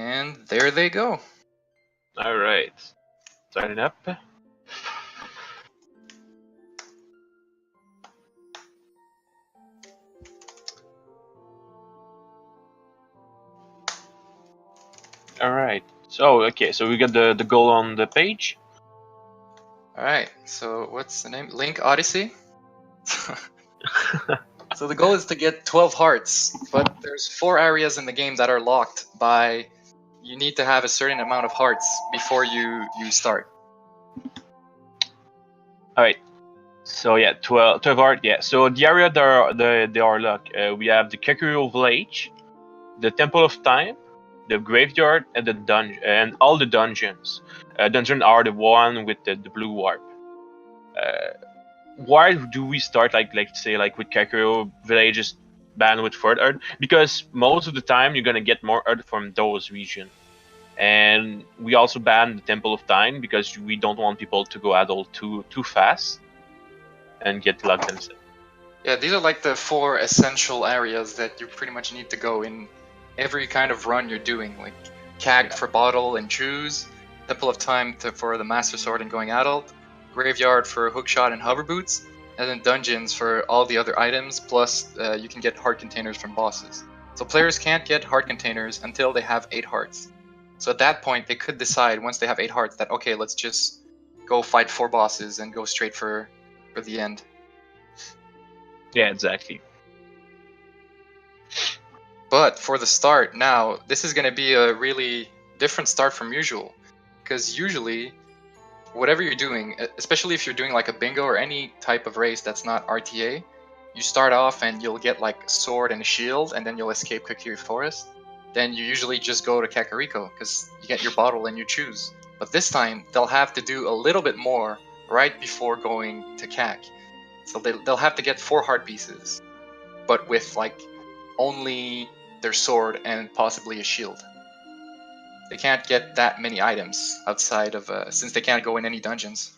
And there they go. All right. Starting up. All right. So okay, so we got the goal on the page. All right. So what's the name? Link Odyssey. So the goal is to get 12 hearts, but there's 4 areas in the game that are locked by. You need to have a certain amount of hearts before you start. All right. So yeah, 12 art. Yeah. So the area they are locked. We have the Kakuyo Village, the Temple of Time, the graveyard, and the dungeon, and all the dungeons. Dungeons are the one with the blue warp. Why do we start like say like with Kakuyo Village's banned with third art? Because most of the time you're gonna get more art from those regions. And we also ban the Temple of Time because we don't want people to go adult too fast and get locked themselves. Yeah, these are like the 4 essential areas that you pretty much need to go in every kind of run you're doing, like Cag for bottle and choose, Temple of Time for the Master Sword and going adult, Graveyard for hookshot and hover boots, and then dungeons for all the other items, plus you can get heart containers from bosses. So players can't get heart containers until they have 8 hearts. So at that point, they could decide once they have 8 hearts that, okay, let's just go fight 4 bosses and go straight for the end. Yeah, exactly. But for the start now, this is going to be a really different start from usual. Because usually, whatever you're doing, especially if you're doing like a bingo or any type of race that's not RTA, you start off and you'll get like a sword and a shield, and then you'll escape Kakiri Forest. Then you usually just go to Kakariko, because you get your bottle and you choose. But this time, they'll have to do a little bit more right before going to Kak. So they'll have to get 4 heart pieces, but with like only their sword and possibly a shield. They can't get that many items outside of since they can't go in any dungeons.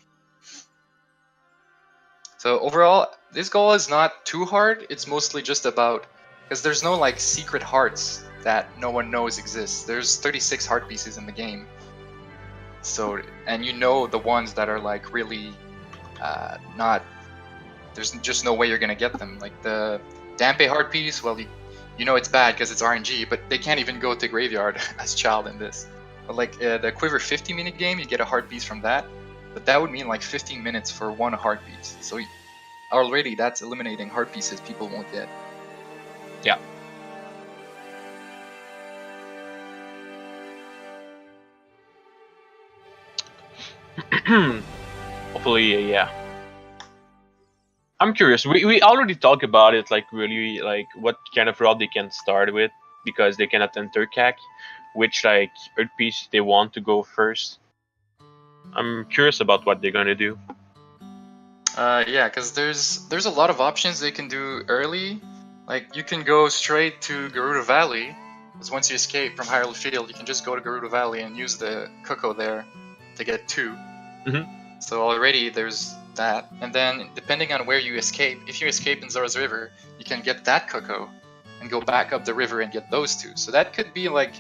So overall, this goal is not too hard. It's mostly just about, because there's no like secret hearts that no one knows exist. There's 36 heart pieces in the game. So, and you know the ones that are like really not, there's just no way you're gonna get them. Like the Dampe heart piece, well, you know it's bad because it's RNG, but they can't even go to graveyard as child in this. But like the Quiver 50 minute game, you get a heart piece from that, but that would mean like 15 minutes for 1 heart piece. So already that's eliminating heart pieces people won't get. Yeah. Hopefully, yeah. I'm curious. We already talked about it, like really, like what kind of route they can start with, because they cannot enter CAC, which like earth piece they want to go first. I'm curious about what they're gonna do. Yeah, because there's a lot of options they can do early. Like you can go straight to Garuda Valley, because once you escape from Hyrule Field, you can just go to Garuda Valley and use the Cuckoo there to get 2. So already there's that, and then depending on where you escape, if you escape in Zora's River, you can get that Cuckoo and go back up the river and get those 2. So that could be like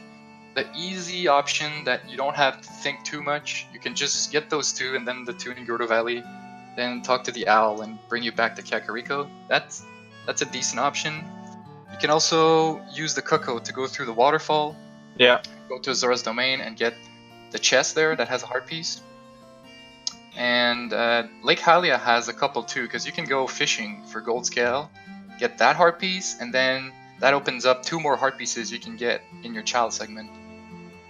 the easy option that you don't have to think too much. You can just get those 2 and then the 2 in Gerudo Valley, then talk to the owl and bring you back to Kakariko. That's a decent option. You can also use the Cuckoo to go through the waterfall. Yeah. Go to Zora's Domain and get the chest there that has a heart piece. And Lake Hylia has a couple too, because you can go fishing for gold scale, get that heart piece, and then that opens up 2 more heart pieces you can get in your child segment.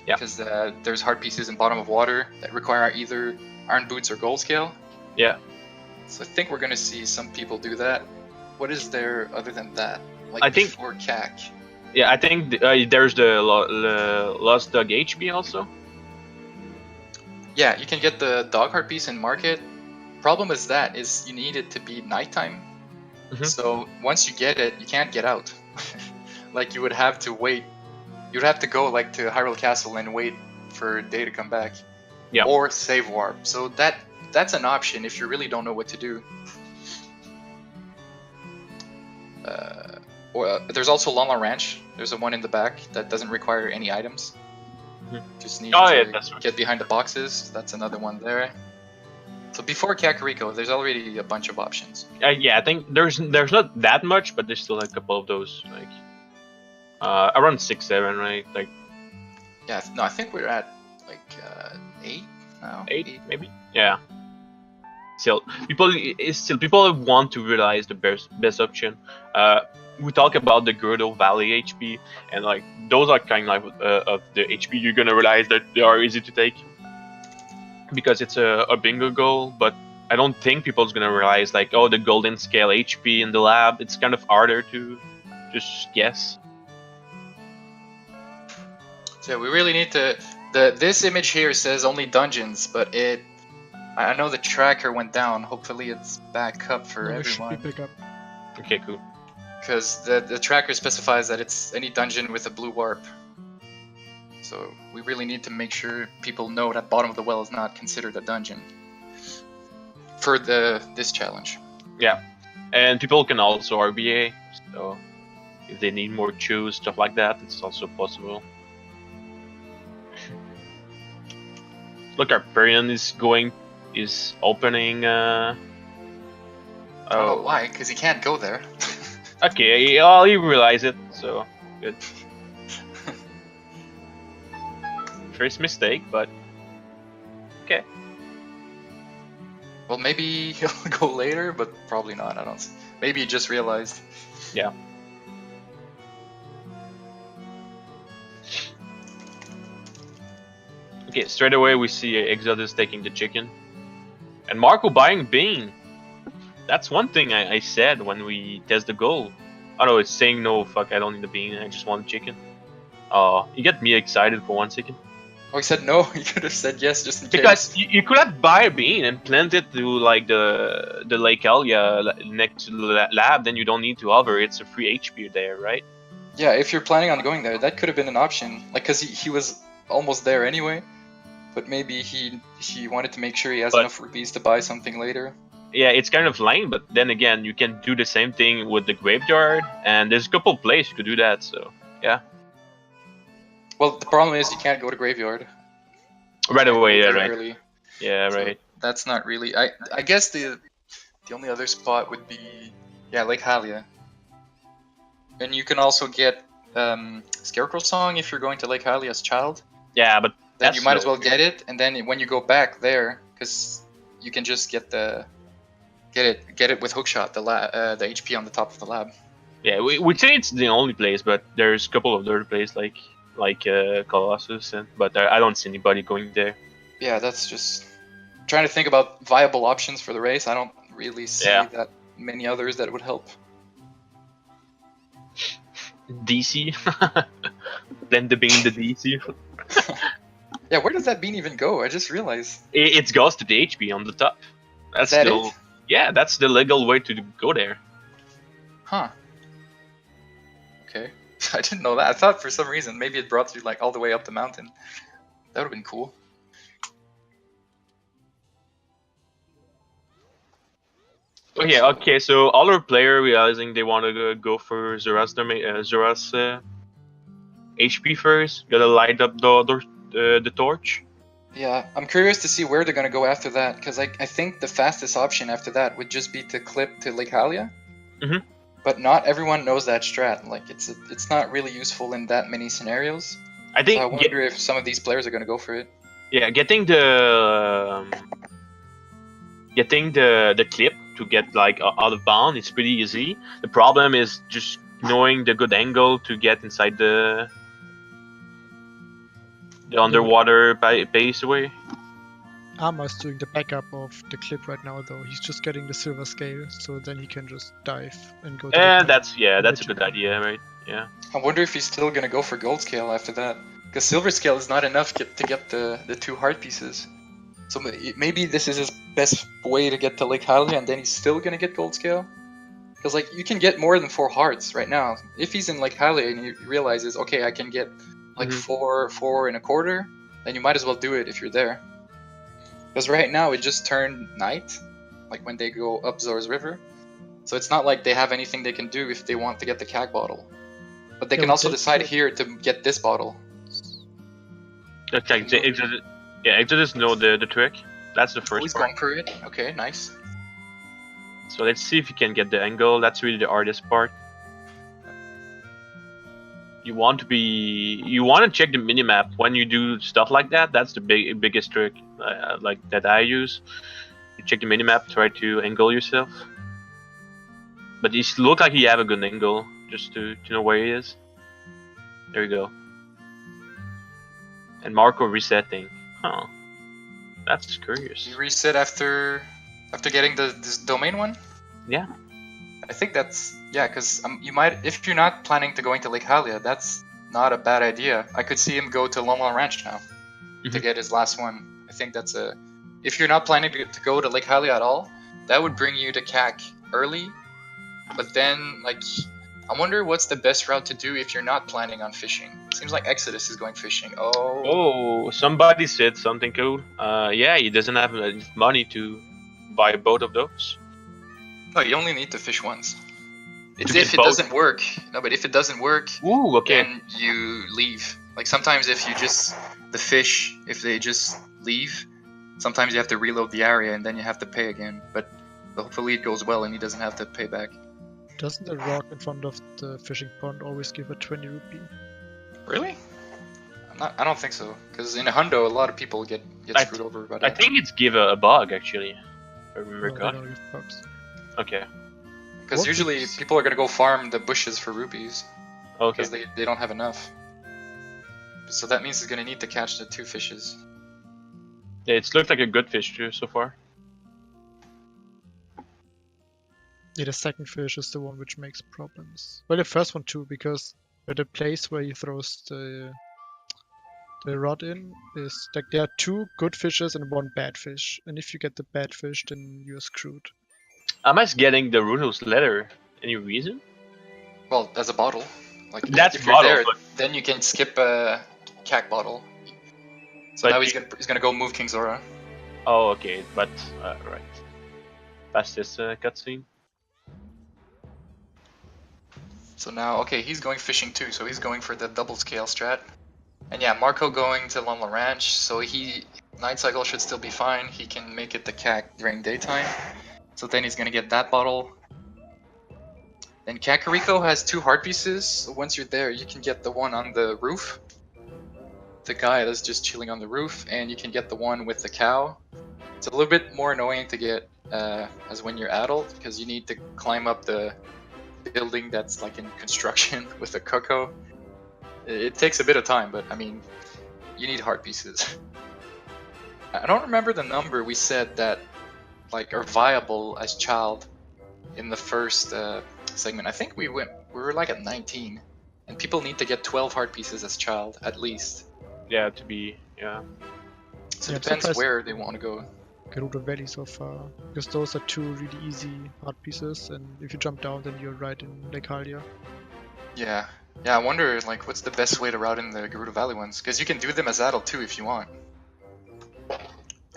Yeah. Because there's heart pieces in bottom of water that require either iron boots or gold scale. Yeah. So I think we're gonna see some people do that. What is there other than that? Like I think before CAC. Yeah, I think there's the Lost Dog HP also. Yeah, you can get the dog heart piece in market. Problem is that is you need it to be nighttime. So once you get it, you can't get out. Like you would have to wait. You'd have to go like to Hyrule Castle and wait for day to come back. Yeah. Or save warp. So that's an option if you really don't know what to do. There's also Lala Ranch. There's a one in the back that doesn't require any items. Just need Oh yeah, to that's right. get behind the boxes. That's another one there. So before Kakariko, there's already a bunch of options. Yeah, I think there's not that much, but there's still like a couple of those, like around 6, 7, right? Like Yeah, no, I think we're at like 8 now. 8 maybe. Yeah. Still, people want to realize the best option. We talk about the Girdle Valley HP, and like those are kind of the HP you're gonna realize that they are easy to take because it's a bingo goal. But I don't think people's gonna realize like, oh, the golden scale HP in the lab. It's kind of harder to just guess. So we really need to. This image here says only dungeons, but I know the tracker went down. Hopefully it's back up for No, it should everyone. be back up. Okay, cool. Because the tracker specifies that it's any dungeon with a blue warp. So we really need to make sure people know that bottom of the well is not considered a dungeon for this challenge. Yeah, and people can also RBA, so if they need more chews, stuff like that, it's also possible. Look, our Perion is opening. Oh, why? Because he can't go there. Okay, well, he realized it, so good. First mistake, but okay. Well, maybe he'll go later, but probably not. I don't. Maybe he just realized. Yeah. Okay, straight away we see Exodus taking the chicken, and Marco buying bean. That's one thing I said when we test the goal. Oh no, it's saying no, fuck, I don't need the bean, I just want the chicken. You get me excited for 1 second. Oh, he said no. He could have said yes just in Because case. you could have buy a bean and plant it to like the Lake Elia next to the lab, then you don't need to hover, it's a free HP there, right? Yeah, if you're planning on going there, that could have been an option. Like, cause he was almost there anyway. But maybe he wanted to make sure he has enough rupees to buy something later. Yeah, it's kind of lame, but then again, you can do the same thing with the graveyard, and there's a couple places you could do that, so yeah. Well, the problem is you can't go to graveyard. Right away, yeah, right. Early. Yeah, So right. that's not really. I guess the only other spot would be Lake Halia. And you can also get Scarecrow Song if you're going to Lake Halia as child. Yeah, but then you might as well get it, and then when you go back there, because you can just get it with hookshot, the HP on the top of the lab. Yeah, we say it's the only place, but there's a couple of other places like Colossus, but I don't see anybody going there. Yeah, that's just trying to think about viable options for the race. I don't really see that many others that would help. DC, then the bean the DC. Yeah, where does that bean even go? I just realized. It goes to the HP on the top. That's that still, it? Yeah, that's the legal way to go there. Huh. Okay. I didn't know that. I thought for some reason maybe it brought you like all the way up the mountain. That would have been cool. Okay, so other player realizing they want to go for Zora's HP first, gotta light up the torch. Yeah, I'm curious to see where they're gonna go after that, because I think the fastest option after that would just be to clip to Lake Halia. Mm-hmm. But not everyone knows that strat. Like it's not really useful in that many scenarios. I think. So I wonder if some of these players are gonna go for it. Yeah, getting the clip to get like out of bound is pretty easy. The problem is just knowing the good angle to get inside the underwater base away. Arma's doing the backup of the clip right now, though. He's just getting the silver scale, so then he can just dive and go to And that's a good idea, right? Yeah. I wonder if he's still gonna go for gold scale after that, because silver scale is not enough to get the 2 heart pieces. So maybe this is his best way to get to Lake Halia, and then he's still gonna get gold scale. Because like you can get more than 4 hearts right now. If he's in Lake Halia and he realizes, okay, I can get like 4 1/4, then you might as well do it if you're there. Because right now it just turned night, like when they go up Zora's River. So it's not like they have anything they can do if they want to get the CAG bottle. But they can also decide here to get this bottle. That's like Exodus. Yeah, Exodus know the trick. That's the Oh, first he's part. going for it. Okay, nice. So let's see if you can get the angle. That's really the hardest part. You want to check the minimap when you do stuff like that. That's the biggest trick, like that I use. You check the minimap, try to angle yourself. But you look like you have a good angle, just to know where he is. There you go. And Marco resetting. Huh. That's curious. You reset after getting this domain one. Yeah. I think that's because you might, if you're not planning to going to Lake Halia, that's not a bad idea. I could see him go to Loma Ranch now to get his last one. I think that's if you're not planning to go to Lake Halia at all, that would bring you to CAC early. But then, like, I wonder what's the best route to do if you're not planning on fishing. Seems like Exodus is going fishing. Oh, somebody said something cool. Yeah, he doesn't have enough money to buy both of those. No, you only need to fish once. It's To if get it both? doesn't work. No, but if it doesn't work, Ooh, okay. then you leave. Like sometimes if you just the fish, if they just leave, sometimes you have to reload the area and then you have to pay again. But hopefully it goes well and he doesn't have to pay back. Doesn't the rock in front of the fishing pond always give a 20 rupee? Really? I don't think so. Because in a hundo, a lot of people get screwed over by that. I think it's give a bug actually. If I remember No, they correctly. don't give bugs. Okay. Because What usually is- people are gonna go farm the bushes for rupees Okay. because they don't have enough. So that means he's gonna need to catch the 2 fishes. Yeah, it's looked like a good fish too so far. Yeah, the second fish is the one which makes problems. Well, the first one too, because the place where he throws the rod in is like there are 2 good fishes and 1 bad fish, and if you get the bad fish, then you're screwed. Am I getting the Runo's letter? Any reason? Well, as a bottle. Like That's if you're bottle, there, but- then you can skip a CAC bottle. So But now he's gonna go move King Zora. Oh, okay, but right. Past this cutscene. So now, okay, he's going fishing too, so he's going for the double scale strat. And yeah, Marco going to Loma Ranch, so Night Cycle should still be fine. He can make it to CAC during daytime. So then he's gonna get that bottle. Then Kakariko has 2 heart pieces, so once you're there, you can get the one on the roof. The guy that's just chilling on the roof, and you can get the one with the cow. It's a little bit more annoying to get as when you're adult, because you need to climb up the building that's like in construction with the cocoa. It takes a bit of time, but I mean, you need heart pieces. I don't remember the number we said that like are viable as child in the first segment. I think we were like at 19, and people need to get 12 heart pieces as child at least. Yeah, to be yeah. So Yeah, it depends surprised- where they want to go. Gerudo Valley so far, because those are 2 really easy hard pieces, and if you jump down, then you're right in Lake Halia. Yeah, I wonder like what's the best way to route in the Gerudo Valley ones, because you can do them as adult too if you want.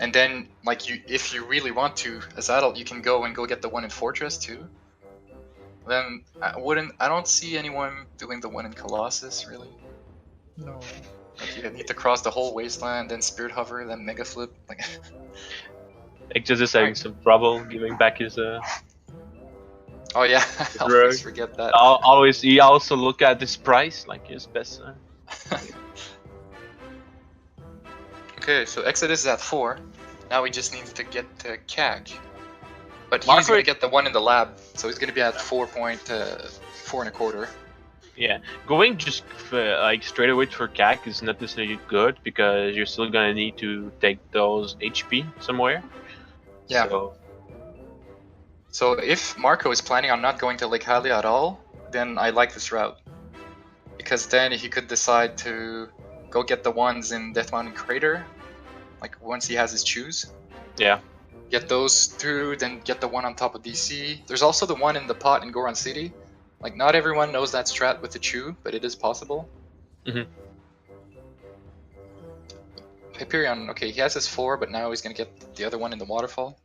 And then like if you really want to as adult, you can go get the one in Fortress too. Then I don't see anyone doing the one in Colossus really. No. Like you need to cross the whole wasteland, then Spirit Hover, then Mega Flip. Like Exodus having some trouble giving back his oh yeah, I always forget that. always he also look at this price like his best Okay, so Exodus is at 4. Now he just needs to get to CAG. But he's Marco- gonna get the one in the lab, so he's gonna be at 4.425. Yeah, going just like straight away for CAC is not necessarily good because you're still gonna need to take those HP somewhere. Yeah. So, So if Marco is planning on not going to Lake Halia at all, then I like this route. Because then he could decide to go get the ones in Death Mountain Crater, like once he has his choose. yeah. Get those through, then get the one on top of DC. There's also the one in the pot in Goron City. Like, not everyone knows that strat with the Chew, but it is possible. Mhm. Hyperion, okay, he has his 4, but now he's gonna get the other one in the waterfall.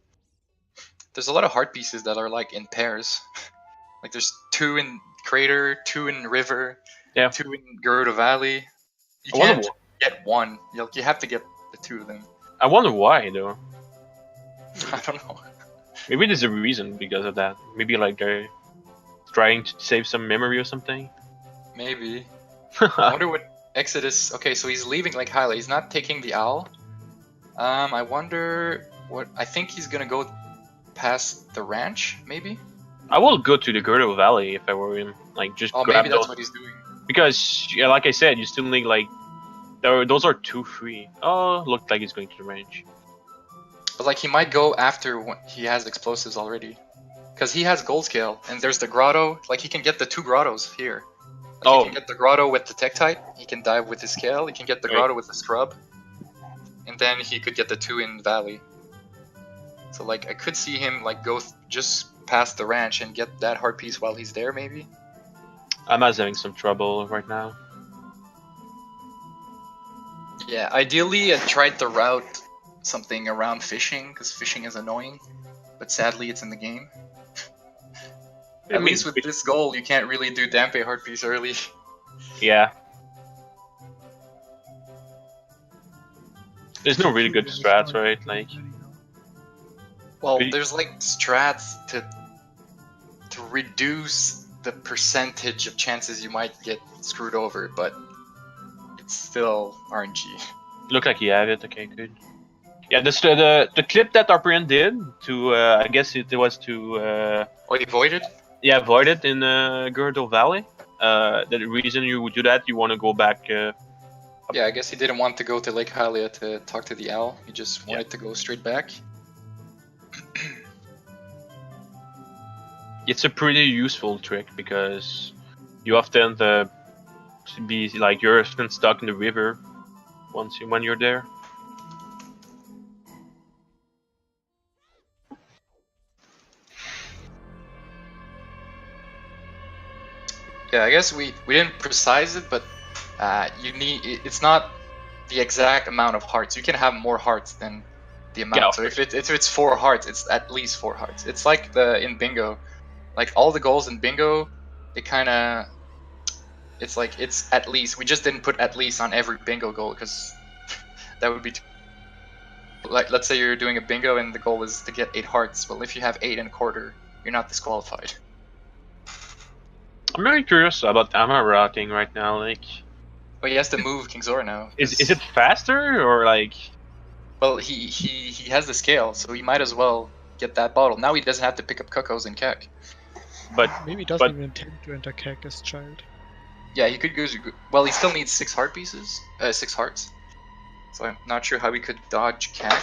There's a lot of heart pieces that are like in pairs. Like there's 2 in Crater, 2 in River, Yeah. 2 in Gerudo Valley. You I wonder can't get one. You have to get the two of them. I wonder why though. I don't know. Maybe there's a reason because of that. Maybe like they're trying to save some memory or something. Maybe. I wonder what Exodus. Okay, so he's leaving Lake Hylia. He's not taking the owl. I wonder what. I think he's gonna go past the ranch, maybe. I will go to the Gerdo Valley if I were him. Like just Oh, grab maybe that's those what he's doing. because yeah, like I said, you still need like those are 2 free. Oh, looked like he's going to the range. But like he might go after when he has explosives already, because he has gold scale and there's the grotto. Like he can get the 2 grottos here. Like he can get the grotto with the Tektite. He can dive with his scale. He can get the grotto with the scrub, and then he could get the 2 in Valley. So like I could see him like go just past the ranch and get that heart piece while he's there, maybe. I'm having some trouble right now. Yeah, ideally I tried to route something around fishing, because fishing is annoying, but sadly it's in the game. At least with this goal, you can't really do Dampe heart piece early. Yeah. There's no really good strats, right? Like, well, there's like strats to reduce the percentage of chances you might get screwed over, but it's still RNG. Look like you have it. Okay, good. Yeah, the clip that Arprian did to I guess it was to Oh, he voided? yeah, avoid it in Gerdo Valley. The reason you would do that, you want to go back. Yeah, I guess he didn't want to go to Lake Hylia to talk to the owl. He just wanted to go straight back. It's a pretty useful trick because you often be like you're often stuck in the river when you're there. Yeah, I guess we didn't precise it, but it's not the exact amount of hearts. You can have more hearts than the amount. Yeah, so if it's 4 hearts, it's at least 4 hearts. It's like in bingo, like all the goals in bingo, it's like it's at least. We just didn't put at least on every bingo goal because that would be too. Like let's say you're doing a bingo and the goal is to get 8 hearts. Well, if you have 8 1/4, you're not disqualified. I'm very curious about ammo routing right now. Like, But he has to move King Zora now. is it faster or like? Well, he has the scale, so he might as well get that bottle. Now he doesn't have to pick up Cuckoos and Kek. But maybe he doesn't even intend to enter Kek as child. Yeah, he could go. Well, he still needs 6 heart pieces, 6 hearts. So I'm not sure how he could dodge Kek.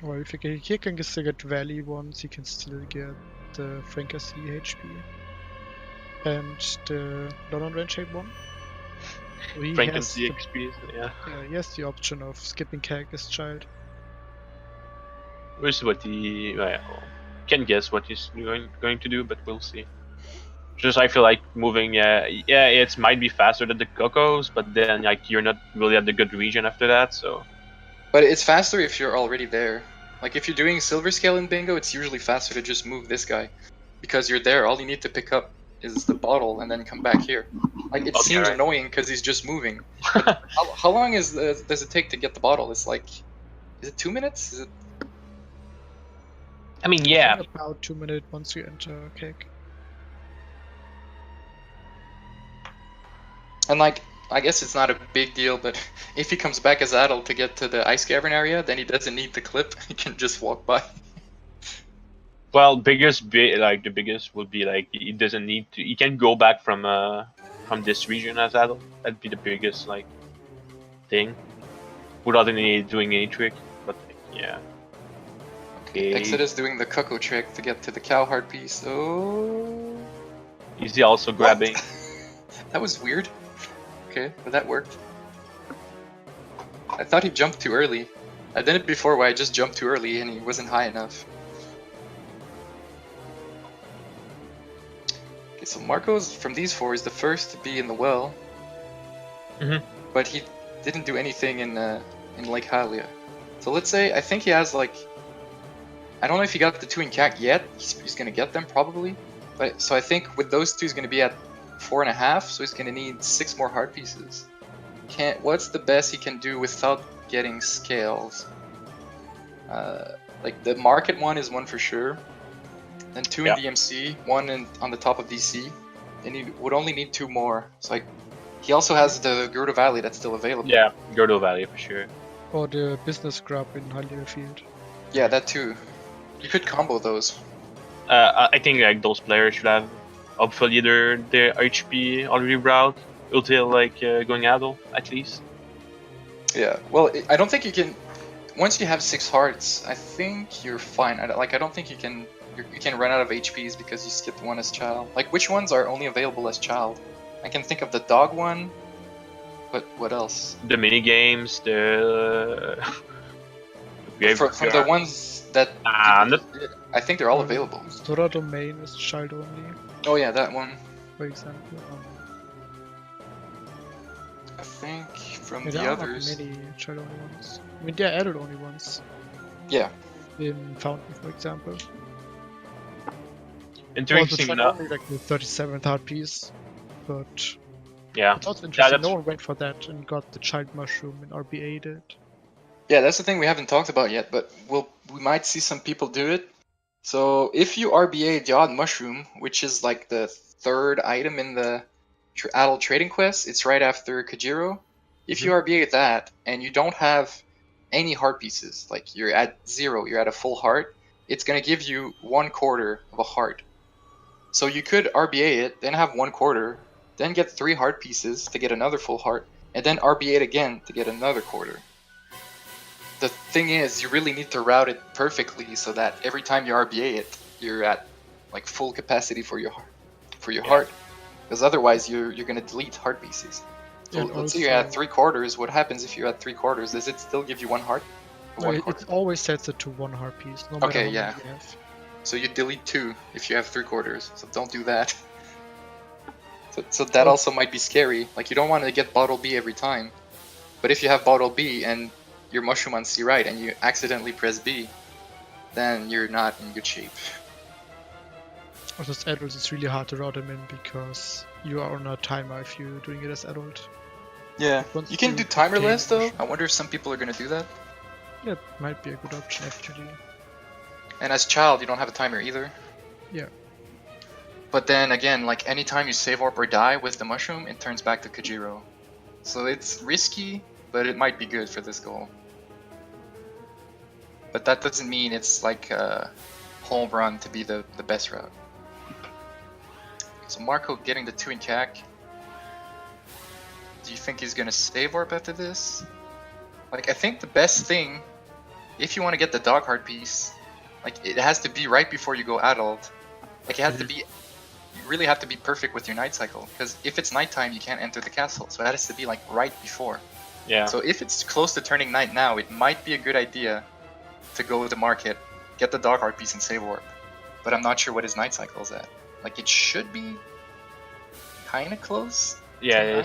Well, if he can still get Valley ones, he can still get the Francacy HP and the London Range Shape one. So he has the XP, yeah. He has the option of skipping Kek as child. Which is what he can guess what he's going to do, but we'll see. Just I feel like moving, it might be faster than the Cocos, but then like you're not really at the good region after that, so. But it's faster if you're already there. Like if you're doing silver scale in bingo, it's usually faster to just move this guy, because you're there. All you need to pick up is the bottle and then come back here. Like it seems annoying because he's just moving. How long does it take to get the bottle? It's like, is it 2 minutes? Is it? I mean, yeah. About 2 minutes once you enter Kek. And like, I guess it's not a big deal, but if he comes back as Adel to get to the ice cavern area, then he doesn't need the clip. He can just walk by. Well, the biggest would be like he doesn't need to. He can go back from this region as Adel. That'd be the biggest like thing, without doing any trick. But yeah. Okay. Exodus doing the Cuckoo trick to get to the cow heart piece. Oh. Is he also grabbing? That was weird. Okay, but that worked. I thought he jumped too early. I did it before where I just jumped too early and he wasn't high enough. Okay, so Marco's from these 4 is the first to be in the well. But he didn't do anything in Lake Hylia. So let's say, I think he has like, I don't know if he got the 2 in Kek yet. He's gonna get them probably. But so I think with those 2 he's gonna be at 4.5, so he's gonna need 6 more heart pieces. What's the best he can do without getting scales? Like the market one is one for sure. Then two in DMC, one on the top of DC. And he would only need 2 more. So like, he also has the Gerudo Valley that's still available. Yeah, Gerudo Valley for sure. Or the business grab in Hyrule Field. Yeah, that too. You could combo those. I think like those players should have hopefully their HP already brought until like going adult at least. Yeah. Well, I don't think you can. Once you have 6 hearts, I think you're fine. I don't think you can. You can run out of HPs because you skipped one as child. Like, which ones are only available as child? I can think of the dog one. But what else? The mini games, the from the ones that I think they're all available. Sora Domain is child only. Oh yeah, that one. For example. I think from there the are others. Many child only ones. I mean, they're adult only ones. Yeah. In Fountain, for example. Interesting enough. Only like the 37th heart piece, but yeah, it's also interesting. No one went for that and got the child mushroom in RBA did. Yeah, that's the thing we haven't talked about yet, but we might see some people do it. So if you RBA the odd mushroom, which is like the 3rd item in the adult trading quest, it's right after Kajiro. If you RBA that and you don't have any heart pieces, like you're at 0, you're at a full heart, it's gonna give you 1/4 of a heart. So you could RBA it, then have 1/4, then get 3 heart pieces to get another full heart, and then RBA it again to get another 1/4. The thing is, you really need to route it perfectly so that every time you RBA it, you're at like full capacity for your heart. Because otherwise, you're gonna delete heart pieces. So let's say you're at 3/4. What happens if you're at 3/4? Does it still give you 1 heart? It always sets it to 1 heart piece. No matter how many you have. So you delete 2 if you have 3/4. So don't do that. So that also might be scary. Like, you don't want to get bottle B every time. But if you have bottle B and your mushroom on C right and you accidentally press B, then you're not in good shape. Also, as adults, it's really hard to route them in because you are on a timer if you're doing it as adult. Yeah, you can do timerless though. I wonder if some people are gonna do that. Yeah, might be a good option actually. And as child, you don't have a timer either. Yeah. But then again, like anytime you save warp or die with the mushroom, it turns back to Kajiro. So it's risky, but it might be good for this goal. But that doesn't mean it's like a home run to be the best route. So Marco getting the 2 in CAC. Do you think he's gonna save warp after this? Like, I think the best thing, if you want to get the dog heart piece, like it has to be right before you go adult. Like it has to be, you really have to be perfect with your night cycle. Because if it's nighttime, you can't enter the castle. So it has to be like right before. Yeah. So if it's close to turning night now, it might be a good idea to go to the market, get the dog heart piece and save warp. But I'm not sure what his night cycle is at. Like it should be kind of close. Yeah,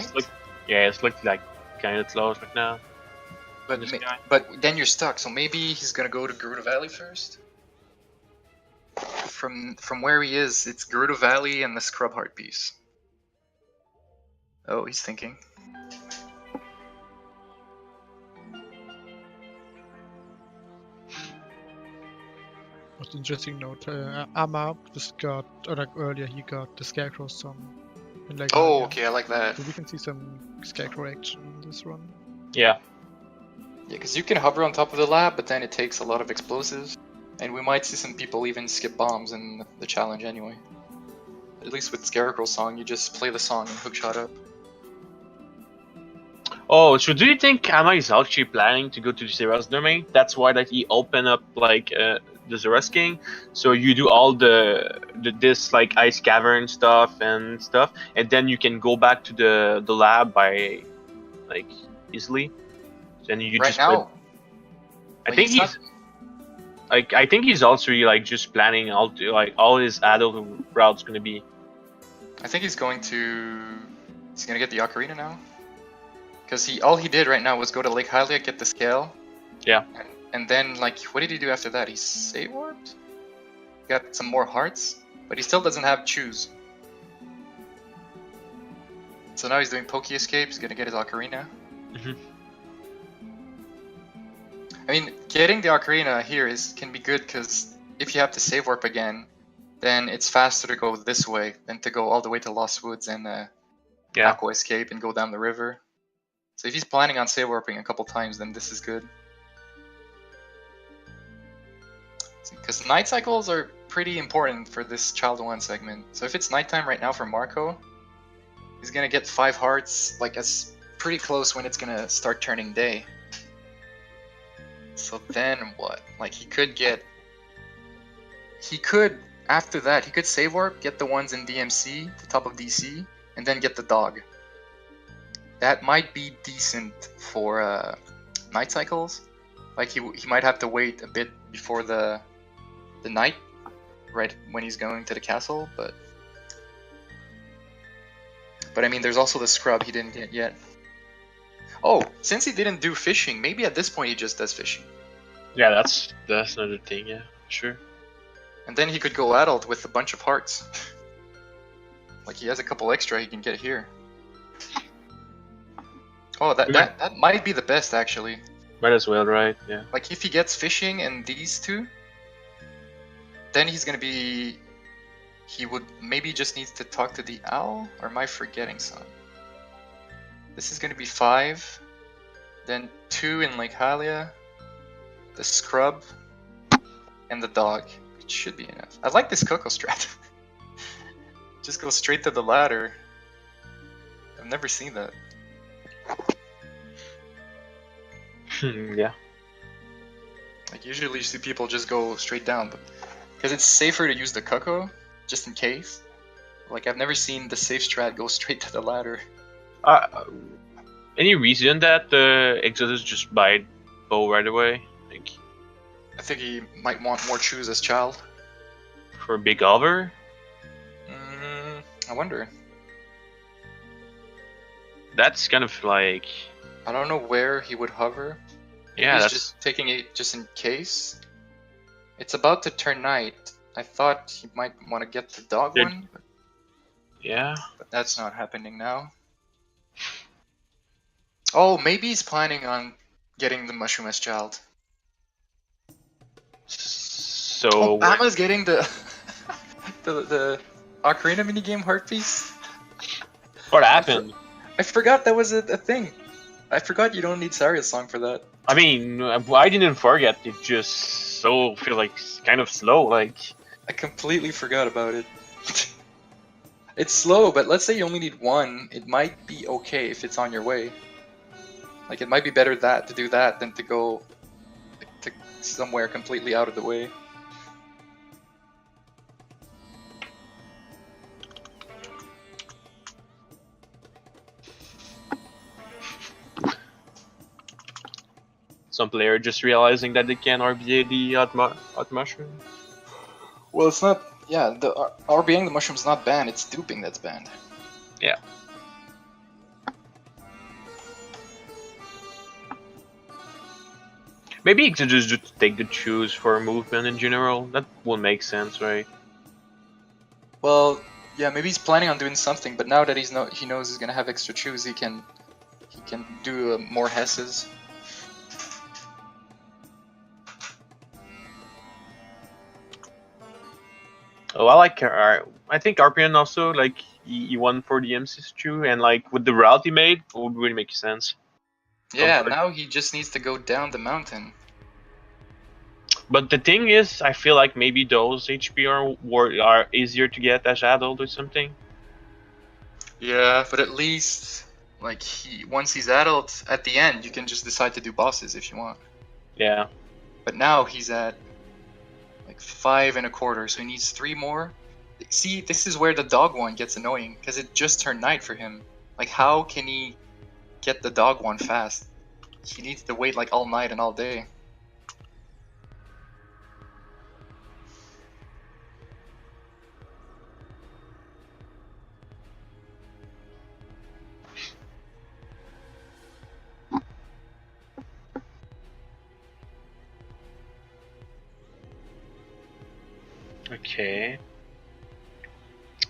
it's looked like kind of close right now. But then you're stuck. So maybe he's gonna go to Gerudo Valley first. From where he is, it's Gerudo Valley and the Scrub Heart piece. Oh, he's thinking. What's interesting note, Amma just got, or like earlier he got the Scarecrow song. And like, oh, okay, I like that. So we can see some Scarecrow action in this run. Yeah. Yeah, because you can hover on top of the lab, but then it takes a lot of explosives. And we might see some people even skip bombs in the challenge anyway. At least with Scarecrow's song, you just play the song and hookshot up. Oh, so do you think Amma is actually planning to go to the Zero's domain? That's why that he opened up like the Zero's King. So you do all this like ice cavern stuff, and then you can go back to the lab by like easily. Then you right just now. I think he's like, I think he's also like just planning all his adult routes gonna be. I think he's gonna get the Ocarina now. Because all he did right now was go to Lake Hylia, get the scale. Yeah. And then, like, what did he do after that? He save warped? Got some more hearts, but he still doesn't have choose. So now he's doing Poke Escape, he's gonna get his Ocarina. Mhm. I mean, getting the Ocarina here can be good because if you have to save warp again, then it's faster to go this way than to go all the way to Lost Woods and Yeah. Aqua Escape and go down the river. So if he's planning on save warping a couple times, then this is good. Because night cycles are pretty important for this Child 1 segment. So if it's nighttime right now for Marco, he's gonna get 5 hearts, like it's pretty close when it's gonna start turning day. So then what? Like he could, after that, he could save warp, get the ones in DMC, the top of DC, and then get the dog. That might be decent for night cycles. Like he might have to wait a bit before the night, right when he's going to the castle, but I mean there's also the scrub he didn't get yet. Oh, since he didn't do fishing, maybe at this point he just does fishing. Yeah, that's another thing. Yeah, sure. And then he could go adult with a bunch of hearts. Like he has a couple extra he can get here. Oh, that might be the best actually. Might as well, right? Yeah. Like if he gets fishing and these two, then he's gonna be. He would maybe just need to talk to the owl, or am I forgetting some? This is gonna be 5, then 2 in Lake Hylia, the scrub, and the dog. It should be enough. I like this Coco strat. Just go straight to the ladder. I've never seen that. Yeah. Like usually you see people just go straight down, but because it's safer to use the Coco, just in case. Like I've never seen the safe strat go straight to the ladder. Any reason that Exodus just buy bow right away? Like I think he might want more choose as child. for big hover? I wonder. That's kind of like. I don't know where he would hover. Yeah, He's that's just taking it just in case. It's about to turn night. I thought he might want to get the dog Did- one, yeah. but that's not happening now. Oh, maybe he's planning on getting the mushroom as child. So Oh, what- Bama's getting the the Ocarina minigame heart piece. what happened? I forgot that was a thing. I forgot you don't need Saria's song for that. I mean, I didn't forget. It just so feel like kind of slow. Like I completely forgot about it. It's slow, but let's say you only need 1. It might be okay if it's on your way. Like it might be better to do that than to go to somewhere completely out of the way. some player just realizing that they can RBA the hot mushroom. Well, it's not. Yeah, the RBing the mushroom's not banned. It's duping that's banned. Yeah. Maybe you could just take the choose for movement in general. That will make sense, right? Well, yeah, maybe he's planning on doing something, but now that he knows he's gonna have extra choose, he can do more Hesses. Oh, I like. I think RPN also like he won for the MCs too, and like with the route he made, it would really make sense. Yeah, Comfort. now he just needs to go down the mountain. But the thing is, I feel like maybe those HP are easier to get as adult or something. Yeah, but at least like once he's adult, at the end you can just decide to do bosses if you want. Yeah. But now he's at like 5 1/4, so he needs 3 more. See, this is where the dog one gets annoying because it just turned night for him. Like, how can he get the dog one fast? He needs to wait like all night and all day. Okay.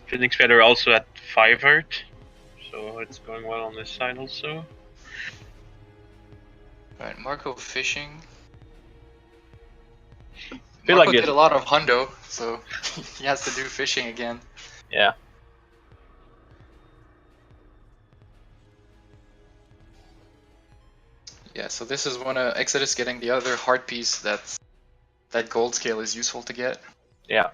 Phoenix Feather also at 5 heart, so it's going well on this side also. Alright, Marco fishing. Feel Marco like did it's a lot of hundo, so he has to do fishing again. yeah. Yeah, so this is when Exodus getting the other heart piece that gold scale is useful to get. Yeah.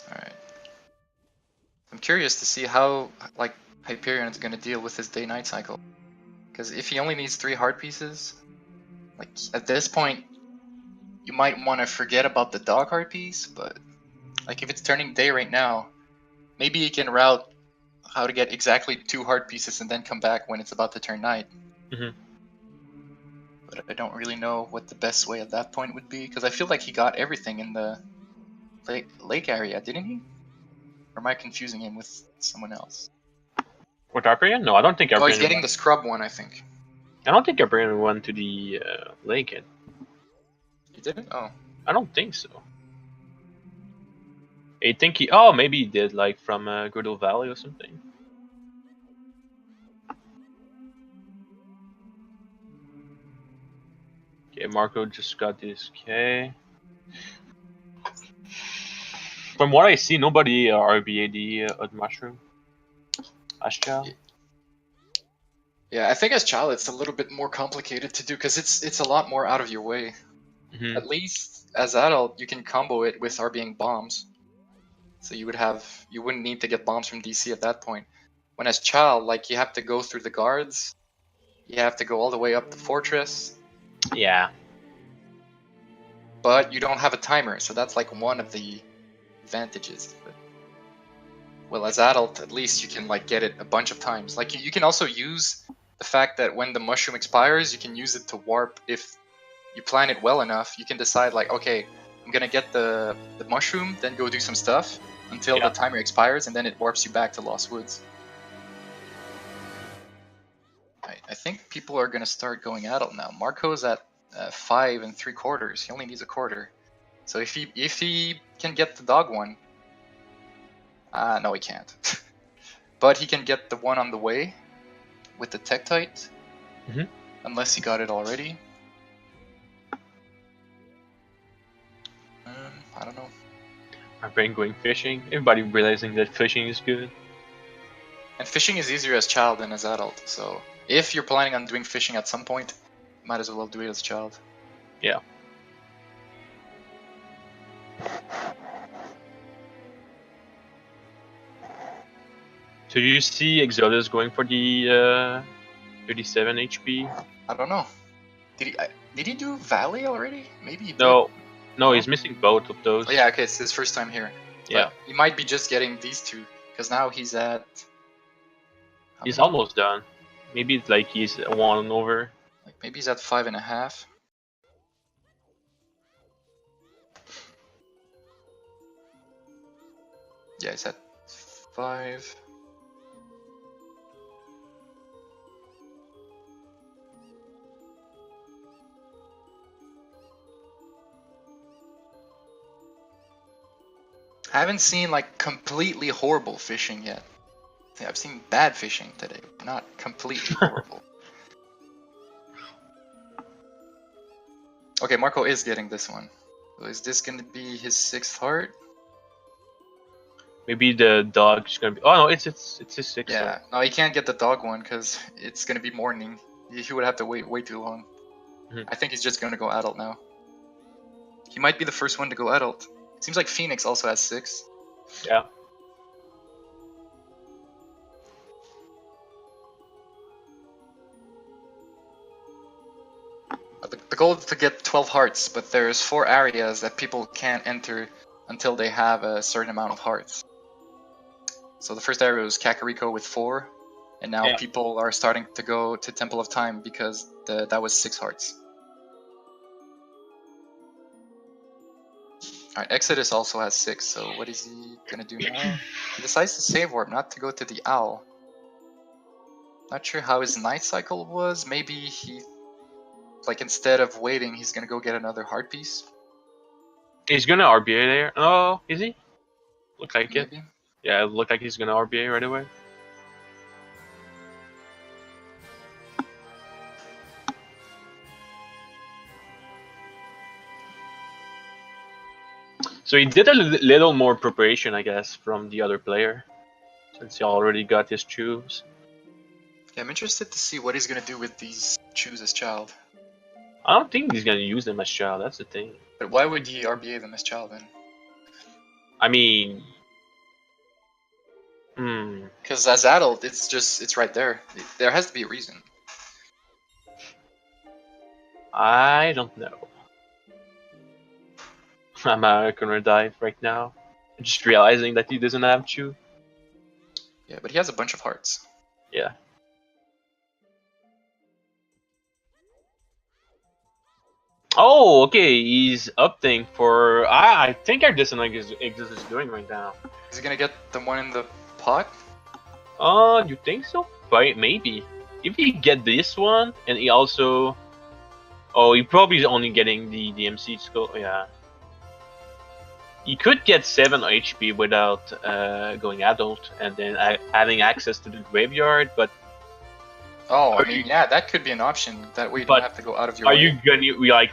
Alright. I'm curious to see how like Hyperion is gonna deal with his day-night cycle. Because if he only needs 3 heart pieces, like at this point, you might want to forget about the dog heart piece, but like if it's turning day right now, maybe he can route how to get exactly 2 heart pieces and then come back when it's about to turn night. Mhm. But I don't really know what the best way at that point would be, because I feel like he got everything in the lake area, didn't he? Or am I confusing him with someone else? With Arperian? No, I don't think Oh, he's Arperian. getting the scrub one, I think. I don't think Arperian went to the lake yet. He didn't? Oh. I don't think so. I think he. Oh, maybe he did, like from Girdle Valley or something. Okay, Marco just got this. Okay. From what I see, nobody RBA the mushroom. Ashka. Yeah, I think as child it's a little bit more complicated to do because it's a lot more out of your way. Mhm. At least as adult you can combo it with RBing bombs. So you wouldn't need to get bombs from DC at that point. When as child, like you have to go through the guards, you have to go all the way up the fortress, Yeah. but you don't have a timer, so that's like one of the advantages. But, well, as adult, at least you can like get it a bunch of times. Like you can also use the fact that when the mushroom expires, you can use it to warp. If you plan it well enough, you can decide like, okay, I'm gonna get the mushroom, then go do some stuff until Yeah. the timer expires, and then it warps you back to Lost Woods. I think people are gonna start going adult now. Marco's at 5 3/4. He only needs a quarter. So if he can get the dog one, no, he can't. But he can get the one on the way with the Tektite, Mhm. unless he got it already. I don't know. Arperian going fishing. Everybody realizing that fishing is good. And fishing is easier as child than as adult. So if you're planning on doing fishing at some point, might as well do it as child. Yeah. So you see Exodus going for the 37 HP? I don't know. Did he do Valley already? Maybe he did. No, No? he's missing both of those. Oh, yeah, okay, it's his first time here. Yeah. But he might be just getting these two, because now he's at... He's almost done. Maybe it's like he's one over. Like maybe he's at 5.5. Yeah, he's at 5. I haven't seen like completely horrible fishing yet. Yeah, I've seen bad fishing today, not completely horrible. Okay, Marco is getting this one. So is this gonna be his 6th heart? Maybe the dog's gonna be. Oh no, it's his sixth. Yeah, no, he can't get the dog one because it's gonna be morning. He would have to wait way too long. Mhm. I think he's just gonna go adult now. He might be the first one to go adult. Seems like Phoenix also has 6. Yeah. The goal is to get 12 hearts, but there's 4 areas that people can't enter until they have a certain amount of hearts. So the first area was Kakariko with 4, and now Yeah. people are starting to go to Temple of Time because that was 6 hearts. Alright, Exodus also has 6, so what is he gonna do now? He decides to save warp, not to go to the owl. Not sure how his night cycle was, maybe he like instead of waiting, he's gonna go get another heart piece. He's gonna RBA there. Oh, is he? Look like it. Maybe. Yeah, it looked like he's gonna RBA right away. So he did a little more preparation, I guess, from the other player, since he already got his choose. Yeah, I'm interested to see what he's gonna do with these choose as child. I don't think he's gonna use them as child. That's the thing. But why would he RBA them as child then? I mean, Because as adult, it's right there. There has to be a reason. I don't know. I'm gonna dive right now. Just realizing that he doesn't have Chew. Yeah, but he has a bunch of hearts. Yeah. Oh, okay. He's opting for. I think our Dissonant is doing right now. Is he gonna get the one in the pot? You think so? But maybe. If he get this one, and he also. Oh, he probably is only getting the DMC skull. Yeah. He could get 7 HP without going adult, and then having access to the graveyard. But Oh, I mean, yeah, that could be an option. That way you don't have to go out of your way. Are you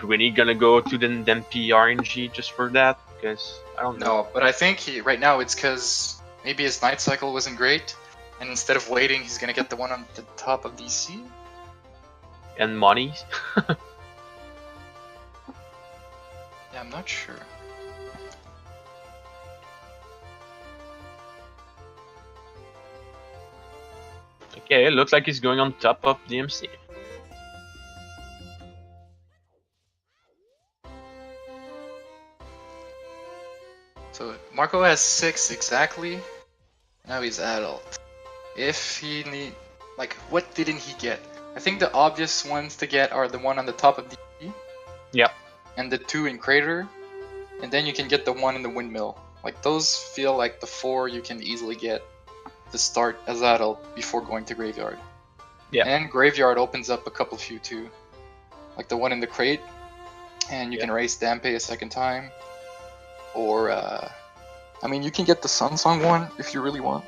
really gonna go to the MP RNG just for that? Because I don't know. No, but I think right now it's because maybe his night cycle wasn't great, and instead of waiting, he's gonna get the one on the top of DC. And money. Yeah, I'm not sure. Okay, it looks like he's going on top of DMC. So Marco has 6 exactly. Now he's adult. If he need, like, what didn't he get? I think the obvious ones to get are the one on the top of DC. Yep. And the 2 in Crater, and then you can get the 1 in the Windmill. Like, those feel like the 4 you can easily get to start as adult before going to Graveyard. Yeah. And Graveyard opens up a couple few too. Like the one in the crate, and you can race Dampe a second time. Or, I mean, you can get the Sunsong one if you really want.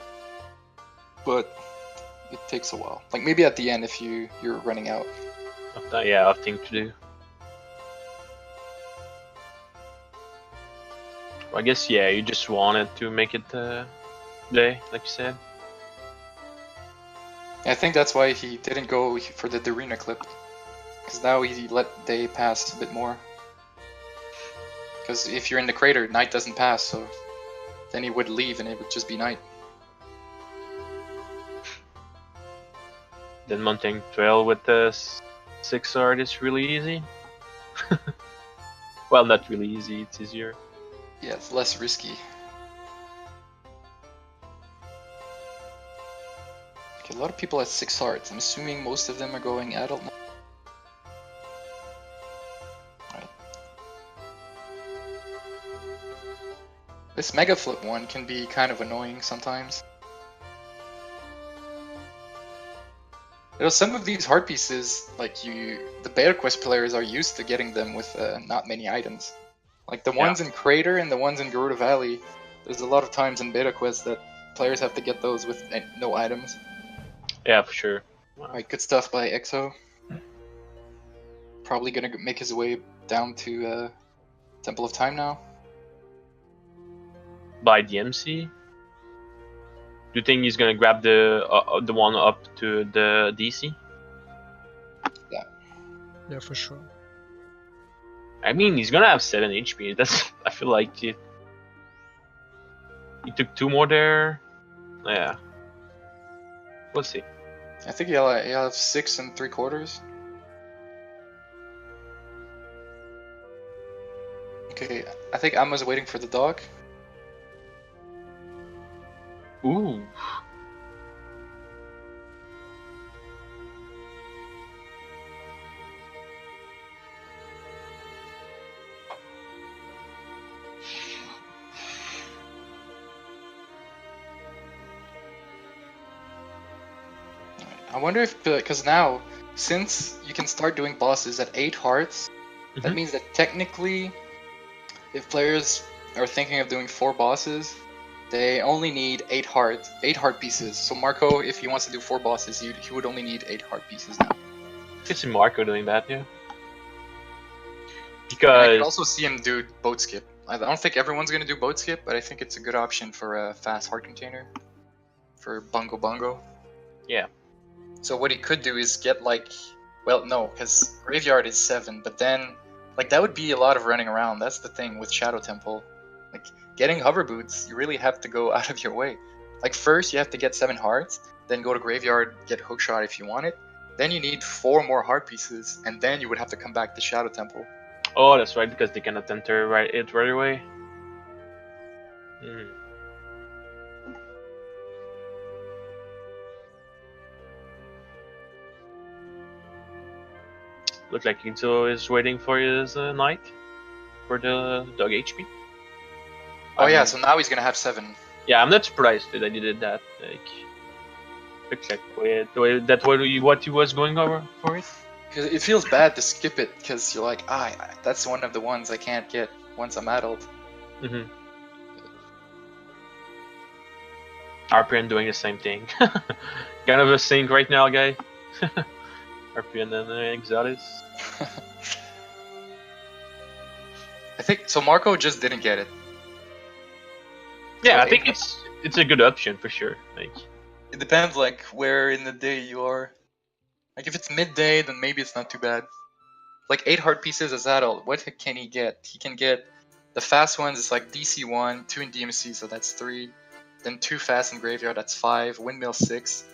But it takes a while. Like, maybe at the end if you're running out. Yeah, I think to do. I guess, yeah, you just wanted to make it day, like you said. I think that's why he didn't go for the Darina clip. Because now he let day pass a bit more. Because if you're in the crater, night doesn't pass, so then he would leave and it would just be night. Then Mountain Trail with the 6 art is really easy. Well, not really easy, it's easier. Yeah, it's less risky. Okay, a lot of people at 6 hearts. I'm assuming most of them are going adult now. Right. This Mega Flip one can be kind of annoying sometimes. You know, some of these heart pieces, like the Beta Quest players are used to getting them with not many items. Like the ones in Crater and the ones in Garuda Valley, there's a lot of times in Beta Quest that players have to get those with no items. Yeah, for sure. Alright, good stuff by Exo. Probably gonna make his way down to Temple of Time now. By DMC? Do you think he's gonna grab the one up to the DC? Yeah. Yeah, for sure. I mean, he's gonna have 7 HP. That's. I feel like he took 2 more there. Yeah. We'll see. I think he'll have 6 3/4. Okay, I think Amma's waiting for the dog. Ooh. I wonder if, because now since you can start doing bosses at 8 hearts, that Mhm. means that technically, if players are thinking of doing 4 bosses, they only need 8 heart pieces. So Marco, if he wants to do 4 bosses, he would only need 8 heart pieces now. I could see Marco doing that, yeah. And I could Because also see him do boat skip. I don't think everyone's gonna do boat skip, but I think it's a good option for a fast heart container. For Bungo Bungo. yeah, So what he could do is get like, well, no, because Graveyard is 7, but then, like, that would be a lot of running around. That's the thing with Shadow Temple. Like, getting hover boots, you really have to go out of your way. Like, first you have to get 7 hearts, then go to Graveyard, get Hookshot if you want it. Then you need 4 more heart pieces, and then you would have to come back to Shadow Temple. oh, that's right, because they cannot enter it right away. Hmm. Look like Izo is waiting for his knight for the dog HP. Oh yeah, so now he's gonna have 7. Yeah, I'm not surprised that he did that. Like, looks like what he was going over for it. Because it feels bad to skip it, because you're like, that's one of the ones I can't get once I'm adult. Mm-hmm. RPN doing the same thing. Kind of a sync right now, guy. RPN and Exotis. I think so. Marco just didn't get it. Yeah, So I think it's a good option for sure. Like, it depends, like, where in the day you are. Like, if it's midday, then maybe it's not too bad. Like 8 heart pieces as adult, what can he get? He can get the fast ones. It's like DC 1, 2 in DMC, so that's 3. Then 2 fast in Graveyard, that's 5. Windmill 6.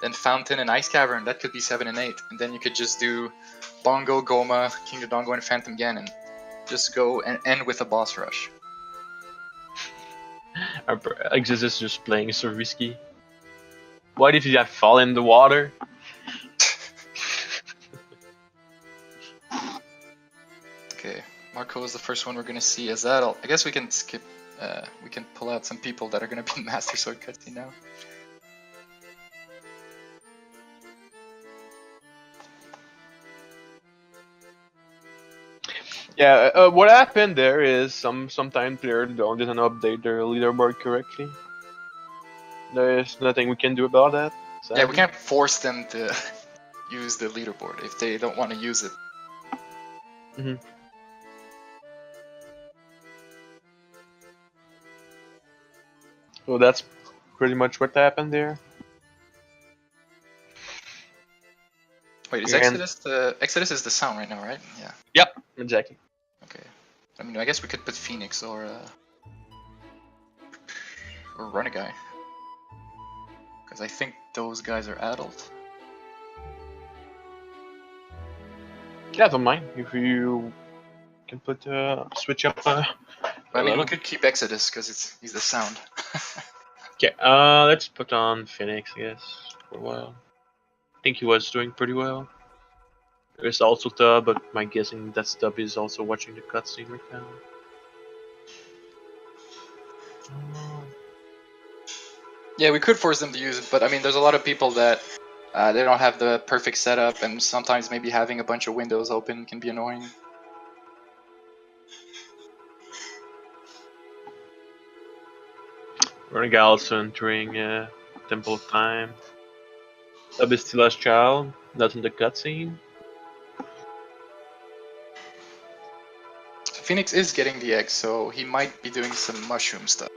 Then Fountain and Ice Cavern, that could be 7 and 8. And then you could just do Bongo, Goma, King Dodongo, and Phantom Ganon. Just go and end with a boss rush. Exodus is just playing so risky. What if you have fallen in the water? Okay, Marco is the first one we're gonna see as adult. I guess we can skip. We can pull out some people that are gonna be in Master Sword cutscene now. Yeah, what happened there is sometimes players didn't update their leaderboard correctly. There's nothing we can do about that. Yeah, we sadly. can't force them to use the leaderboard if they don't want to use it. Mhm. So that's pretty much what happened there. Wait, is And- Exodus the Exodus is the sound right now, right? Yeah. Yep, exactly. Okay. I mean, I guess we could put Phoenix or Runaguy, because I think those guys are adult. Yeah, don't mind if you can put switch up. But I mean, we level. could keep Exodus because he's the sound. Okay, let's put on Phoenix, I guess, for a while. I think he was doing pretty well. There's also Tub, but my guessing that Tub is also watching the cutscene right now. Yeah, we could force them to use it, but I mean, there's a lot of people that they don't have the perfect setup, and sometimes maybe having a bunch of windows open can be annoying. Renegade also entering Temple of Time. Tub is still as child, not in the cutscene. So Phoenix is getting the egg, so he might be doing some mushroom stuff.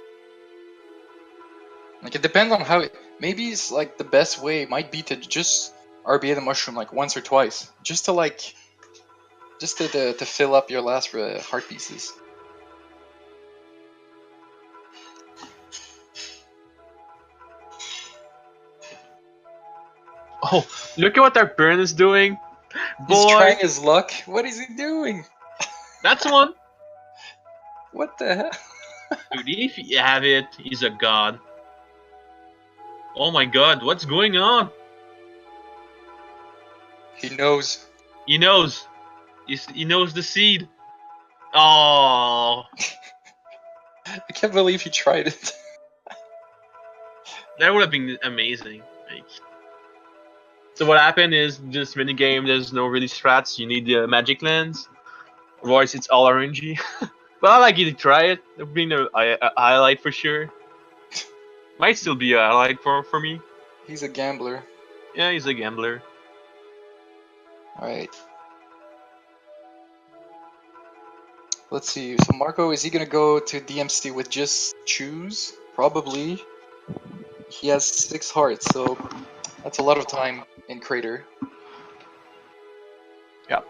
Like, it depends on how. Maybe it's like the best way might be to just RBA the mushroom like once or twice, just to like, just to fill up your last heart pieces. Oh, look at what our parent is doing! He's Boy, trying his luck. What is he doing? that's one! What the hell? Dude, if you have it, he's a god. Oh my god, what's going on? He knows. He knows. He knows the seed. Oh, I can't believe he tried it. that would have been amazing. Like, So what happened is this minigame, there's no really strats. You need the magic lens. Otherwise, it's all RNG. But I like you to try it. It'll be a highlight for sure. Might still be a highlight for me. He's a gambler. Yeah, he's a gambler. Alright. Let's see. So Marco, is he gonna go to DMC with just choose? Probably. He has 6 hearts, so that's a lot of time in Crater. Yeah.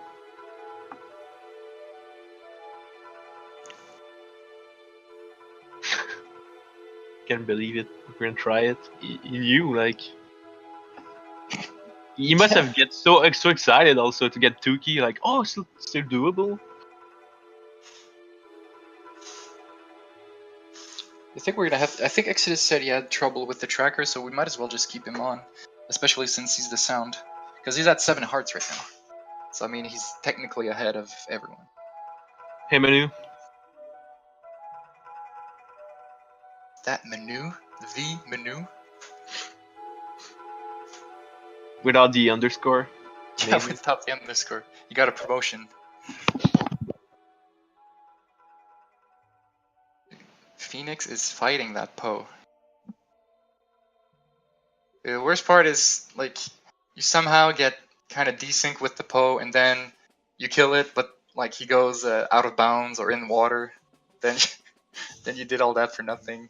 Can't believe it. We're gonna try it. He knew, like. He must have get so excited also to get Tuki, like, oh, still doable. I think we're gonna have. I think Exodus said he had trouble with the tracker, so we might as well just keep him on, especially since he's the sound, because he's at 7 hearts right now. So I mean, he's technically ahead of everyone. Hey, Manu. That menu, the menu. Without the underscore. Yeah, without the underscore, you got a promotion. Phoenix is fighting that Poe. The worst part is, like, you somehow get kind of desync with the Poe, and then you kill it, but like he goes out of bounds or in water. Then, then you did all that for nothing,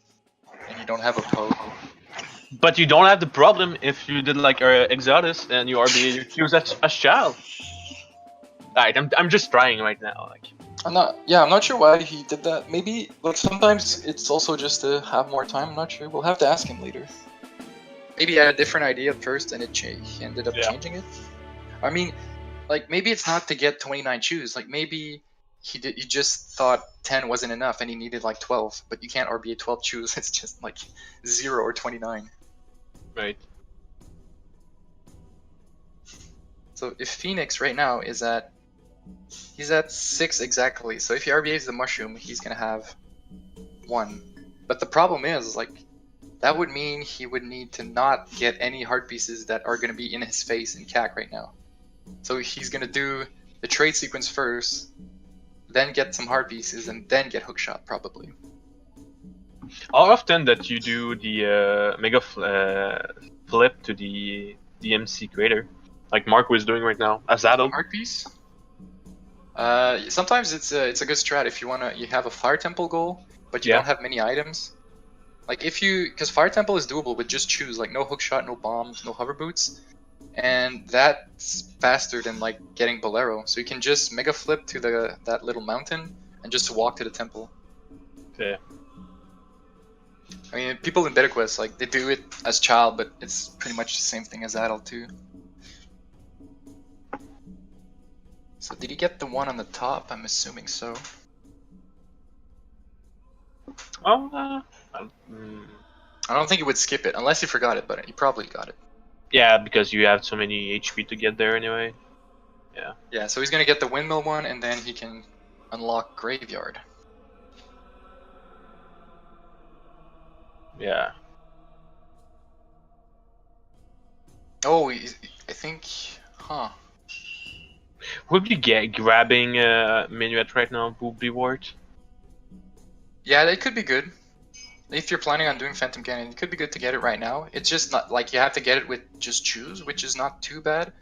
and you don't have a Poe. But you don't have the problem if you did like Exodus and you RBA choose as child. Alright, I'm just trying right now. Like. I'm not sure why he did that. Maybe, like, sometimes it's also just to have more time. I'm not sure. We'll have to ask him later. Maybe he had a different idea at first and he ended up changing it. I mean, like, maybe it's not to get 29 choose. Like, maybe he just thought 10 wasn't enough and he needed like 12. But you can't RBA 12 choose. It's just like 0 or 29. Right. So if Phoenix right now is at... He's at 6 exactly, so if he RBAs the mushroom, he's gonna have 1. But the problem is, like, that would mean he would need to not get any heart pieces that are gonna be in his face in CAC right now. So he's gonna do the trade sequence first, then get some heart pieces, and then get hookshot probably. How often that you do the mega flip to the DMC creator, like Mark was doing right now, as adult? Heart piece? Sometimes it's a good strat if you have a fire temple goal, but you don't have many items. Like because fire temple is doable with just choose, like no hookshot, no bombs, no hover boots, and that's faster than like getting Bolero. So you can just mega flip to that little mountain and just walk to the temple. Okay. I mean, people in Beta Quest, like, they do it as child, but it's pretty much the same thing as adult too. So did he get the one on the top? I'm assuming so. Oh, I don't think he would skip it, unless he forgot it, but he probably got it. Yeah, because you have so many HP to get there anyway. Yeah. Yeah, so he's gonna get the windmill one, and then he can unlock Graveyard. Yeah. Oh, I think... Huh. Would you get grabbing Minuet right now would be worth? Yeah, it could be good. If you're planning on doing Phantom Cannon, it could be good to get it right now. It's just not like you have to get it with just choose, which is not too bad.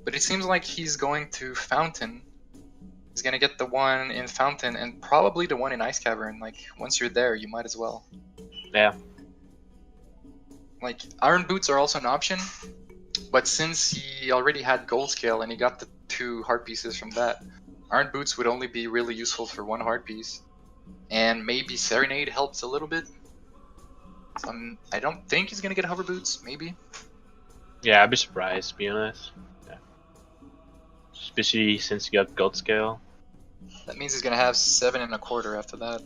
But it seems like he's going to Fountain. He's gonna get the one in Fountain and probably the one in Ice Cavern. Like, once you're there, you might as well. Yeah. Like, Iron Boots are also an option, but since he already had Gold Scale and he got the 2 heart pieces from that, Iron Boots would only be really useful for 1 heart piece. And maybe Serenade helps a little bit. I don't think he's gonna get Hover Boots, maybe. Yeah, I'd be surprised, to be honest. Yeah. Especially since you got Gold Scale. That means he's gonna have 7 1/4 after that.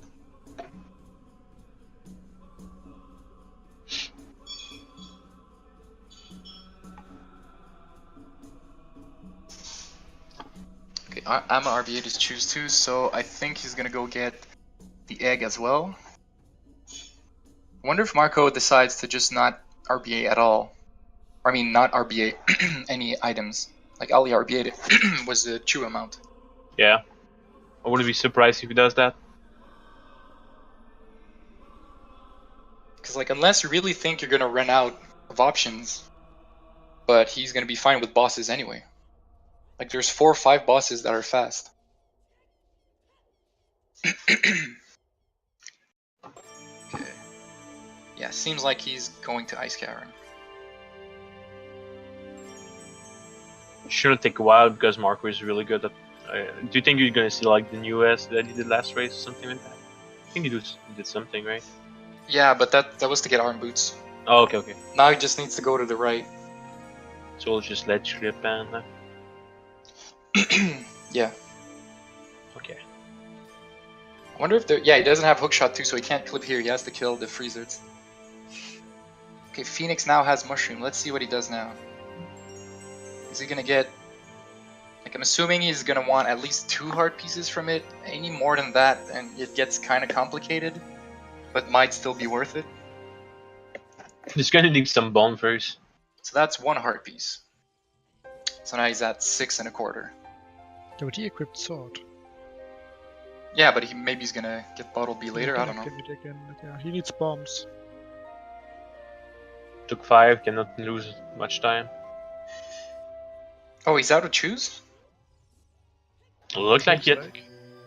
Okay, I'm an RBA to choose 2, so I think he's gonna go get the egg as well. I wonder if Marco decides to just not RBA at all. Or, I mean, not RBA any items. Like all he RBA'd was the chew amount. Yeah. I wouldn't be surprised if he does that. Because like unless you really think you're gonna run out of options, but he's gonna be fine with bosses anyway. Like there's 4 or 5 bosses that are fast. Okay. Yeah, seems like he's going to Ice Cavern. Shouldn't take a while because Marco is really good at. Do you think you're gonna see like the new S that he did last race or something like that? I think he did something, right? Yeah, but that was to get arm boots. Oh, okay, okay. Now he just needs to go to the right. So we'll just let slip and. Yeah. Okay. I wonder if there. Yeah, he doesn't have hookshot too, so he can't clip here. He has to kill the freezers. Okay, Phoenix now has mushroom. Let's see what he does now. Is he gonna get? Like I'm assuming he's gonna want at least 2 heart pieces from it. Any more than that, and it gets kind of complicated, but might still be worth it. He's gonna need some bone first. So that's 1 heart piece. So now he's at 6 1/4. Yeah, but he equipped sword. Yeah, but maybe he's gonna get bottle B later. I don't know. Activate again. Yeah, he needs bombs. Took 5, cannot lose much time. Oh, he's out of choose? Looks like it.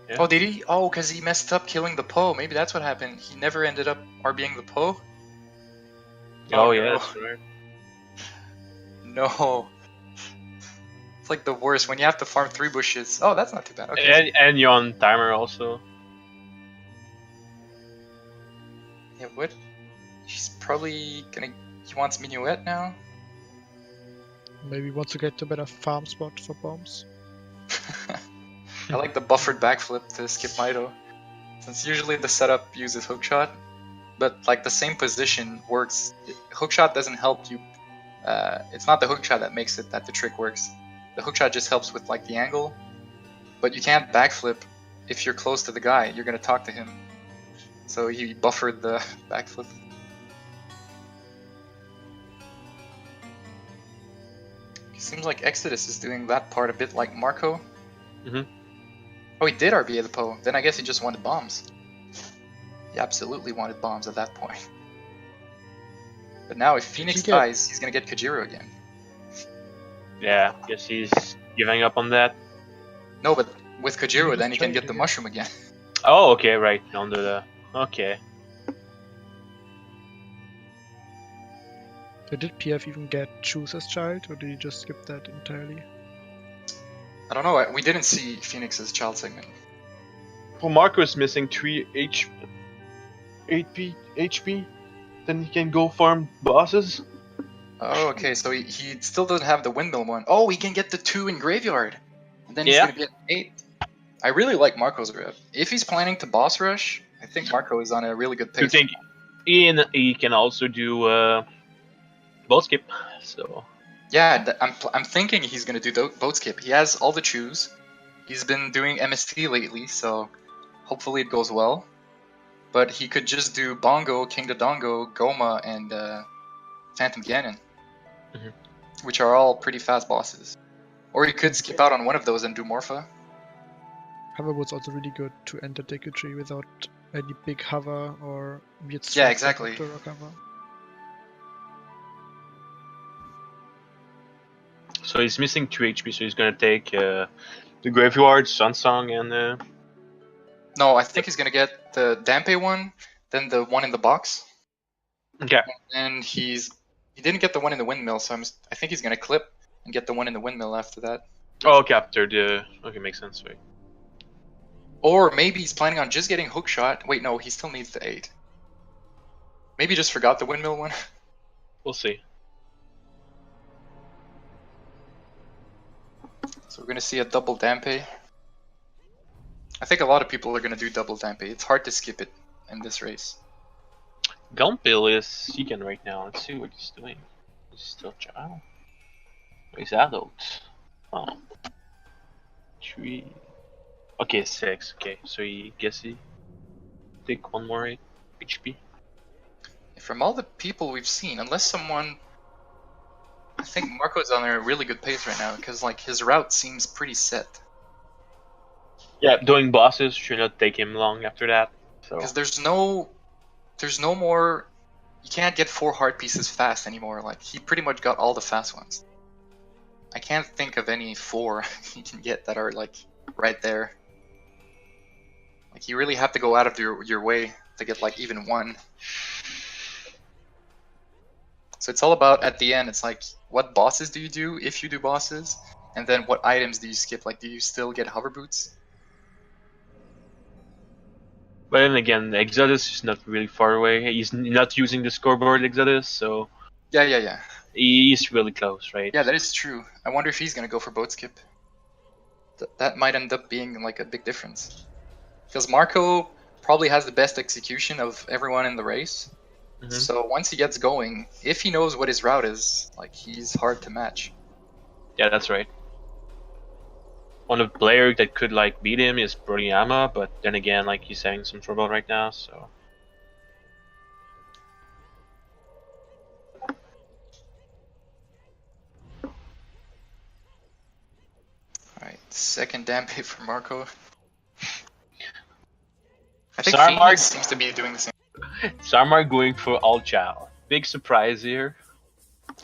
Yeah. Oh, did he? Oh, because he messed up killing the Poe. Maybe that's what happened. He never ended up RBing the Poe? Oh, yeah, no. that's right. No. It's like the worst when you have to farm 3 bushes. Oh, that's not too bad. Okay. And you're on timer also. Yeah, what? He's probably gonna... He wants Minuet now? Maybe wants to get a better farm spot for bombs. I like the buffered backflip to skip Mito. Since usually the setup uses hookshot, but like the same position works. Hookshot doesn't help you. It's not the hookshot that makes it that the trick works. The hookshot just helps with like the angle, but you can't backflip if you're close to the guy. You're gonna talk to him. So he buffered the backflip. It seems like Exodus is doing that part a bit like Marco. Mhm. Oh, he did RBA the Poe. Then I guess he just wanted bombs. He absolutely wanted bombs at that point. But now if Phoenix dies, he's gonna get Kajiro again. Yeah, guess he's giving up on that. No, but with Kajiro, then he can get the mushroom again. Oh, okay, right. Under the... Okay. So did PF even get choose as child, or did he just skip that entirely? I don't know, we didn't see Phoenix's child segment. Well, Marco is missing 3 HP. Then he can go farm bosses. Oh, okay, so he still doesn't have the windmill one. Oh, he can get the 2 in Graveyard! And then he's gonna get 8. I really like Marco's rep. If he's planning to boss rush, I think Marco is on a really good pace. You think he can also do boat skip, so... Yeah, I'm thinking he's gonna do boat skip. He has all the chews. He's been doing MST lately, so hopefully it goes well. But he could just do Bongo, King Dodongo, Goma, and Phantom Ganon, which are all pretty fast bosses. Or he could skip out on one of those and do Morpha. Hoverboard's also really good to enter Deku Tree without any big hover or weird Yeah, exactly. to recover. So he's missing 2 HP, so he's gonna take the Graveyard, Sunsong, and... No, I think he's gonna get the Dampe one, then the one in the box. Okay. And he didn't get the one in the windmill, so I think he's gonna clip and get the one in the windmill after that. Oh, okay, after the... Okay, makes sense, right. Or maybe he's planning on just getting hookshot. Wait, no, he still needs the 8. Maybe he just forgot the windmill one. We'll see. So we're gonna see a double Dampe. I think a lot of people are gonna do double Dampe. It's hard to skip it in this race. Gunpill is seeking right now. Let's see what he's doing. He's still a child. He's adult. Oh. 3. Okay, 6. Okay, so he guess he take 1 more HP. From all the people we've seen, unless someone I think Marco's on a really good pace right now because like his route seems pretty set. Yeah, doing bosses should not take him long after that. So Because there's no more. You can't get 4 heart pieces fast anymore. Like he pretty much got all the fast ones. I can't think of any 4 you can get that are like right there. Like you really have to go out of your way to get like even 1. So it's all about at the end. It's like what bosses do you do if you do bosses, and then what items do you skip? Like do you still get hover boots? but then again, Exodus is not really far away. He's not using the scoreboard Exodus, so Yeah. he's really close, right? Yeah, that is true. I wonder if he's gonna go for boat skip. That might end up being like a big difference. Because Marco probably has the best execution of everyone in the race. Mhm. So once he gets going, if he knows what his route is, like he's hard to match. Yeah, that's right. One of the player that could like beat him is Brolyama, but then again, like he's having some trouble right now, so. Alright, second dampe for Marco. I think Sarmar- Phoenix seems to be doing the same. Sarmar going for all Chow. Big surprise here.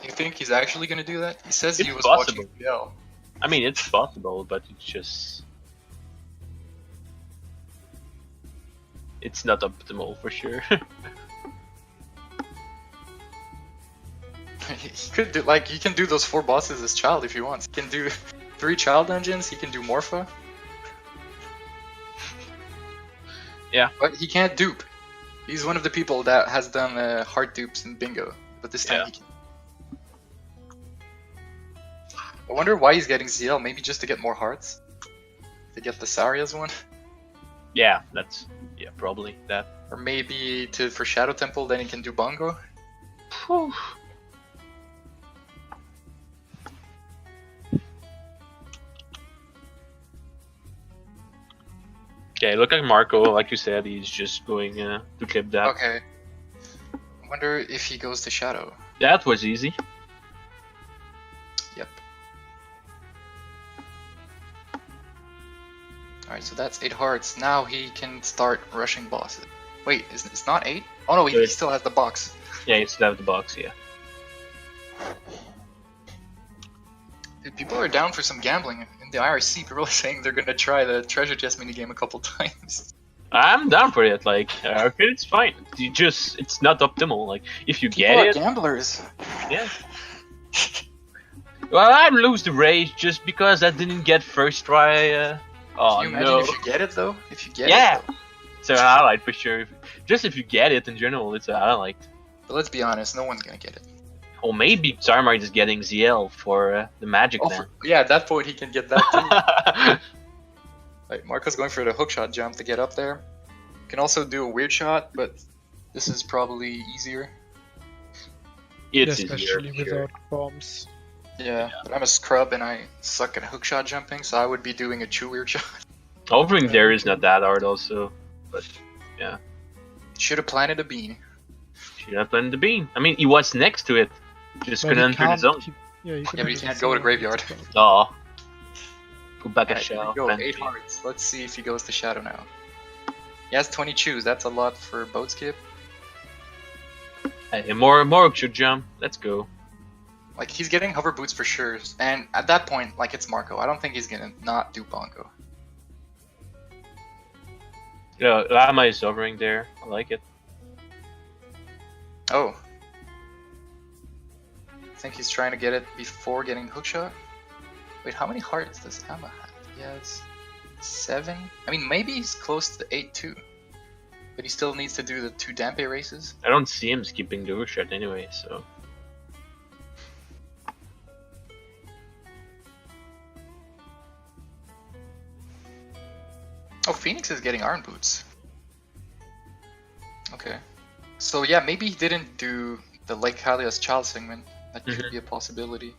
You think he's actually gonna do that? He says he It's was possible. watching PL. I mean, it's possible, but it's just. It's not optimal for sure. He could do like he can do those 4 bosses as child if he wants. He can do 3 child dungeons. He can do Morpha. Yeah. But he can't dupe. He's one of the people that has done hard dupes in bingo, but this time Yeah. he can. I wonder why he's getting ZL. Maybe just to get more hearts. To get the Saria's one, Yeah, probably that. or maybe for Shadow Temple, then he can do Bongo. Whew. Okay, look like Marco, like you said, he's just going to clip that. Okay. I wonder if he goes to Shadow. That was easy. Yep. Alright, so that's 8 hearts. Now he can start rushing bosses. Wait, it's not 8? Oh no, he Good. still has the box. Yeah, you still have the box, yeah. Dude, people are down for some gambling. In the IRC, people are saying they're gonna try the treasure chest minigame a couple times. I'm down for it, like, okay, it's fine. It's not optimal, like, if you People get are it, gamblers. yeah. Well, I lose the race just because I didn't get first try, oh Can you imagine no. if you get it though? If you get Yeah. it though. It's a highlight for sure. Just if you get it in general, it's a highlight. But let's be honest, no one's gonna get it. Or maybe Sarmar is getting ZL for the magic Oh, man. yeah, at that point he can get that too. Like, Marco's going for the hookshot jump to get up there. Can also do a weird shot, but this is probably easier. It's easier, especially for sure. without bombs. Yeah, but I'm a scrub and I suck at hookshot jumping, so I would be doing a true weird shot. Hovering there is not that hard also, but Should have planted a bean. should have planted the bean. I mean, he was next to it, just But couldn't he enter the zone. can't- Yeah, but enter he the can't go to zone. graveyard. Oh. Go back a Alright, here shell. we go, plant 8 the bean. hearts. Let's see if he goes to Shadow now. He has 20 chews, that's a lot for boat skip. Hey, more should jump. Let's go. Like, he's getting hover boots for sure, and at that point, like, it's Marco. I don't think he's gonna not do Bongo. Yeah, Lama is hovering there. I like it. Oh. I think he's trying to get it before getting the hookshot. Wait, how many hearts does Amma have? He has 7? I mean, maybe he's close to 8 too. But he still needs to do the 2 Dampe races. I don't see him skipping the hookshot anyway, so. Oh, Phoenix is getting iron boots. Okay. So yeah, maybe he didn't do the Lake Halia's child segment. That could be a possibility.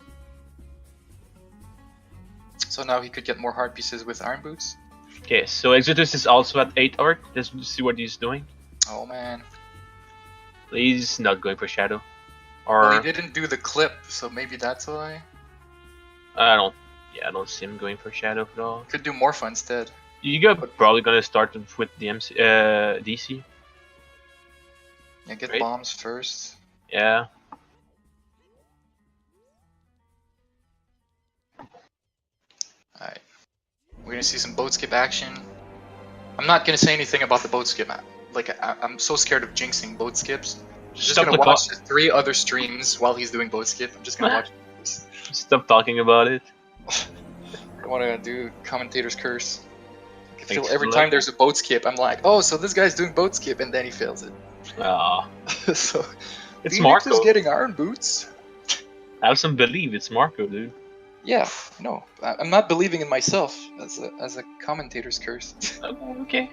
So now he could get more heart pieces with iron boots. Okay, so Exodus is also at 8 arc. Let's see what he's doing. Oh man. He's not going for Shadow. Or Well, he didn't do the clip, so maybe that's why. I don't. Yeah, I don't see him going for Shadow at all. Could do Morpha instead. You're probably gonna start with the DC. Yeah, get Right. bombs first. Yeah. Alright. We're gonna see some boat skip action. I'm not gonna say anything about the boat skip. I'm so scared of jinxing boat skips. I'm just Stop gonna the watch the 3 other streams while he's doing boat skip. I'm just gonna watch this. Stop talking about it. I wanna do commentator's curse. I feel Thanks every for time luck. there's a boat skip, I'm like, oh, so this guy's doing boat skip, and then he fails it. Ah, So it's Phoenix Marco. is getting iron boots. Have some belief. It's Marco, dude. Yeah, no, I'm not believing in myself as a commentator's curse. Okay.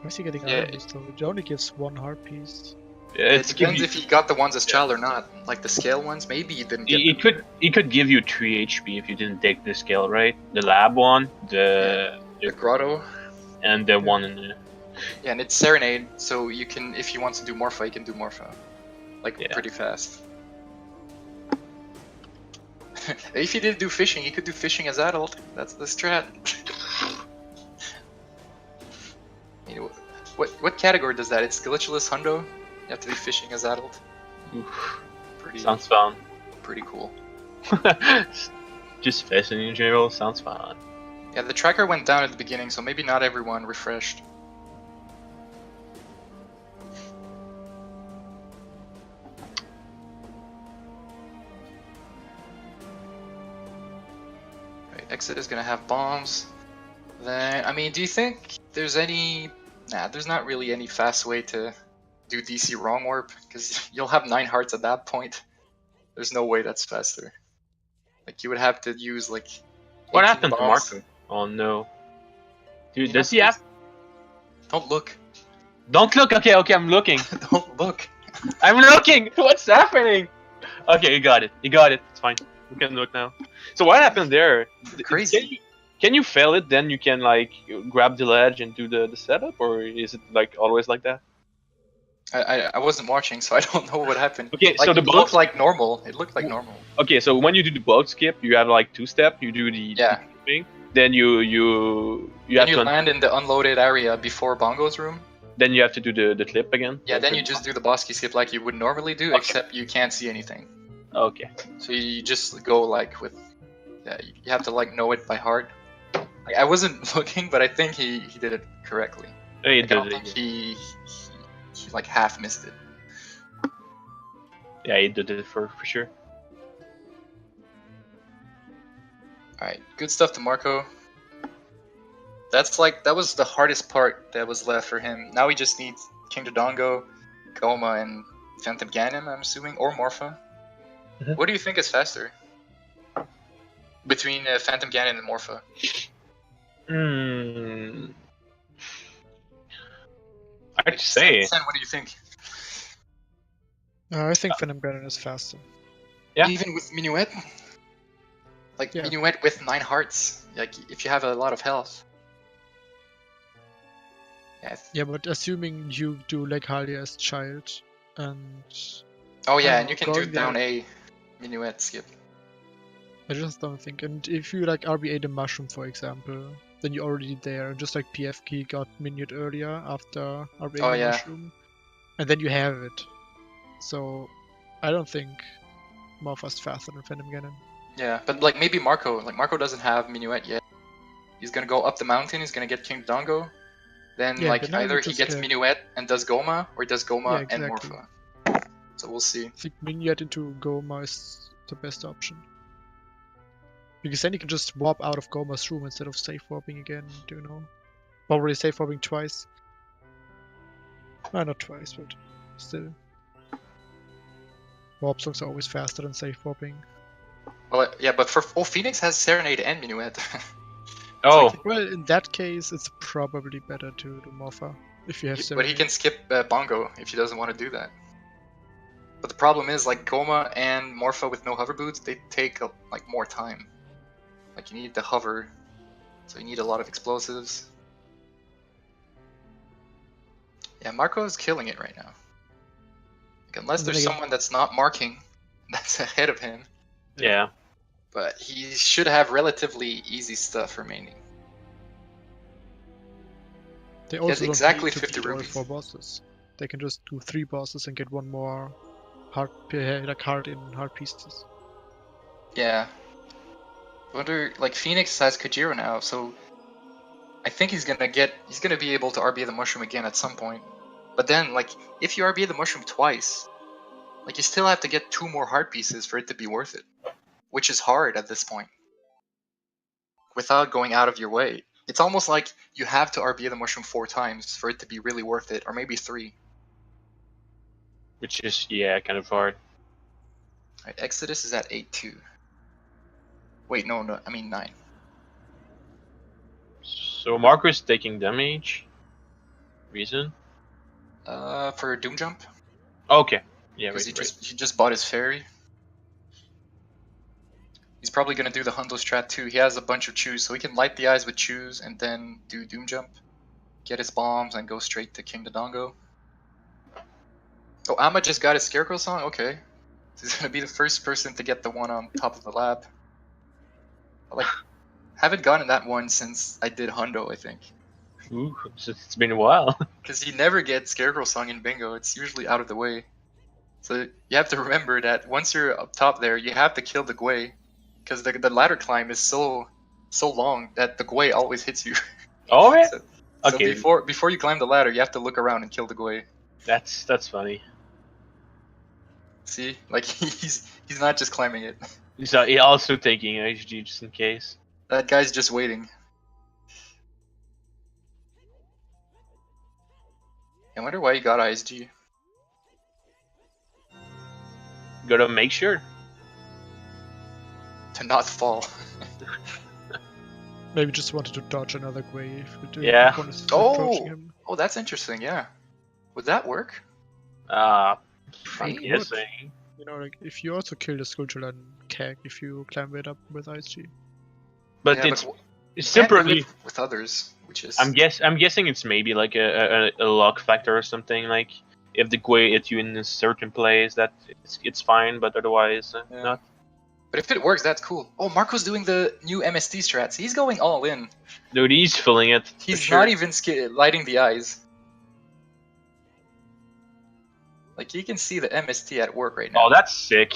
Why is he getting Yeah. iron boost though? It only gives 1 heart piece. Yeah, It depends if he got the ones as child or not. Like the scale ones, maybe he didn't get them. It could give you 3 HP if you didn't take the skill, right? The lab one, The grotto. and the one in the. Yeah, and it's Serenade, so you can, if he wants to do Morpha, he can do Morpha. Like, Yeah. pretty fast. If he didn't do fishing, he could do fishing as adult. That's the strat. You know, what category does that? It's Glitchless Hundo? You have to do fishing as adult. Oof. Pretty, Sounds fun. pretty cool. Just fishing in general sounds fun. Yeah, the tracker went down at the beginning, so maybe not everyone refreshed. Right, exit is gonna have bombs. Then, I mean, do you think there's any... Nah, there's not really any fast way to do DC wrong warp, because you'll have 9 hearts at that point. There's no way that's faster. Like, you would have to use, like... What 18 happened to bombs. Marco? Oh no. Dude, You're does not he have? supposed- Don't look. Don't look. Okay, I'm looking. Don't look. I'm looking. What's happening? Okay, you got it. You got it. It's fine. We can look now. So what happened there? Crazy. Can you fail it? Then you can like grab the ledge and do the setup, or is it like always like that? I wasn't watching, so I don't know what happened. Okay, Like, so the it boat. looked like normal. It looked like normal. Okay, so when you do the boat skip, you have like 2 steps. You do the Yeah. thing. Then you Then have you to land in the unloaded area before Bongo's room. then you have to do the clip again. Yeah, then you just do the Bosky skip like you would normally do, Okay. except you can't see anything. Okay. So you just go like with... Yeah, you have to like know it by heart. Like, I wasn't looking, but I think he did it correctly. Hey, Like, I don't think he like half missed it. Yeah, he did it for sure. Alright, good stuff to Marco. That was the hardest part that was left for him. Now he just needs King Dodongo, Goma, and Phantom Ganon, I'm assuming, or Morpha. Mhm. What do you think is faster? Between Phantom Ganon and Morpha? Hard to say. Sen, what do you think? I think Venom Ganon is faster. Yeah. Even with Minuet? Like, Yeah. Minuet with 9 hearts. Like, if you have a lot of health. Yeah. Yeah, but assuming you do like Halia as child, and Oh yeah, I'm and you can do going down there. A Minuet skip. I just don't think. And if you like RBA the mushroom, for example, then you're already there. Just like PFK got Minute earlier after RBA Oh, the yeah. mushroom, and then you have it. So I don't think Morpha's faster than Phantom Ganon. Yeah, but like maybe Marco. Like Marco doesn't have Minuet yet. He's gonna go up the mountain. He's gonna get King Dongo. Then Yeah, like but now you either he just gets get- Minuet and does Goma, or he does Goma Yeah, and exactly. Morpha. So we'll see. I think Minuet into Goma is the best option. Because then you can just warp out of Goma's room instead of safe warping again, you know? Already safe warping twice. Not twice, but still. Warp songs are always faster than safe warping. Well, yeah, but Phoenix has Serenade and Minuet. Oh, Well, in that case, it's probably better to do Morpha if you have But he Serenade. can skip Bongo if he doesn't want to do that. But the problem is, like Goma and Morpha with no hover boots, they take like more time. Like you need to hover, so you need a lot of explosives. Yeah, Marco's killing it right now. Like, unless And then there's again- someone that's not marking, that's ahead of him. Yeah. But he should have relatively easy stuff remaining. They He has also don't exactly need to 50 beat all rupees. 4 bosses. They can just do 3 bosses and get 1 more heart, like heart in heart pieces. Yeah. I wonder, like, Phoenix has Kajiro now, so I think he's gonna be able to RB the mushroom again at some point. But then, like, if you RB the mushroom twice, like, you still have to get 2 more heart pieces for it to be worth it. Which is hard at this point. Without going out of your way. It's almost like you have to RB the mushroom 4 times for it to be really worth it, or maybe 3. Which is, yeah, kind of hard. Right, Exodus is at 8-2. Wait, no, I mean 9. So Marco is taking damage. Reason? For Doom Jump, Okay. Yeah, because right. he just bought his fairy. He's probably gonna do the Hundo strat too. He has a bunch of chews, so he can light the eyes with chews and then do Doom Jump, get his bombs, and go straight to King Dodongo. Oh, Amma just got his Scarecrow song? Okay. He's gonna be the first person to get the one on top of the lab. Like, haven't gotten that one since I did Hundo, I think. Ooh, it's been a while. Because you never get Scarecrow song in bingo, it's usually out of the way. So you have to remember that once you're up top there, you have to kill the Gwei. Because the ladder climb is so long that the Gwei always hits you. Oh yeah. So Okay, before you climb the ladder, you have to look around and kill the Gwei. that's funny. See, like he's not just climbing it. So he also taking HG just in case. That guy's just waiting. I wonder why he got ISG. Gotta make sure. To not fall. Maybe just wanted to dodge another wave. Yeah. Approaching him. Oh, that's interesting. Yeah, would that work? I'm Maybe. guessing. You know, like if you also kill the Skulltula and Keg if you climb it up with ISG. But Yeah, it's but it's can't do separately. it with others, which is I'm guessing it's maybe like a luck factor or something. Like if the Gwei hit you in a certain place, that it's fine, but otherwise Yeah. not. But if it works, that's cool. Oh, Marco's doing the new MST strats. He's going all in. Dude, he's filling it. for He's sure. not even lighting the eyes. Like, you can see the MST at work right now. Oh, that's sick.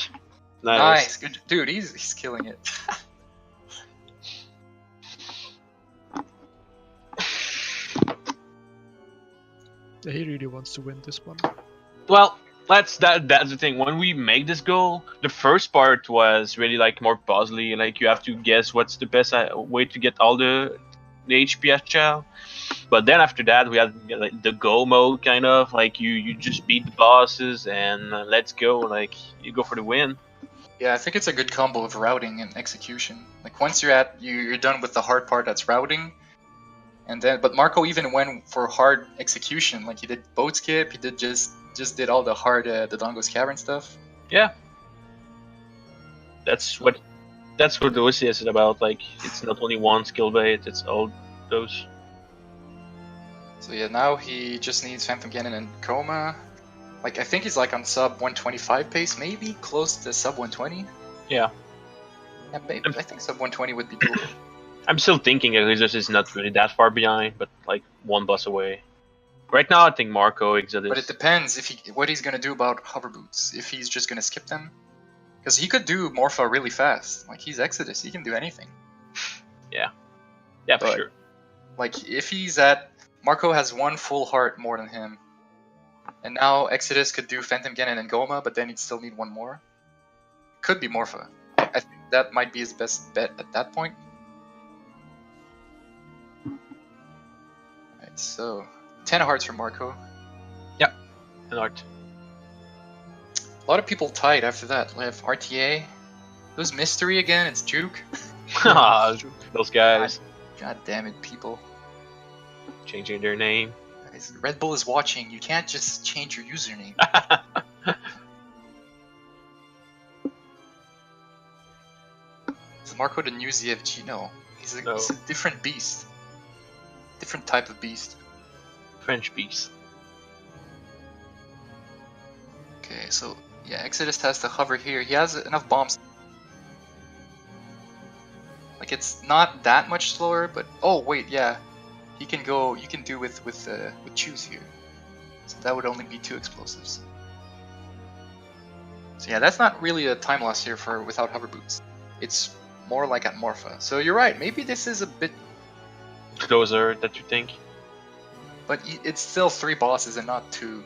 Nice. Good. Dude, he's killing it. Yeah, he really wants to win this one. Well, that's the thing. When we make this goal, the first part was really like more puzzly. Like you have to guess what's the best way to get all the HP at Chow. But then after that, we had like the go mode kind of like you just beat the bosses and let's go. Like you go for the win. Yeah, I think it's a good combo of routing and execution. Like, once you're done with the hard part, that's routing. And then, but Marco even went for hard execution. Like, he did boat skip. He did just did all the hard the Dongo's Cavern stuff. Yeah. That's what the OCS is about. Like it's not only one skill bait, it's all those. So yeah, now he just needs Phantom Ganon and Coma. Like, I think he's like on sub 125 pace, maybe close to sub 120. Yeah. Yeah, maybe. I think sub 120 would be cool. I'm still thinking Exodus is not really that far behind, but like one bus away. Right now, I think Marco Exodus. But it depends what he's gonna do about hover boots. If he's just gonna skip them, because he could do Morpha really fast. Like, he's Exodus, he can do anything. Yeah, for But, sure. like, if he's at Marco has one full heart more than him, and now Exodus could do Phantom Ganon and Goma, but then he'd still need one more. Could be Morpha. I think that might be his best bet at that point. Alright, so 10 hearts for Marco. An art. A lot of people tied after that. We have RTA. Who's Mystery again? It's Juke. Ah, those guys God damn it, people. changing their name. Guys, Red Bull is watching. You can't just change your username. Is Marco the new ZFG? No. He's a different beast. Different type of beast. French beast. Okay, so yeah, Exodus has to hover here. He has enough bombs. Like it's not that much slower, but oh wait, yeah, he can go. You can do with choose here. So that would only be 2 explosives. So yeah, that's not really a time loss here for without hover boots. It's more like at Morpha. So you're right. Maybe this is a bit Closer, that you think? but it's still 3 bosses and not 2.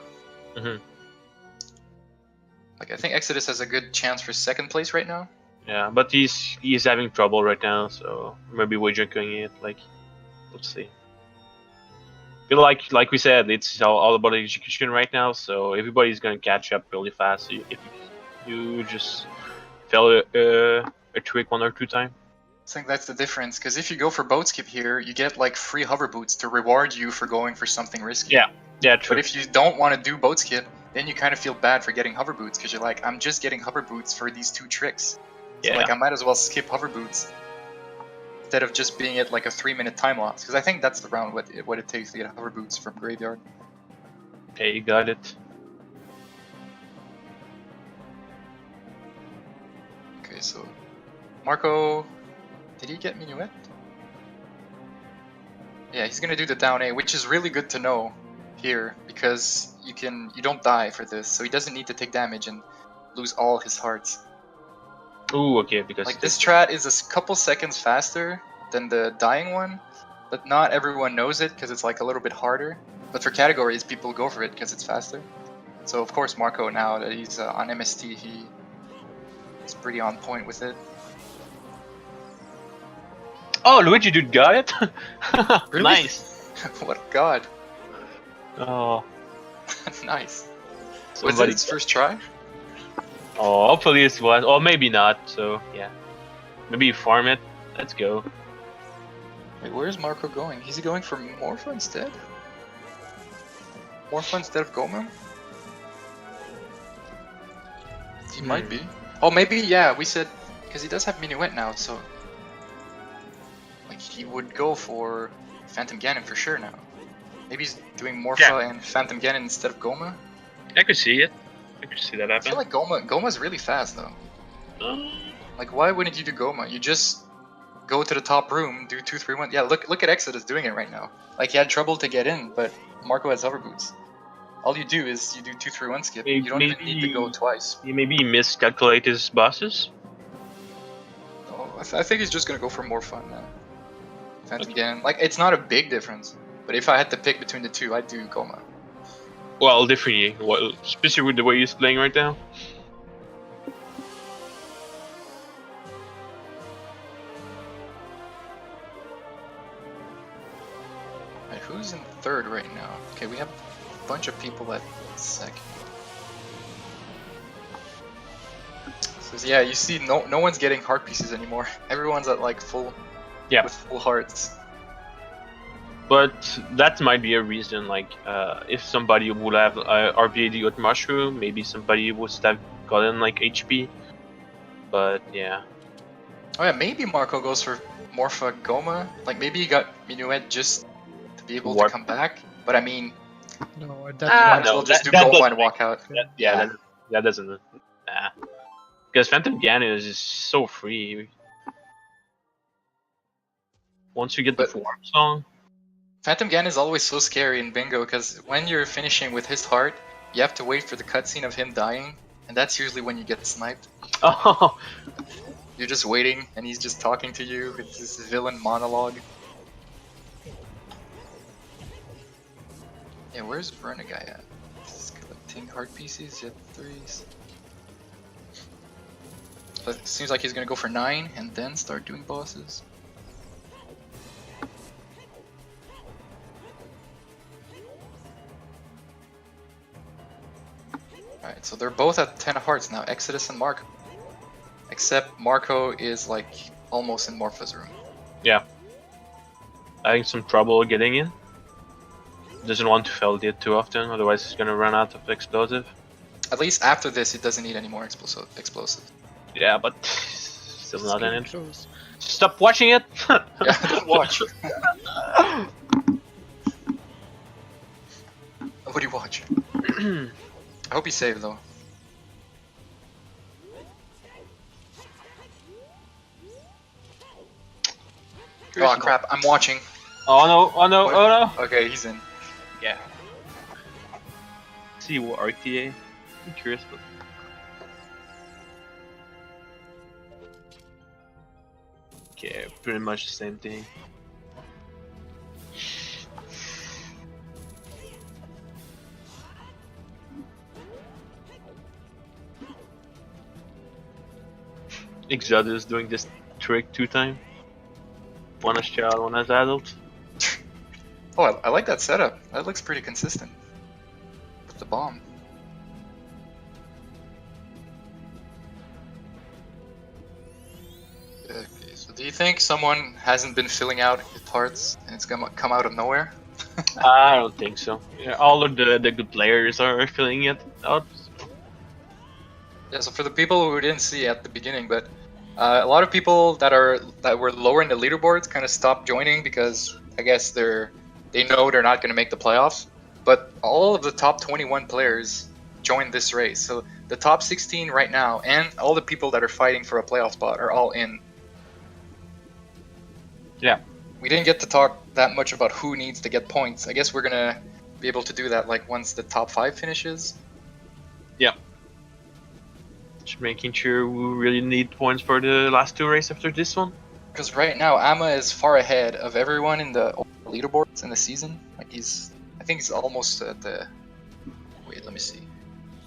Mhm. Like I think Exodus has a good chance for 2nd place right now. Yeah, but he's having trouble right now, so maybe we're drinking it. Like, let's see. Feel like we said, it's all about execution right now. So everybody's gonna catch up really fast. If you just fail a trick 1 or 2 times. I think that's the difference, because if you go for boat skip here, you get like free hover boots to reward you for going for something risky. Yeah, true. But if you don't want to do boat skip, then you kind of feel bad for getting hover boots, because you're like, I'm just getting hover boots for these 2 tricks. So Yeah. like I might as well skip hover boots instead of just being at like a 3-minute time loss, because I think that's around what it takes to get hover boots from graveyard. Okay, you got it. Okay, so Marco, did he get Minuet? Yeah, he's gonna do the down A, which is really good to know here, because you don't die for this, so he doesn't need to take damage and lose all his hearts. Ooh, okay, because Like this strat is a couple seconds faster than the dying one, but not everyone knows it because it's like a little bit harder. But for categories, people go for it because it's faster. So of course Marco, now that he's on MST, he's pretty on point with it. Oh, Luigi dude got it. Really? Nice. What a god. Oh, Nice. Was it somebody. his first try? Oh, hopefully this was, or maybe not. So yeah, maybe you farm it. Let's go. Wait, where's Marco going? Is he going for Morpha instead? Morpha instead of Goma? He might be. Oh, maybe, yeah, we said, because he does have Minuet now, so like he would go for Phantom Ganon for sure now. Maybe he's doing Morpha and Phantom Ganon instead of Goma. I could see it. I could see that I happen. feel like Goma's really fast though. Like, why wouldn't you do Goma? You just go to the top room, do 2-3-1. Yeah, look at Exodus doing it right now. Like, he had trouble to get in, but Marco has hover boots. All you do is you do 2-3-1 skip. You don't even need to go twice. Maybe he miscalculated his bosses. No, I think he's just gonna go for more fun now. Phantom Ganon. Like, it's not a big difference, but if I had to pick between the 2, I'd do Goma. Well, differently. Well, especially with the way he's playing right now. Right, who's in 3rd right now? Okay, we have a bunch of people at 2nd. So yeah, you see, no one's getting heart pieces anymore. Everyone's at like full, with full hearts. But that might be a reason, like, if somebody would have RBAD with Mushroom, maybe somebody would have gotten, like, HP. But, yeah. Oh yeah, maybe Marco goes for Morpha Goma. Like, maybe he got Minuet just to be able to come back. But I mean, No, might as well just do Goma and walk out. That doesn't... Nah. Because Phantom Ganon is just so free. Once you get the form song... Phantom Ganon is always so scary in Bingo, because when you're finishing with his heart, you have to wait for the cutscene of him dying, and that's usually when you get sniped. Oh! You're just waiting, and he's just talking to you. It's this villain monologue. Yeah, where's Burner Guy at? He's collecting heart pieces, yet 3s. But it seems like he's gonna go for 9, and then start doing bosses. Alright, so they're both at 10 hearts now, Exodus and Marco. Except Marco is like almost in Morpha's room. Yeah. Having some trouble getting in. Doesn't want to fail it too often, otherwise he's gonna run out of explosive. At least after this, he doesn't need any more explosive. Yeah, but still not in it. Close. Stop watching it! Yeah, don't watch. Nobody watch. I hope he's saved though. Oh crap! I'm watching. Oh no! Oh no! What? Oh no! Okay, he's in. Yeah. See what RTA? I'm curious. But... Okay, pretty much the same thing. Exodus doing this trick 2 times. One as child, one as adult. Oh, I like that setup. That looks pretty consistent. With the bomb. Okay, so do you think someone hasn't been filling out his parts and it's gonna come out of nowhere? I don't think so. Yeah, all of the good players are filling it out. Yeah, so for the people who didn't see at the beginning, but a lot of people that were lower in the leaderboards kind of stopped joining because I guess they know they're not going to make the playoffs. But all of the top 21 players joined this race. So the top 16 right now and all the people that are fighting for a playoff spot are all in. Yeah. We didn't get to talk that much about who needs to get points. I guess we're going to be able to do that like once the top 5 finishes. Yeah. Just making sure we really need points for the last 2 races after this one. Because right now, Amma is far ahead of everyone in the leaderboards in the season. Like I think he's almost at the. Wait, let me see.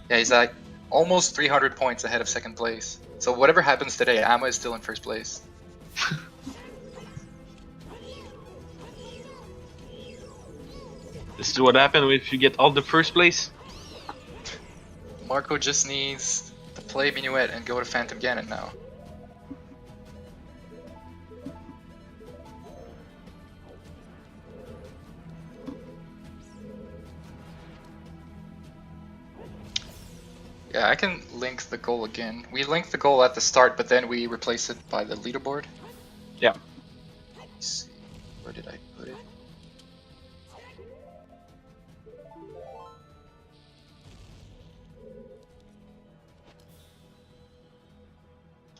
Yeah, he's at almost 300 points ahead of second place. So whatever happens today, Amma is still in first place. This is what happened if you get all the first place. Marco just needs to play Minuet and go to Phantom Ganon now. Yeah, I can link the goal again. We linked the goal at the start, but then we replaced it by the leaderboard. Yeah. Let's see. Where did I put it?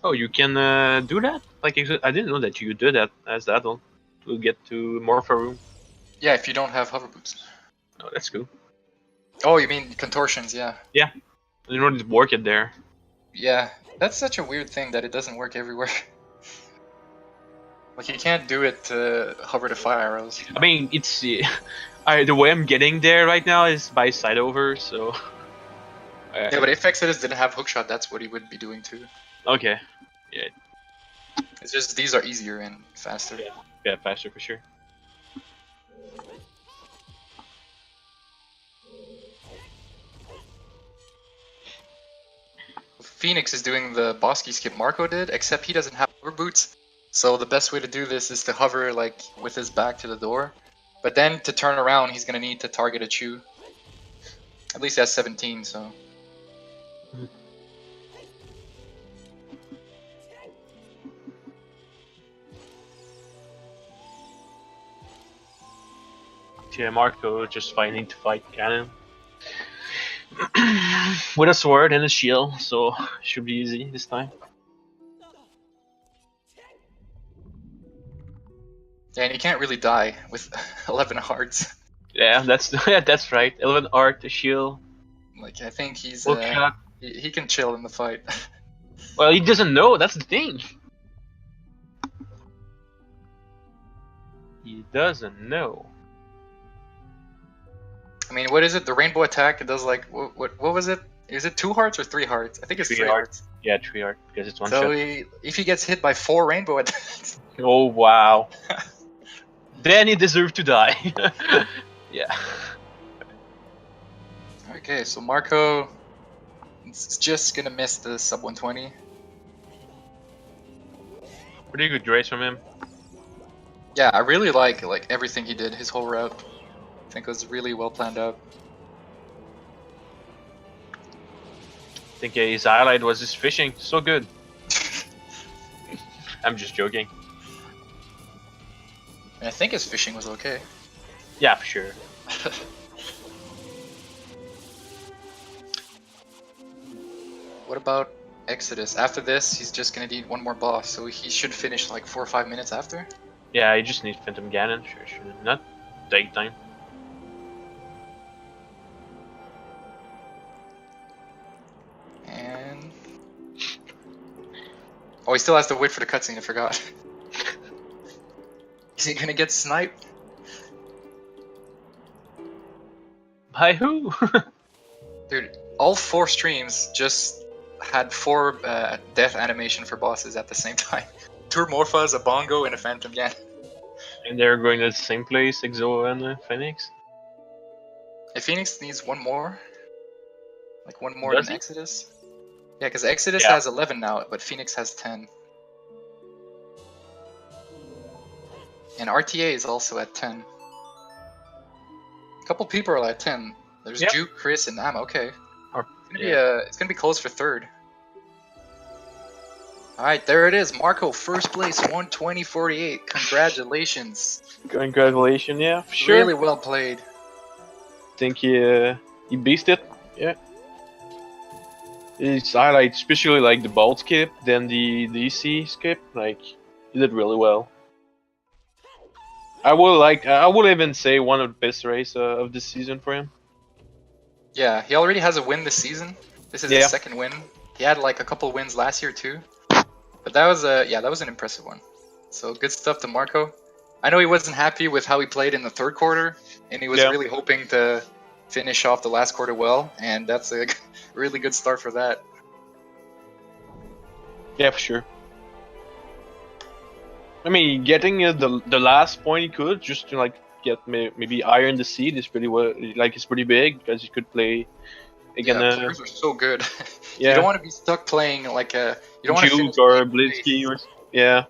Oh, you can do that? Like, I didn't know that you did that as the adult to get to Morpha room. Yeah, if you don't have hover boots. Oh, that's cool. Oh, you mean contortions, yeah. Yeah. You don't need to work it there. Yeah, that's such a weird thing that it doesn't work everywhere. Like, you can't do it to hover to fire arrows. I mean, it's the way I'm getting there right now is by side over, so. Yeah, but if Exodus didn't have hookshot, that's what he would be doing too. Okay. Yeah. It's just these are easier and faster. Yeah, faster for sure. Phoenix is doing the boss key skip Marco did, except he doesn't have hover boots. So the best way to do this is to hover like with his back to the door. But then to turn around, he's gonna need to target a Chew. At least he has 17, so. Yeah, Marco just finding to fight Cannon. With a sword and a shield, so should be easy this time. Yeah, and he can't really die with 11 hearts. Yeah, that's right. 11 art, a shield. Like, I think he's Hookshot. he can chill in the fight. Well, he doesn't know. That's the thing. He doesn't know. I mean, what is it? The rainbow attack. It does like what was it? Is it 2 hearts or 3 hearts? I think it's 3 hearts. Yeah, 3 art because it's one So shot. if he gets hit by 4 rainbow attacks. Oh wow. Then he deserved to die. Yeah. Okay, so Marco is just gonna miss the sub 120. Pretty good race from him. Yeah, I really like everything he did, his whole route. I think it was really well planned out. I think his highlight was his fishing. So good. I'm just joking. And I think his fishing was okay. Yeah, for sure. What about Exodus? After this, he's just gonna need one more boss, so he should finish like 4 or 5 minutes after. Yeah, I just need Phantom Ganon. Sure. Not take time. And oh, he still has to wait for the cutscene. I forgot. Is he gonna get sniped? By who? Dude, all 4 streams just had 4 death animation for bosses at the same time. Turmorphas, a bongo, and a Phantom Ganon. And they're going to the same place, Exo and Phoenix. If Phoenix needs 1 more, like 1 more Does than he? Exodus. Yeah, because Exodus Yeah. has 11 now, but Phoenix has 10. And RTA is also at 10. A couple people are at 10. There's Yep. Juke, Chris, and Amma. Okay. Or, It's gonna be close for 3rd. Alright, there it is. Marco, first place, 120.48. Congratulations. Congratulations, yeah, for sure. Really well played. Think he beast it. Yeah. His highlight, especially like the ball skip, then the DC skip, like he did really well. I would even say one of the best race of this season for him. Yeah, he already has a win this season. This is his 2nd win. He had like a couple wins last year too. But that was an impressive one. So good stuff to Marco. I know he wasn't happy with how he played in the 3rd quarter, and he was really hoping to finish off the last quarter well, and that's a really good start for that. Yeah, for sure. I mean, getting the last point he could just to like get maybe iron the seed is pretty well. Like it's pretty big because he could play again. Yeah, players are so good. Yeah. You don't want to be stuck playing like a. You don't want to finish Juke or playing Blitzky base. or yeah.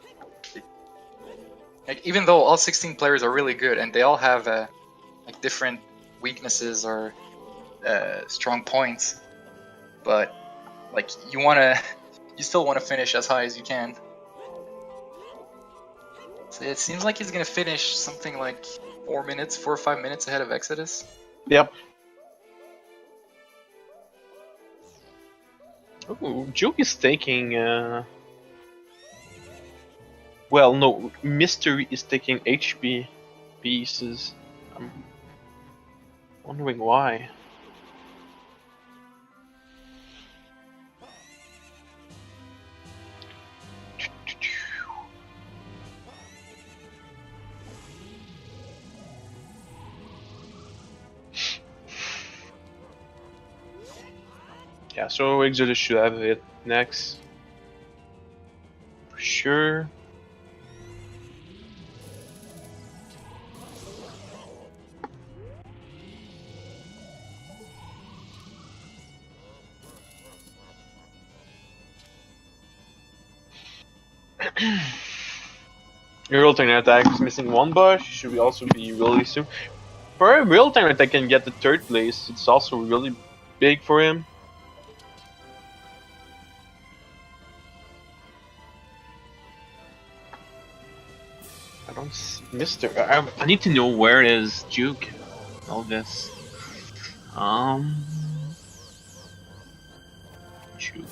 Like even though all 16 players are really good and they all have like different weaknesses or strong points, but like you still want to finish as high as you can. So it seems like he's gonna finish something like 4 or 5 minutes ahead of Exodus. Yep. Ooh, Juke is taking. Well, no, Mystery is taking HP pieces. I'm wondering why. Yeah, so Exodus should have it next. For sure. Your real-time attack is missing 1 bush, should also be really soon. For a real-time attack can get the 3rd place, it's also really big for him. I don't see Mr. I need to know where is Juke. All this.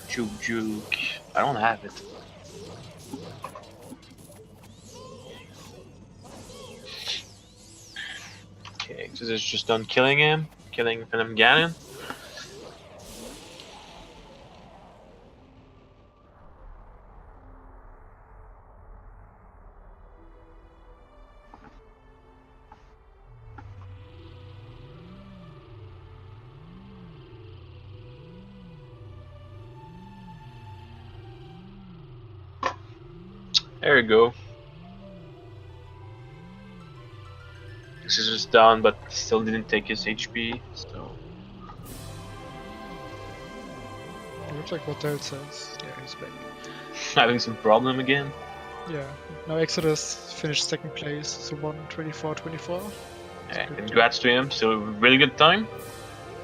Juke. I don't have it. Okay, so it's just done killing him, killing Phantom Ganon. There we go. This is just down, but still didn't take his HP, so. It looks like Hotel says. Yeah, he's back. Having some problem again. Yeah. Now Exodus finished 2nd place, so 1:24.24. Yeah, congrats to him. So really good time.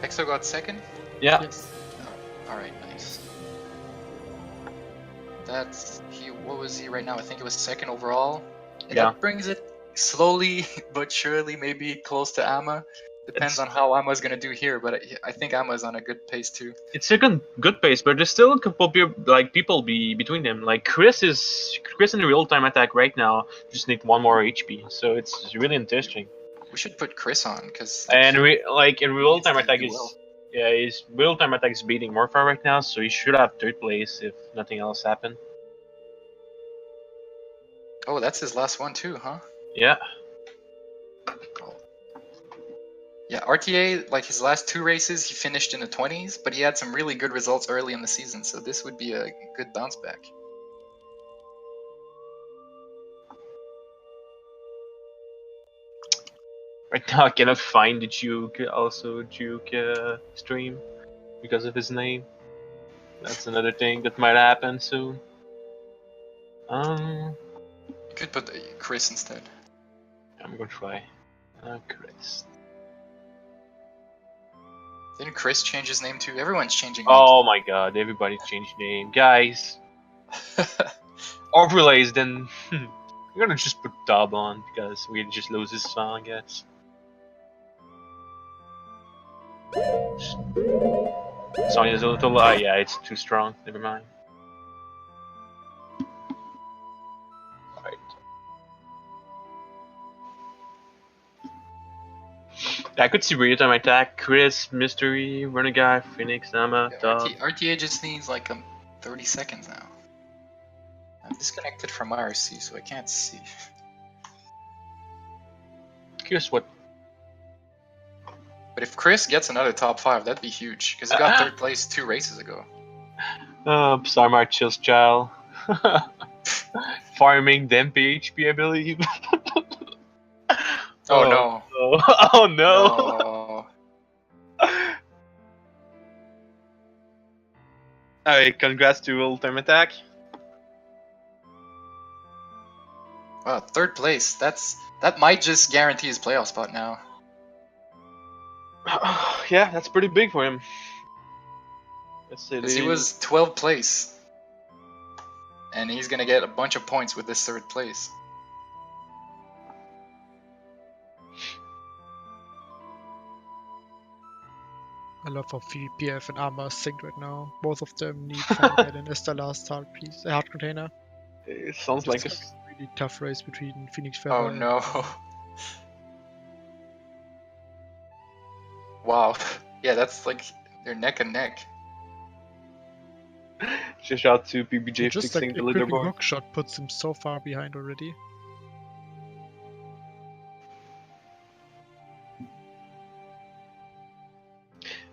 Exo got 2nd? Yeah. Yes. Oh, alright, nice. What was he right now? I think it was 2nd overall. And Yeah. that brings it slowly but surely maybe close to Amma. Depends on how Ama's gonna do here, but I think Ama's on a good pace too. It's a good pace, but there's still a couple people between them. Like Chris in the real time attack right now. Just need one more HP, so it's really interesting. We should put Chris on because And in real time needs to attack do is well. his real time attack is beating Morpher right now, so he should have third place if nothing else happened. Oh, that's his last one too, huh? Yeah. Yeah, RTA, like his last 2 races, he finished in the 20s, but he had some really good results early in the season, so this would be a good bounce back. Right now I cannot find the Duke stream because of his name. That's another thing that might happen soon. You could put Chris instead. I'm gonna try. Chris. Didn't Chris change his name too? Everyone's changing names. Oh my god, everybody changed name. Guys. Overlays, then I'm gonna just put Dub on because we just lose his song, I guess. Song is a little yeah, it's too strong. Never mind. Alright. I could see real time attack, Chris, Mystery, Renegade, Phoenix, Nama, Dub. RTA just needs like 30 seconds now. I'm disconnected from IRC, so I can't see. Guess what? But if Chris gets another top 5, that'd be huge, because he got 3rd place 2 races ago. Sarmar Chills Child. Farming them PHP, I believe. Oh no. Oh no. No. Alright, congrats to Ultimate Attack. Wow, 3rd place. That might just guarantee his playoff spot now. Yeah, that's pretty big for him. Let's say Because he was 12th place. And he's gonna get a bunch of points with this 3rd place. I love how PF and Armor are synced right now. Both of them need Fire as their last hard piece, a hard container. It sounds like a really tough race between Phoenix Oh Feather. no. Wow. Yeah, that's like they're neck and neck. Just out to PBJ Just fixing like the a quick leaderboard. hook shot puts him so far behind already.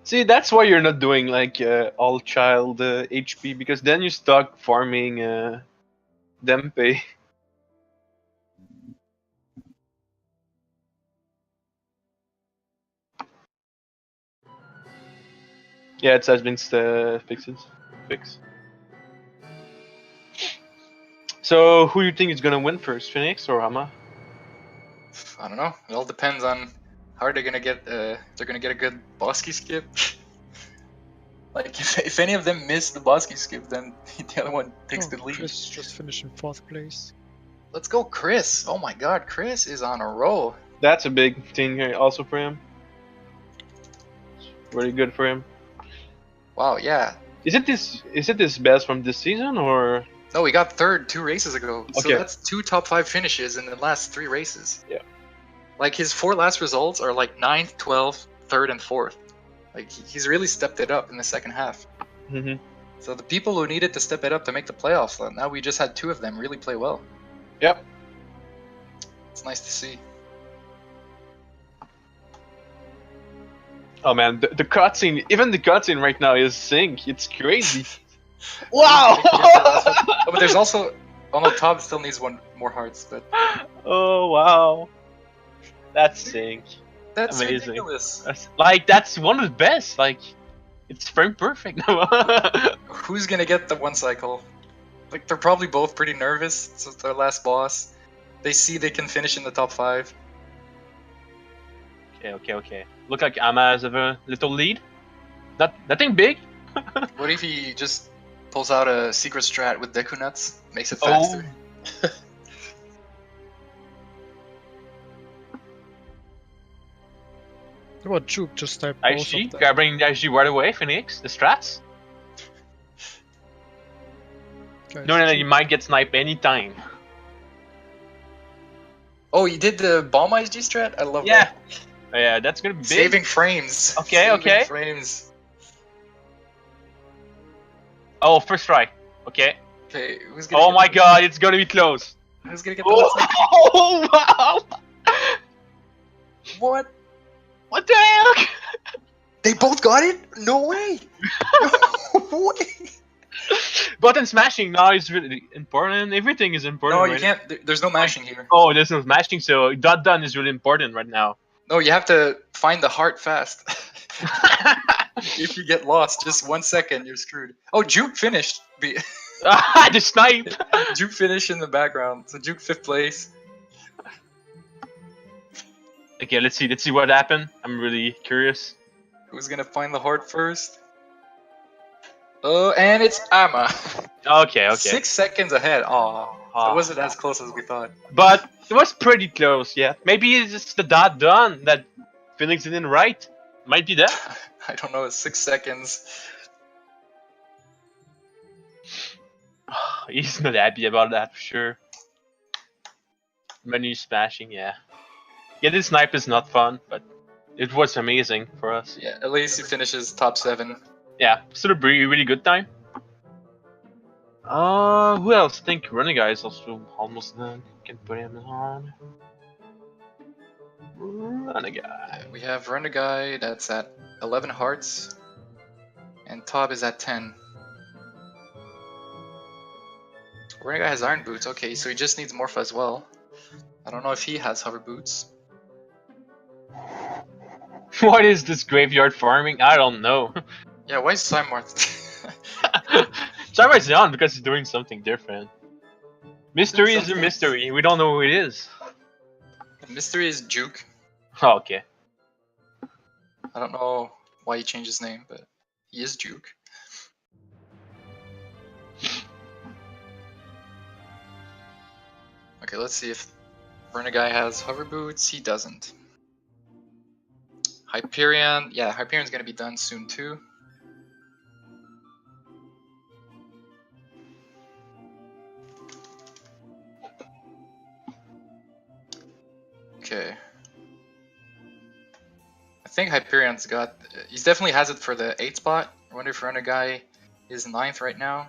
See, that's why you're not doing like all child HP, because then you're stuck farming Dempe. Yeah, it has been fixed. So, who do you think is gonna win first, Phoenix or Hama? I don't know. It all depends on how they're gonna get. They're gonna get a good Bosky skip. Like if any of them miss the Bosky skip, then the other one takes the lead. Chris just finished in 4th place. Let's go, Chris! Oh my God, Chris is on a roll. That's a big thing here also for him. Very good for him. Wow, yeah. Is it this best from this season or? No, we got 3rd 2 races ago. So Okay. that's 2 top 5 finishes in the last 3 races. Yeah. Like his 4 last results are like 9th, 12th, 3rd, and 4th. Like he's really stepped it up in the second half. Mm-hmm. So the people who needed to step it up to make the playoffs, now we just had 2 of them really play well. Yep. It's nice to see. Oh man, the cutscene, even the cutscene right now is sync. It's crazy. Wow! Oh, but there's also, oh no, Tom still needs 1 more hearts, but Oh wow, that's sync. that's Amazing. ridiculous. That's one of the best. Like, it's frame perfect. Who's gonna get the 1 cycle? Like they're probably both pretty nervous. So it's their last boss. They see they can finish in the top 5. Okay. Look like Ama has a little lead. Nothing big. What if he just pulls out a secret strat with Deku Nuts? Makes it faster. How about Juke? Just type both IG? of them. Gotta bring the IG right away, Phoenix. The strats? Guys, No, Juke. you might get sniped anytime. Oh, you did the bomb IG strat? I love Yeah. that. Yeah, that's gonna be big. Saving frames. Okay, Saving okay. frames. Oh, first try. Okay. Okay, who's gonna Oh get my the- god, it's gonna be close. Who's gonna get the last one? Oh, wow! What? What the heck? They both got it? No way! No way! Button smashing now is really important. Everything is important. No, you right can't. There's no mashing here. Oh, there's no smashing, so dot done is really important right now. No, you have to find the heart fast. If you get lost, just 1 second, you're screwed. Oh, Juke finished. The snipe! Juke finished in the background. So Juke 5th place. Okay, let's see what happened. I'm really curious. Who's gonna find the heart first? Oh, and it's Amma. Okay. 6 seconds ahead. Aw. So it wasn't as close as we thought. But it was pretty close, yeah. Maybe it's just the dot done that Phoenix didn't write. Might be that. I don't know, it's 6 seconds. He's not happy about that for sure. Menu smashing, yeah. Getting snipe is not fun, but it was amazing for us. Yeah, at least he finishes top 7. Yeah, still a really good time. Who else? I think Renegade is also almost done. Can put him on. Renegade. We have Renegade that's at 11 hearts. And Tob is at 10. Renegade has iron boots, okay, so he just needs Morph as well. I don't know if he has hover boots. What is this graveyard farming? I don't know. Yeah, why is Simarth? Simarth's on because he's doing something different. Mystery is a mystery. We don't know who it is. Mystery is Juke. Oh, okay. I don't know why he changed his name, but he is Juke. Okay, let's see if Renegade has hover boots. He doesn't. Hyperion, yeah, Hyperion's gonna be done soon too. Okay. I think Hyperion's got. He definitely has it for the 8th spot. I wonder if Renegade is 9th right now.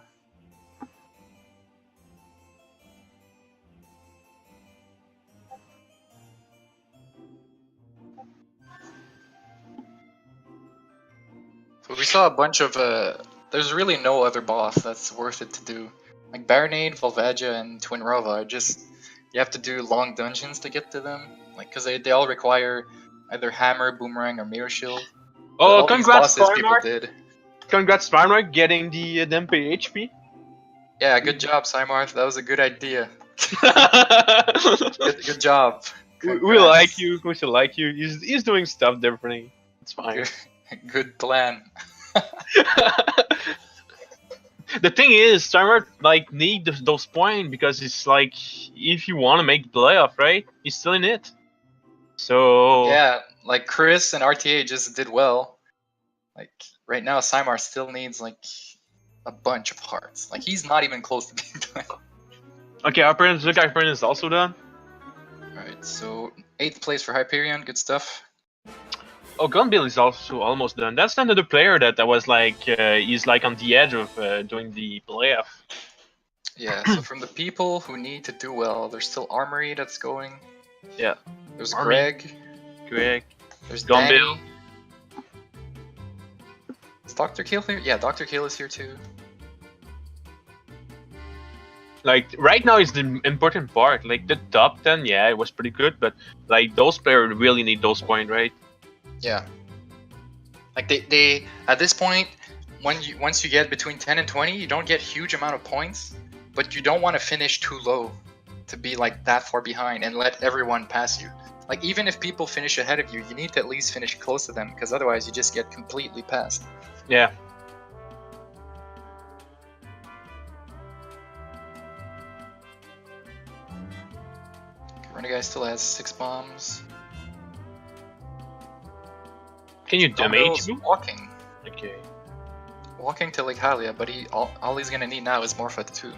So we saw a bunch of. There's really no other boss that's worth it to do. Like Baronade, Volvagia, and Twin Rova are just. You have to do long dungeons to get to them. Like, because they all require either Hammer, Boomerang, or Mirror Shield. Oh, All these congrats, bosses people Farmark! did. Congrats, Farmark, getting the MP HP. Yeah, good job, Simarth. That was a good idea. we Good job. like you. We should like you. He's doing stuff differently. It's fine. Good plan. The thing is, Farmark like need those points because it's like if you want to make the playoff, right? He's still in it. So Yeah, like Chris and RTA just did well. Like right now, Simar still needs like a bunch of hearts. Like he's not even close to being done. Okay, Hyperion, look, Hyperion is also done. Alright, so 8th place for Hyperion, good stuff. Oh, Gunbill is also almost done. That's another player that I was like, he's like on the edge of doing the playoff. Yeah, so from the people who need to do well, there's still Armory that's going. Yeah. There's Army. Greg. There's Gunbill. Danny. Is Dr. Kill here? Yeah, Dr. Kill is here too. Like right now is the important part. Like the top 10, yeah, it was pretty good, but like those players really need those points, right? Yeah. Like they at this point, once you get between 10 and 20, you don't get huge amount of points, but you don't want to finish too low to be like that far behind and let everyone pass you. Like even if people finish ahead of you, you need to at least finish close to them because otherwise you just get completely passed. Yeah. Renegade still has 6 bombs. Can you damage Gombil's me? walking. Okay. Walking to Lake Hylia, but all he's gonna need now is Morpha too.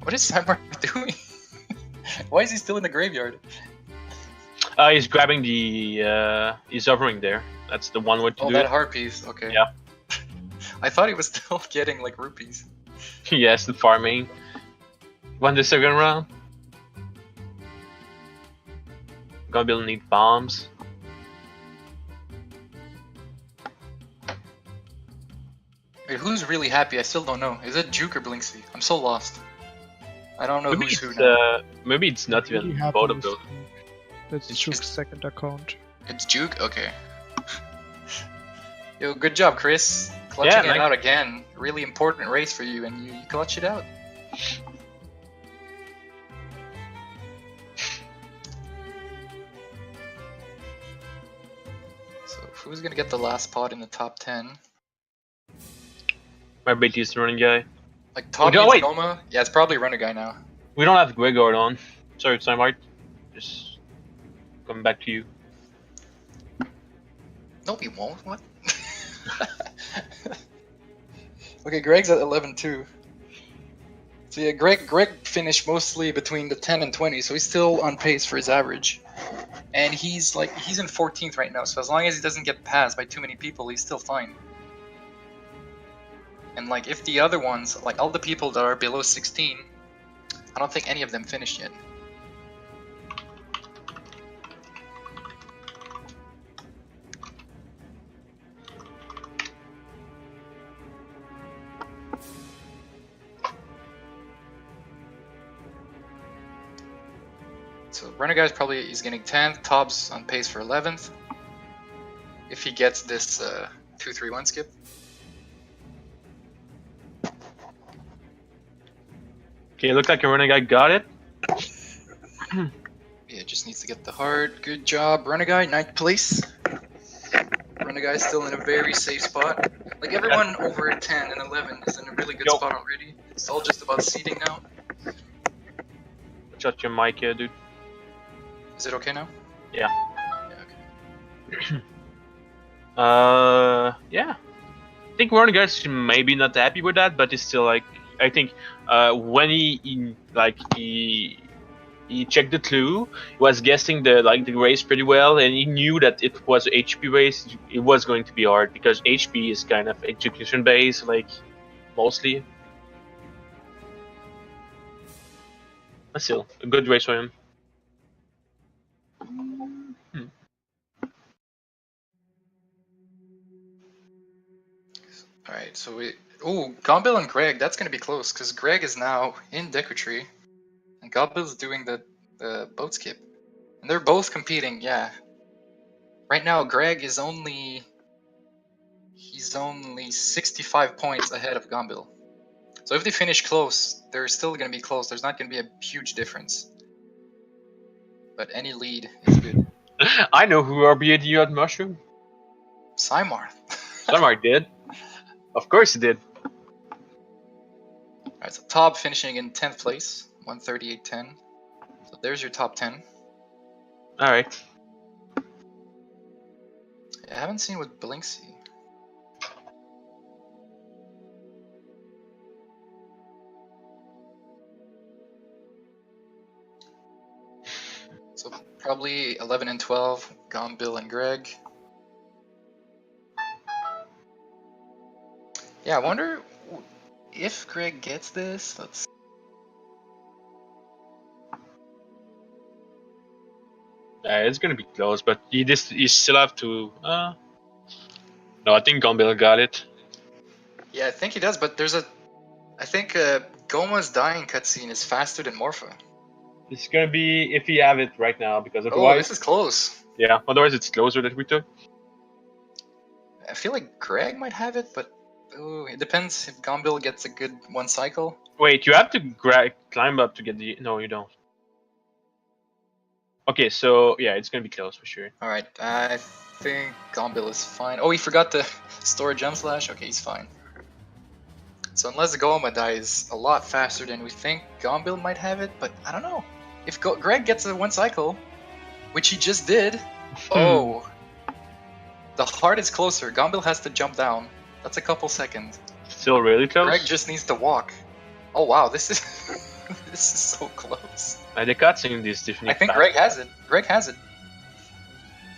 What is Samar doing? Why is he still in the graveyard? He's grabbing the. He's hovering there. That's the one way to Oh, do that it. heart piece. Okay. Yeah. I thought he was still getting like rupees. Yes, the farming. Won the second round. Gombil need bombs. Wait, who's really happy? I still don't know. Is it Juke or Blinksy? I'm so lost. I don't know Maybe who's who it's, now. maybe it's not Really even happy both of with those. Juke. That's It's Juke's just- second account. It's Juke? Okay. Yo, good job, Chris. Clutching Yeah, it thanks. out again. Really important race for you, and you clutch it out. So, who's gonna get the last spot in the top 10? My BT is the running guy. Like, top no, needs wait. Goma? Yeah, it's probably Runner Guy now. We don't have Gregor on. Sorry, it's Samart. Just coming back to you. No, he won't. What? Okay, Greg's at 11 too. So yeah, Greg finished mostly between the 10 and 20, so he's still on pace for his average. And he's in 14th right now, so as long as he doesn't get passed by too many people, he's still fine. And like if the other ones, like all the people that are below 16, I don't think any of them finished yet. So Runner Guy's probably he's getting 10th, Tob's on pace for 11th. If he gets this 2-3-1 skip. Okay, looks like a running guy got it. Yeah, just needs to get the heart. Good job, Runner Guy, 9th place. Runner Guy's still in a very safe spot. Like everyone over 10 and 11 is in a really good Yo. spot already. It's all just about seeding now. Shut your mic here, dude. Is it okay now? Yeah. Yeah, okay. Yeah. I think running guys maybe not happy with that, but it's still like I think when he checked the clue, he was guessing the race pretty well, and he knew that it was a HP race. It was going to be hard because HP is kind of execution based, like mostly. But still, a good race for him. Alright, so we... Ooh, Gombil and Greg, that's gonna be close, because Greg is now in Decretry, and Gombil's doing the boat skip. And they're both competing, yeah. Right now, Greg is only... He's only 65 points ahead of Gombil. So if they finish close, they're still gonna be close. There's not gonna be a huge difference. But any lead is good. I know who RBA'd you at Mushroom. Simar. Samar did. Of course he did. Alright, so Tob finishing in 10th place, 138.10. So there's your top 10. Alright. I haven't seen with Blinksy. So probably 11 and 12, Gombil and Greg. Yeah, I wonder if Greg gets this. Let's. It's gonna be close, but you still have to. No, I think Gombil got it. Yeah, I think he does, but there's a. I think Goma's dying cutscene is faster than Morpha. It's gonna be if you have it right now, because Oh, otherwise, this is close. yeah. Otherwise, it's closer that we took. I feel like Greg might have it, but ooh, it depends if Gombil gets a good one cycle. Wait, you have to climb up to get the. No, you don't. Okay, so yeah, it's gonna be close for sure. Alright, I think Gombil is fine. Oh, he forgot to store Gem Slash? Okay, he's fine. So unless Goma dies a lot faster than we think, Gombil might have it, but I don't know. If Greg gets a one cycle, which he just did, oh, The heart is closer. Gombil has to jump down. That's a couple seconds. Still really close. Greg just needs to walk. Oh wow, this is this is so close. The cutscene is definitely I think fast. Greg has it. Greg has it.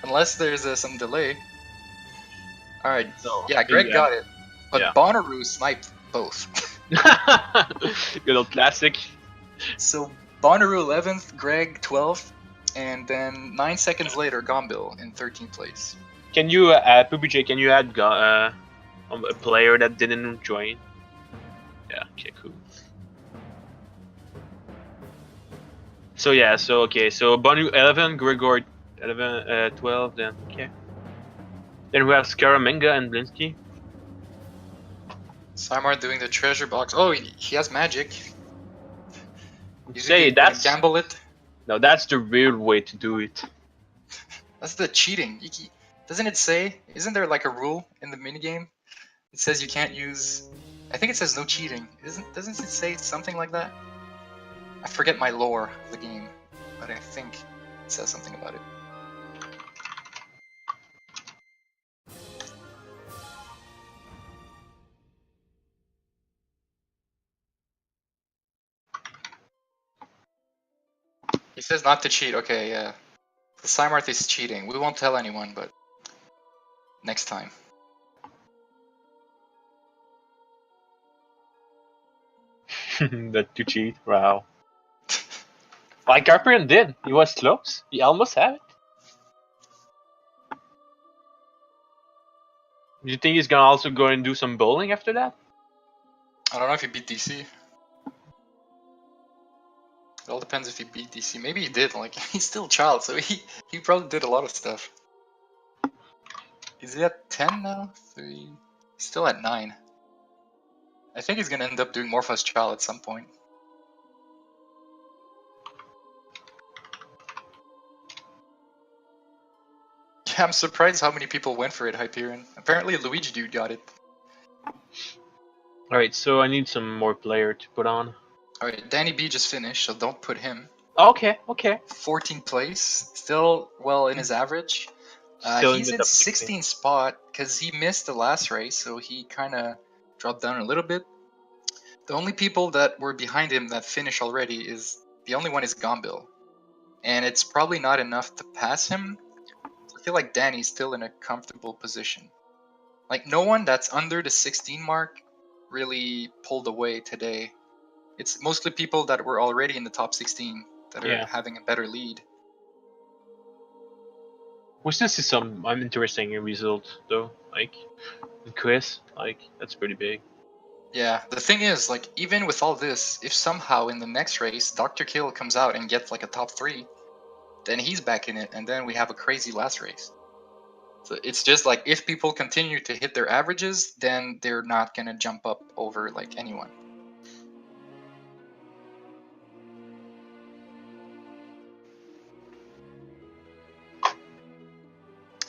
Unless there's some delay. Alright, No, yeah, Greg got it. But Yeah. Bonnaroo sniped both. Good old classic. So Bonnaroo 11th, Greg 12th, and then 9 seconds later, Gombil in 13th place. Can you, PBJ, can you add a player that didn't join? Yeah, okay, cool. So yeah, so Bonu 11, Gregor 11, 12, then okay. Then we have Scaramanga and Blinsky. Simar doing the treasure box. Oh, he has magic. Say that's gamble it. no, that's the real way to do it. That's the cheating. Doesn't it say? Isn't there like a rule in the minigame? It says you can't use. I think it says no cheating. Doesn't it say something like that? I forget my lore of the game, but I think it says something about it. He says not to cheat. Okay, yeah. The Cymarth is cheating. We won't tell anyone, but next time. That you cheat, wow. Like Carperian did. He was close. He almost had it. Do you think he's gonna also go and do some bowling after that? I don't know if he beat DC. It all depends if he beat DC. Maybe he did. Like he's still a child, so he probably did a lot of stuff. Is he at 10 now? 3. He's still at 9. I think he's gonna end up doing Morpha's Child at some point. Yeah, I'm surprised how many people went for it, Hyperion. Apparently Luigi Dude got it. Alright, so I need some more player to put on. Alright, Danny B just finished, so don't put him. Okay, okay. 14th place, still well in his average. He's in 16th spot because he missed the last race, so he kind of dropped down a little bit. The only people that were behind him that finished already is the only one is Gombil, and it's probably not enough to pass him. So I feel like Danny's still in a comfortable position. Like no one that's under the 16 mark really pulled away today. It's mostly people that were already in the top 16 that are having a better lead. We still see some interesting results though, like the quiz, like that's pretty big. Yeah, the thing is, like, even with all this, if somehow in the next race Dr. Kill comes out and gets like a top 3, then he's back in it, and then we have a crazy last race. So it's just like, if people continue to hit their averages, then they're not gonna jump up over like anyone.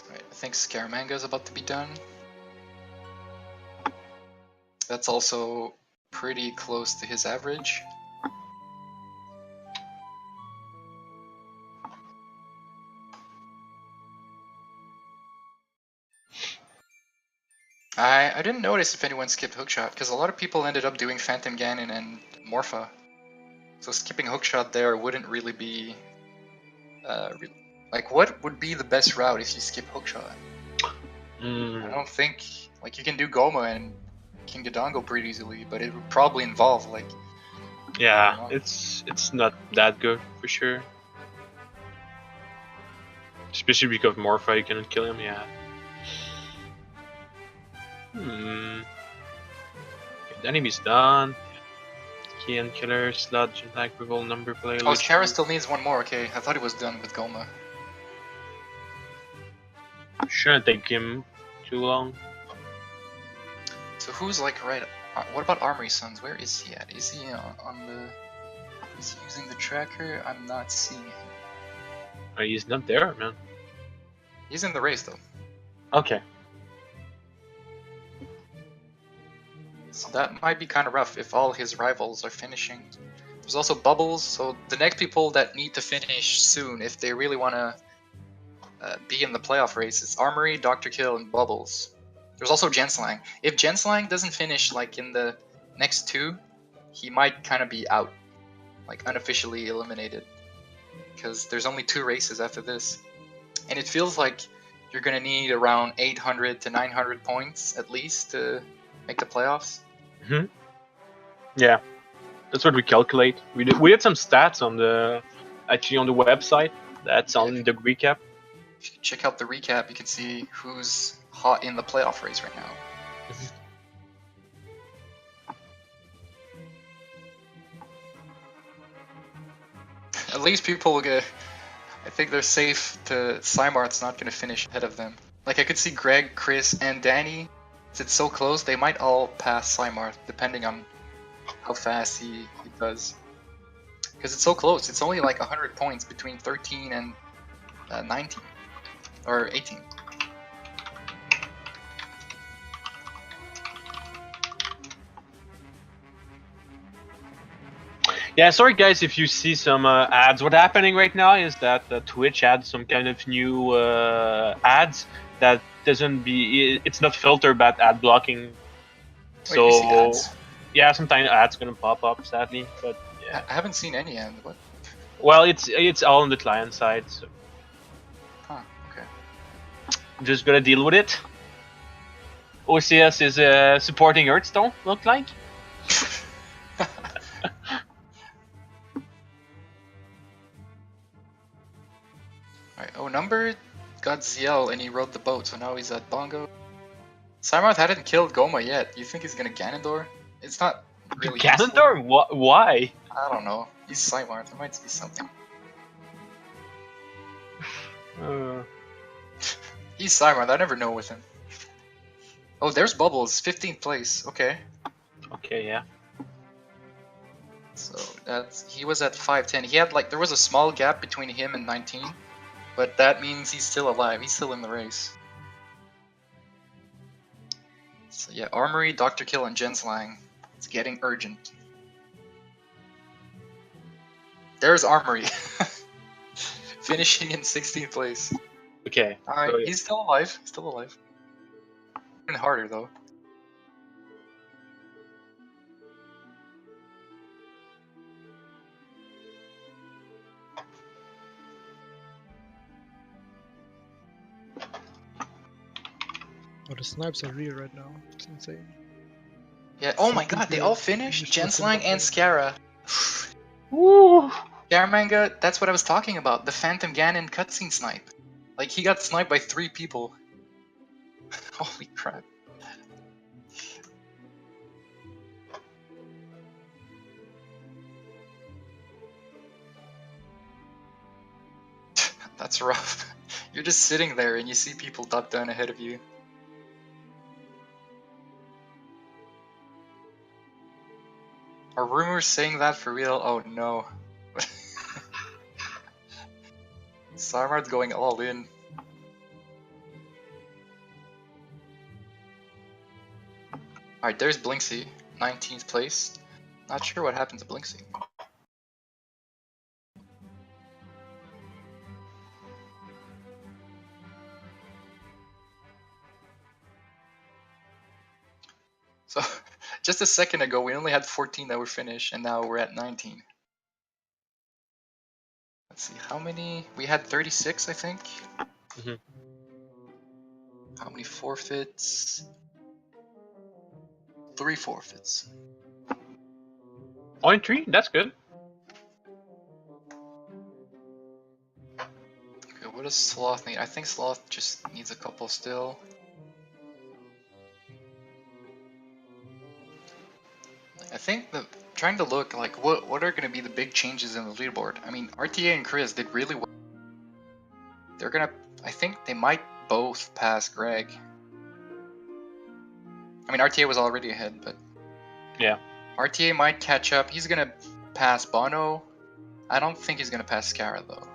Alright, I think Scaramanga is about to be done. That's also pretty close to his average. I didn't notice if anyone skipped hookshot, because a lot of people ended up doing Phantom Ganon and Morpha. So skipping hookshot there wouldn't really be... like, what would be the best route if you skip hookshot? I don't think... Like, you can do Goma and King Dodongo pretty easily, but it would probably involve, like... Yeah, it's not that good, for sure. Especially because Morpha, you cannot kill him, yeah. Okay, the enemy's done. Key and killer, sludge, attack, revolt, number player. Oh, Kara still needs one more, okay. I thought it was done with Goma. Shouldn't take him too long. So who's like right... what about Armory Sons? Where is he at? Is he on the... Is he using the tracker? I'm not seeing him. He's not there, man. He's in the race though. Okay. So that might be kind of rough if all his rivals are finishing. There's also Bubbles, so the next people that need to finish soon, if they really want to be in the playoff race. It's Armory, Dr. Kill, and Bubbles. There's also Jenslang. If Jenslang doesn't finish like in the next two, he might kind of be out, like unofficially eliminated, because there's only 2 races after this, and it feels like you're gonna need around 800 to 900 points at least to make the playoffs. Yeah, that's what we calculate. We did some stats on the website. That's on the recap. If you check out the recap, you can see who's hot in the playoff race right now. At least people will get. I think they're safe to. Cymarth's not going to finish ahead of them. Like, I could see Greg, Chris, and Danny. It's so close, they might all pass Cymarth, depending on how fast he does. Because it's so close. It's only like 100 points between 13 and 19. Or 18. Yeah, sorry guys if you see some ads. What's happening right now is that Twitch had some kind of new ads that it's not filtered by ad blocking. So Wait, you see ads? yeah, sometimes ads gonna pop up sadly, but yeah. I haven't seen any end. What? Well, it's all on the client side, so Huh, okay. just gotta deal with it. OCS is supporting Hearthstone, look like. Alright, oh, Number got ZL and he rode the boat, so now he's at Bongo. Cymarth hadn't killed Goma yet. You think he's gonna Ganondorf? It's not really Ganondorf? Why? I don't know. He's Cymarth, there might be something. He's Cymarth, I never know with him. Oh, there's Bubbles, 15th place, okay. Okay, yeah. So he was at 510. He had there was a small gap between him and 19, but that means he's still alive. He's still in the race. So yeah, Armory, Dr. Kill, and Jenslang. It's getting urgent. There's Armory, finishing in 16th place. Okay. All right, so, he's still alive. He's still alive. Even harder though. Oh, the snipes are real right now. It's insane. Yeah. Oh my God, they all finished. Jenslang and Scara. Woo! Scaramanga, that's what I was talking about. The Phantom Ganon cutscene snipe. Like, he got sniped by 3 people. Holy crap. That's rough. You're just sitting there and you see people dot down ahead of you. Are rumors saying that for real? Oh no. Sarmar's going all in. Alright, there's Blinksy, 19th place. Not sure what happened to Blinksy. So, just a second ago, we only had 14 that were finished, and now we're at 19. Let's see, how many? We had 36, I think. Mhm. How many forfeits? 3 forfeits. Only 3? That's good. Okay, what does Sloth need? I think Sloth just needs a couple still. I think that trying to look like what are going to be the big changes in the leaderboard. I mean, RTA and Chris did really well. They're gonna. I think they might both pass Greg. I mean, RTA was already ahead, but yeah, RTA might catch up. He's gonna pass Bono. I don't think he's gonna pass Scara though.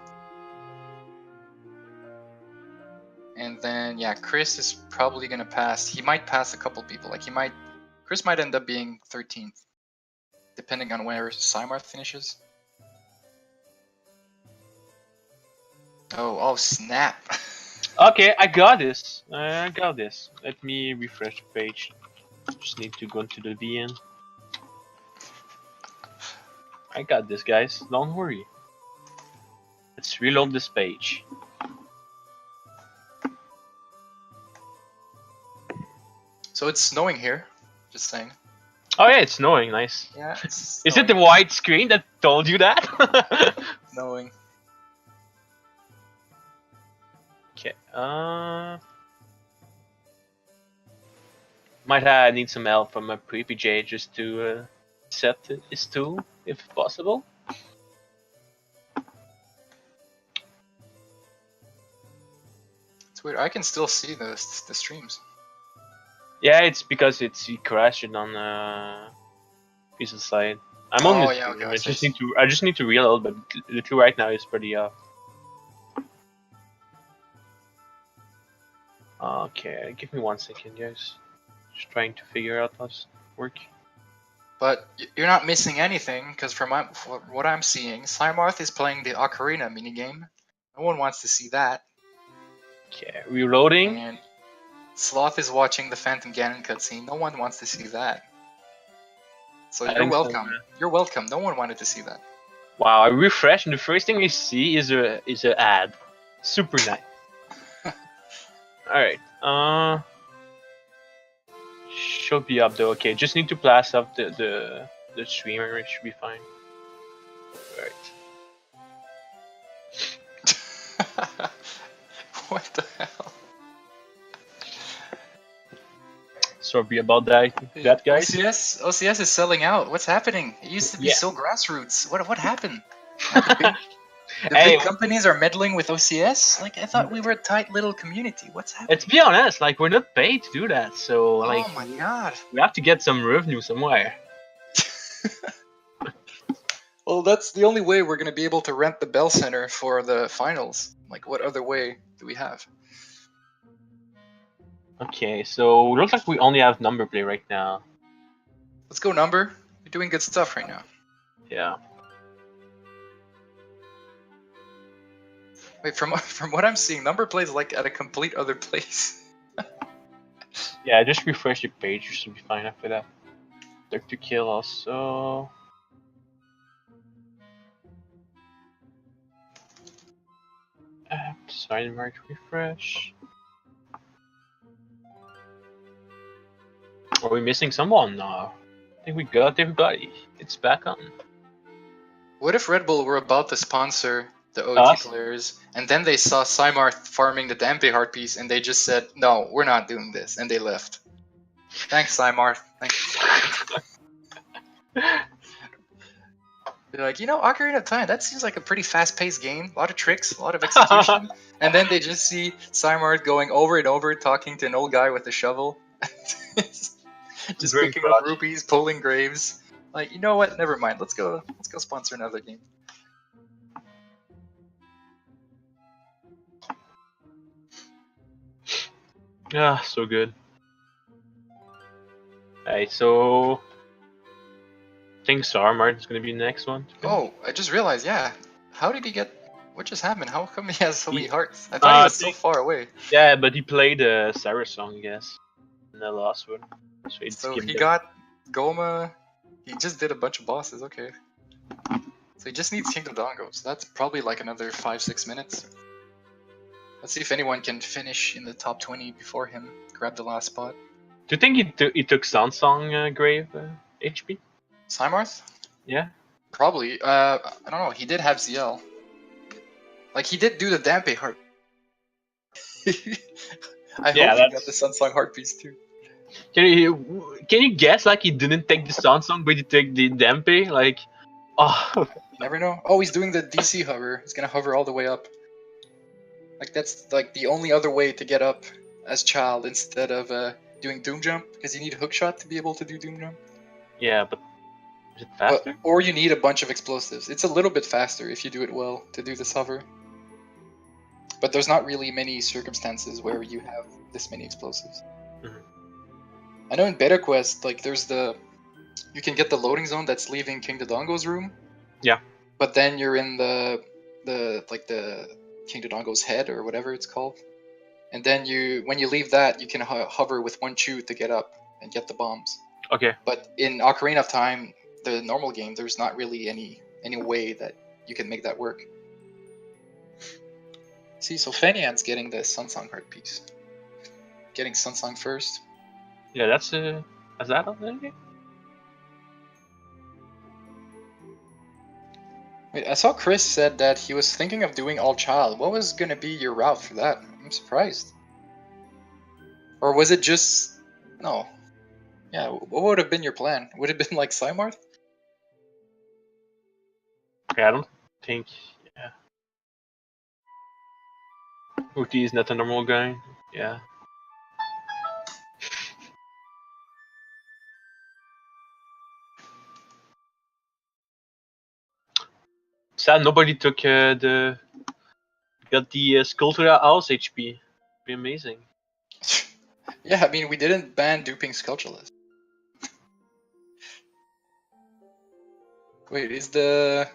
And then yeah, Chris is probably gonna pass. He might pass a couple people. Like Chris might end up being 13th. Depending on where Cymarth finishes. Oh snap. Okay, I got this. I got this. Let me refresh the page. Just need to go into the VN. I got this, guys. Don't worry. Let's reload this page. So it's snowing here. Just saying. Oh yeah, it's snowing. Nice. Yeah, it's Is it the white screen that told you that? snowing. Okay. Might need some help from a PPJ just to set his tool, if possible. It's weird. I can still see the streams. Yeah, it's because he crashed it on piece of side. I'm on this. Yeah, okay, I just need to reload, but the tool right now is pretty off. Okay, give me 1 second, guys. Just trying to figure out how this works. But you're not missing anything, because from what I'm seeing, Cymarth is playing the Ocarina minigame. No one wants to see that. Okay, reloading. And Sloth is watching the Phantom Ganon cutscene. No one wants to see that. So you're welcome. You're welcome. No one wanted to see that. Wow, I refresh and the first thing we see is a ad. Super nice. Alright, should be up though. Okay, just need to blast up the streamer, it should be fine. Alright. What the hell? Sorry about that, guys. OCS is selling out. What's happening? It used to be so grassroots. What happened? The big companies are meddling with OCS? Like, I thought we were a tight little community. What's happening? Let's be honest, like, we're not paid to do that, so, like... Oh my god. We have to get some revenue somewhere. Well, that's the only way we're gonna be able to rent the Bell Center for the finals. Like, what other way do we have? Okay, so, looks like we only have number play right now. Let's go, Number. You're doing good stuff right now. Yeah. Wait, from what I'm seeing, Number plays like at a complete other place. Yeah, just refresh the page, you should be fine after that. Dark to kill also. Sign mark refresh. Are we missing someone? No. I think we got everybody. It's back on. What if Red Bull were about to sponsor the OT players, and then they saw Cymarth farming the Dampe heart piece, and they just said, "No, we're not doing this," and they left. Thanks, Cymarth. Thanks. They're like, Ocarina of Time, that seems like a pretty fast-paced game. A lot of tricks, a lot of execution. And then they just see Cymarth going over and over, talking to an old guy with a shovel. Just picking up rupees, pulling graves. Like, you know what? Never mind. Let's go sponsor another game. Yeah, so good. Alright, so I think Martin's gonna be the next one. Oh, I just realized, yeah. How did he get... What just happened? How come he has so many hearts? I thought he was so far away. Yeah, but he played a Sarah song, I guess, in the last one. So he got Goma. He just did a bunch of bosses, okay. So he just needs Kingdom Dongos. That's probably like another 5-6 minutes. Let's see if anyone can finish in the top 20 before him. Grab the last spot. Do you think he took Sansong Grave HP? Cymarth? Yeah. Probably. I don't know. He did have ZL. Like, he did do the Dampe heart. I hope he got the Sunsong heart piece too. Can you guess, like, he didn't take the Sansong, but he took the Dampe? Like, oh. You never know. Oh, he's doing the DC hover. He's gonna hover all the way up. Like, that's like the only other way to get up as Child instead of doing Doom Jump, because you need Hookshot to be able to do Doom Jump. Yeah, but is it faster? Or you need a bunch of explosives. It's a little bit faster if you do it well to do this hover. But there's not really many circumstances where you have this many explosives. I know in Beta Quest, like, there's you can get the loading zone that's leaving King Dodongo's room. Yeah. But then you're in the King Dodongo's head, or whatever it's called. and then when you leave that, you can hover with one chew to get up and get the bombs. Okay. But in Ocarina of Time, the normal game, there's not really any way that you can make that work. See, so Fenian's getting the Sunsong Heart piece. Getting Sunsong first. Yeah, that's is that on the game? Wait, I saw Chris said that he was thinking of doing all child. What was gonna be your route for that? I'm surprised. Or was it just no? Yeah, what would have been your plan? Would it have been like Cymarth? Okay, I don't think. Yeah. Uti is not a normal guy. Yeah. Sad nobody took got the Sculptura House HP. Be amazing. Yeah, I mean we didn't ban duping Skulltulus. Wait, is the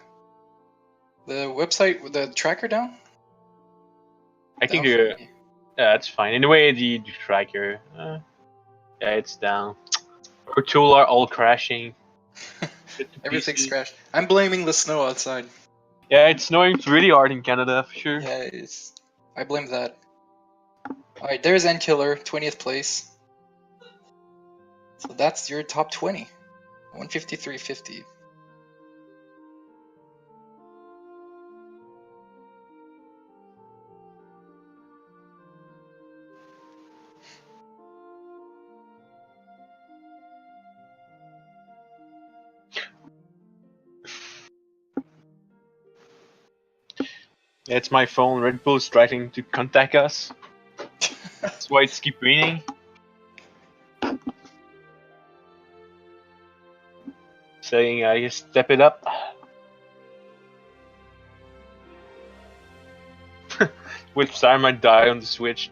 website with the tracker down? I think Down for me. yeah, it's fine. Anyway, the tracker, yeah, it's down. Our tool are all crashing. Everything's crashed. I'm blaming the snow outside. Yeah, it's snowing really hard in Canada for sure. Yeah, I blame that. Alright, there's Endkiller, 20th place. So that's your top 20. 153.50. Yeah, it's my phone. Red Bull's trying to contact us. That's why it's keep ringing. Saying I step it up. With Sam might die on the Switch.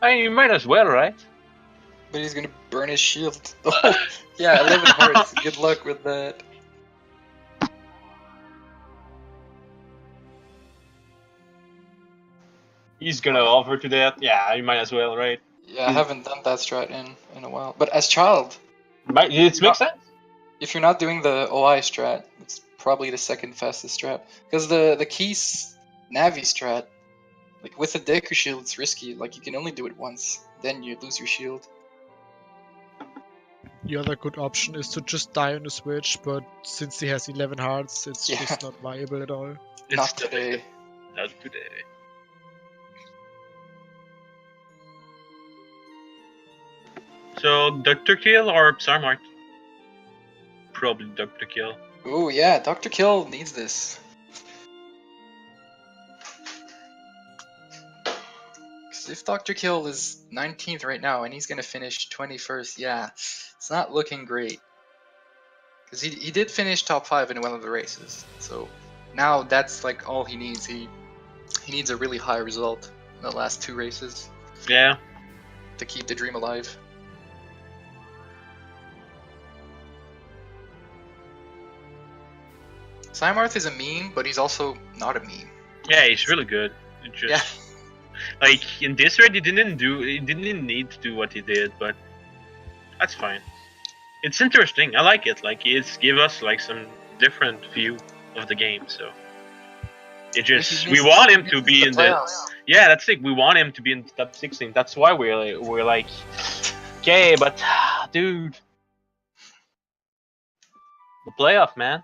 I mean, you might as well, right? But he's gonna burn his shield. Oh, yeah, 11 hearts. Good luck with that. He's gonna offer to that. Yeah, you might as well, right? Yeah, I haven't done that strat in a while. But as child, It makes sense. if you're not doing the OI strat, it's probably the second fastest strat. Because the Keys Navi strat, like with the Deku shield, it's risky. Like you can only do it once, then you lose your shield. The other good option is to just die on the Switch, but since he has 11 hearts, it's Yeah. just not viable at all. Not today. Not today. So, Dr. Kill or Psymart? Probably Dr. Kill. Oh yeah, Dr. Kill needs this. Because if Dr. Kill is 19th right now and he's gonna finish 21st, yeah, it's not looking great. Because he did finish top 5 in one of the races, so now that's like all he needs. He needs a really high result in the last 2 races Yeah. to keep the dream alive. Cymarth is a meme, but he's also not a meme. Yeah, he's really good. It just, Yeah. Like, in this raid, he didn't need to do what he did, but that's fine. It's interesting. I like it. Like, it's give us like some different view of the game. So it just we want him to be in the yeah. That's it. We want him to be in the top 16. That's why we're like okay, but dude, the playoff, man.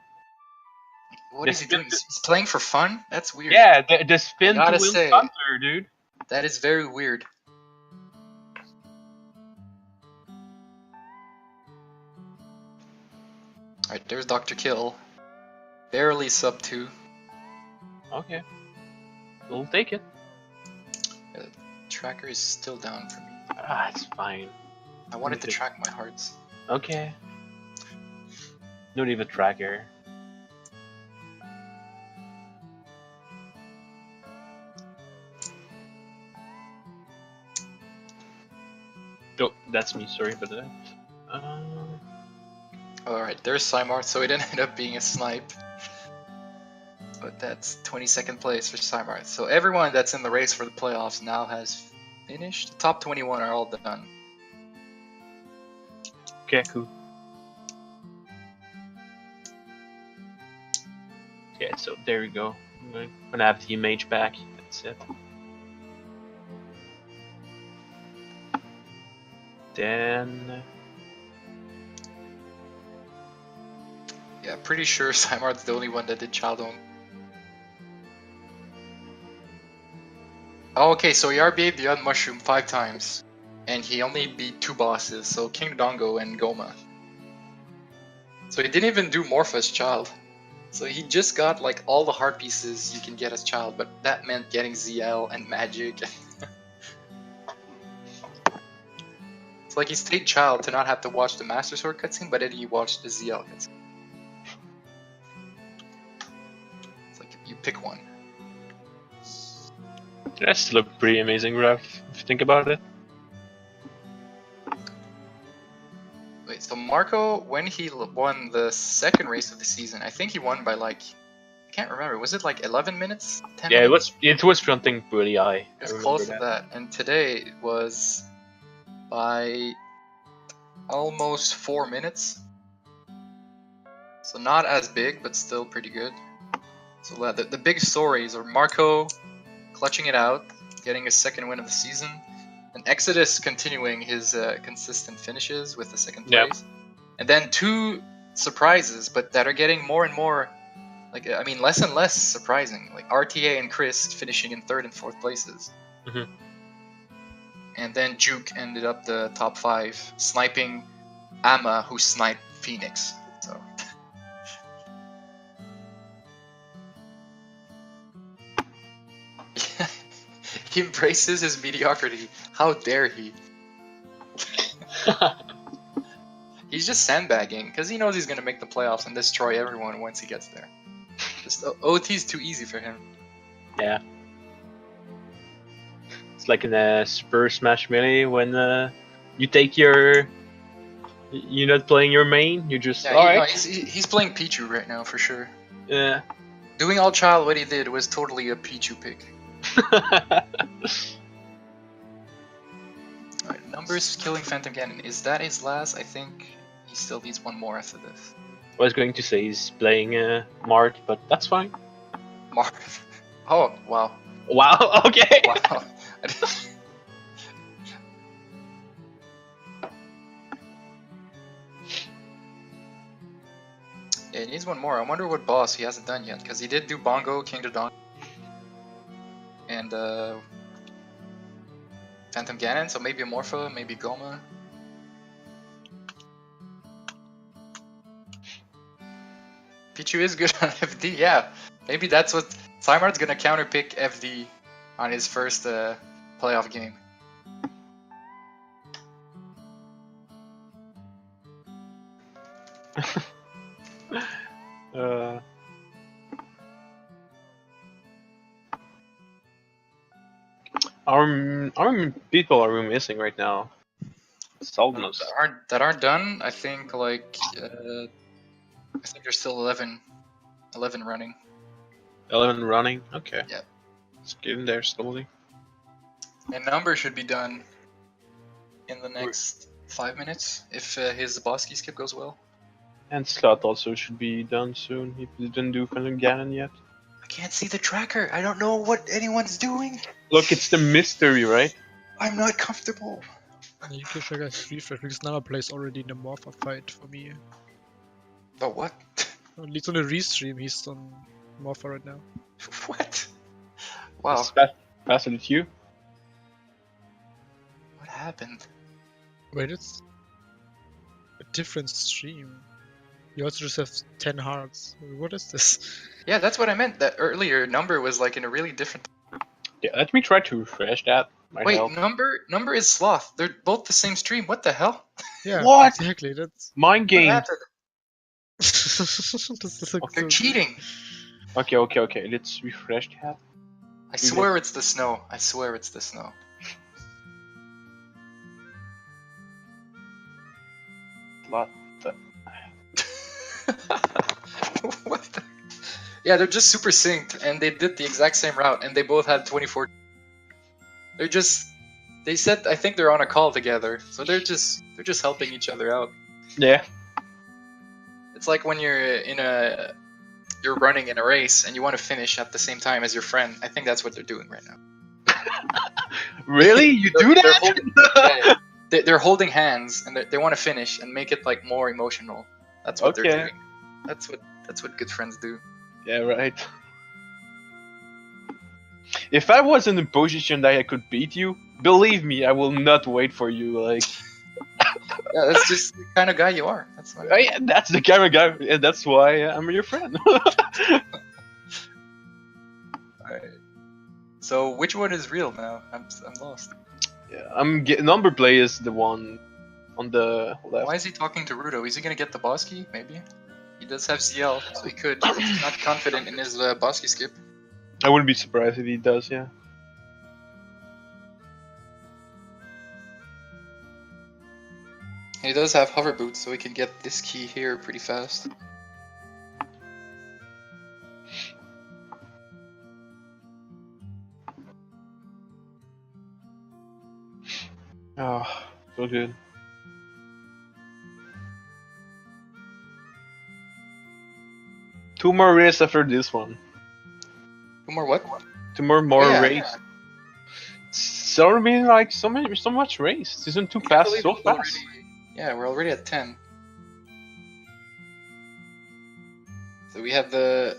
What is he doing? He's playing for fun? That's weird. Yeah, the spin to gotta win say, Thunder, dude. That is very weird. Alright, there's Dr. Kill. Barely sub 2. Okay, we'll take it. Tracker is still down for me. Ah, it's fine. I wanted to track my hearts. Okay. Don't leave a tracker. Oh, that's me. Sorry about that. Alright, there's Cymarth, so it ended up being a snipe. But that's 22nd place for Cymarth. So everyone that's in the race for the playoffs now has finished. The top 21 are all done. Okay, cool. Okay, so there we go. I'm gonna have the mage back. That's it. Then Yeah, pretty sure Simart's the only one that did child only. Oh, okay, so he RB'd the Young Mushroom 5 times, and he only beat 2 bosses, so King Dongo and Goma. So he didn't even do Morph as child. So he just got like all the heart pieces you can get as child, but that meant getting ZL and magic. It's like he stayed child to not have to watch the Master Sword cutscene, but then he watched the ZL cutscene. It's like you pick one. that still look pretty amazing, Ralph, if you think about it. Wait, so Marco, when he won the second race of the season, I think he won by like, I can't remember, was it like 11 minutes? 10 Yeah, minutes? it was something pretty high. It I was remember close that. to that. And today it was by almost 4 minutes. So not as big, but still pretty good. So the big stories are Marco clutching it out, getting his second win of the season, and Exodus continuing his consistent finishes with the second Yep. place. And then 2 surprises, but that are getting more and more, like, I mean, less and less surprising. Like RTA and Chris finishing in 3rd and 4th places. Mhm. And then Juke ended up the top 5, sniping Amma, who sniped Phoenix. So. He embraces his mediocrity. How dare he? He's just sandbagging because he knows he's gonna make the playoffs and destroy everyone once he gets there. Just OT's too easy for him. Yeah. It's like in a Super Smash Melee when you take your. You're not playing your main, you just. Yeah, Alright. no, he's playing Pichu right now for sure. Yeah. Doing all child what he did was totally a Pichu pick. Alright, numbers killing Phantom Ganon. Is that his last? I think he still needs one more after this. I was going to say he's playing Mart, but that's fine. Marv. Oh, wow. Wow, okay. Wow. Yeah, he needs one more. I wonder what boss he hasn't done yet, because he did do Bongo, King Dodongo, and Phantom Ganon, so maybe a Morpha, maybe Goma. Pichu is good on FD, yeah. Maybe that's what Simart's gonna counterpick FD on his first playoff game. Our people are we missing right now? Solidness. That aren't done. I think like I think there's still 11 running. 11 running. Okay. Yep. Let's get in there slowly. And number should be done in the next 5 minutes if his boss key skip goes well. And Slot also should be done soon. He didn't do Phantom Ganon yet. I can't see the tracker. I don't know what anyone's doing. Look, it's the mystery, right? I'm not comfortable. You can check out refresh because Nama plays already in the Morpha fight for me. Oh, what? At least on the restream, he's on Morpha right now. What? Wow. Just pass it to you. What happened? Wait, it's a different stream. You also just have 10 hearts. What is this? Yeah, that's what I meant. That earlier number was like in a really different. Yeah, let me try to refresh that. Might Wait, help. number is Sloth. They're both the same stream. What the hell? Yeah, What? exactly. That's Mind What game. happened? this is like They're so cheating. Okay. Let's refresh that. I swear it's the snow. I swear it's the snow. What the? What the? Yeah, they're just super synced, and they did the exact same route, and they both had 24. They're just They said I think they're on a call together, so they're just helping each other out. Yeah. It's like when you're running in a race and you want to finish at the same time as your friend. I think that's what they're doing right now. Really? You do They're that? holding, yeah, they're holding hands and they want to finish and make it like more emotional. That's what they're Okay. doing. That's what good friends do. Yeah, right. If I was in a position that I could beat you, believe me, I will not wait for you. Like, Yeah, that's just the kind of guy you are. That's why. that's the kind of guy, and that's why I'm your friend. Alright. So which one is real now? I'm lost. Yeah, number play is the one on the left. Why is he talking to Rudo? Is he gonna get the boss key? Maybe. He does have CL, so he could. If he's not confident in his boss key skip. I wouldn't be surprised if he does. Yeah. He does have hover boots, so he can get this key here pretty fast. Oh, so good. Two more races after this one. Two more what? Two more Yeah, race. yeah. So I mean, like so much race. Season 2 passed believe so we're fast. Yeah, we're already at 10. So we have the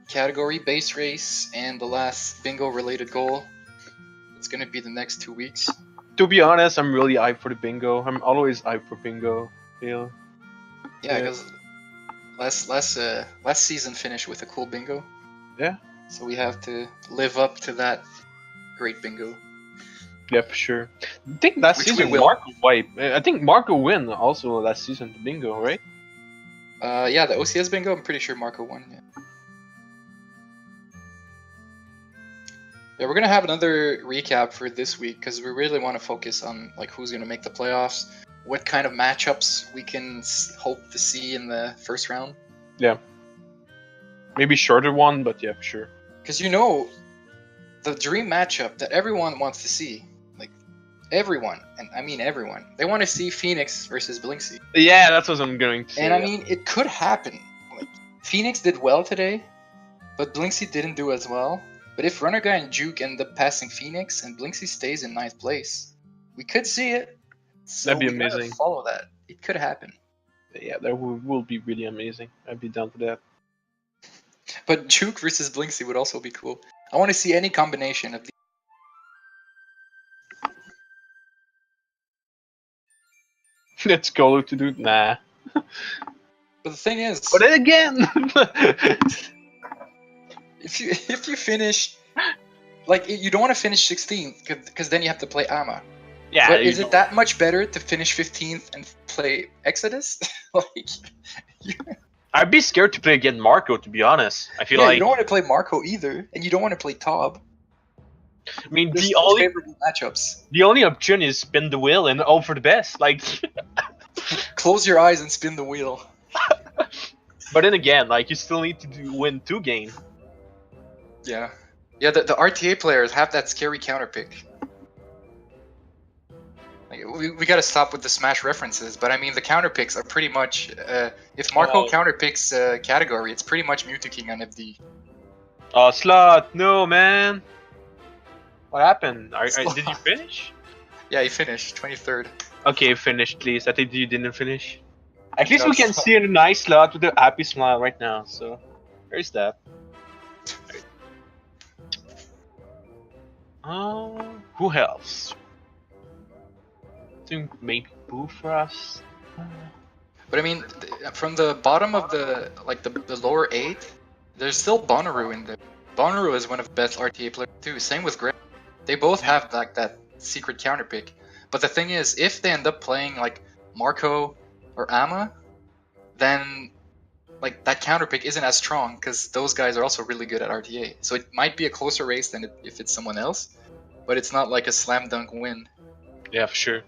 category base race and the last bingo related goal. It's gonna be the next 2 weeks. To be honest, I'm really hyped for the bingo. I'm always hyped for bingo. Yeah. Yeah, because last season finished with a cool bingo. Yeah. So we have to live up to that great bingo. Yeah, for sure. I think last Which we season will. Marco wiped. I think Marco win also last season the bingo, right? Yeah, the OCS bingo. I'm pretty sure Marco won. Yeah. Yeah, we're gonna have another recap for this week because we really want to focus on like who's gonna make the playoffs, what kind of matchups we can hope to see in the first round. Yeah. Maybe shorter one, but yeah, for sure. Because you know, the dream matchup that everyone wants to see, like everyone, and I mean everyone, they want to see Phoenix versus Blinksy. Yeah, that's what I'm going to say. And I mean, it could happen. Like Phoenix did well today, but Blinksy didn't do as well. But if Runner Guy and Juke end up passing Phoenix and Blinksy stays in ninth place, we could see it. So That'd be we gotta amazing. follow that. It could happen. Yeah, that will be really amazing. I'd be down for that. But Juke versus Blinksy would also be cool. I want to see any combination of these. Let's go to do nah. But the thing is, But then again, if you finish, like you don't want to finish 16th because then you have to play Ama. yeah. But is it that much better to finish 15th and play Exodus? Like, I'd be scared to play against Marco, to be honest. I feel yeah, like you don't want to play Marco either, and you don't want to play Tob. I mean There's the no only favorable matchups. the only option is spin the wheel and hope for the best. Like, Close your eyes and spin the wheel. but then again, like you still need to win 2 games. Yeah. Yeah, the RTA players have that scary counter pick. Like, we gotta stop with the Smash references, but I mean the counter picks are pretty much if Marco Oh. counter picks category, it's pretty much Mewtwo King on FD. Oh, Slot, no man. What happened? Did you finish? Yeah, he finished 23rd. Okay, finish, please. I think you didn't finish. At least No, we can Slot. see a nice Slot with a happy smile right now. So, there's that. Who else? I think maybe Boo for us. But I mean, from the bottom of the lower 8, there's still Bonnaroo in there. Bonnaroo is one of the best RTA players too. Same with Greg. They both have like that secret counter pick. But the thing is, if they end up playing like Marco or Ama, then like that counter pick isn't as strong because those guys are also really good at RTA. So it might be a closer race than if it's someone else, but it's not like a slam dunk win. Yeah, for sure.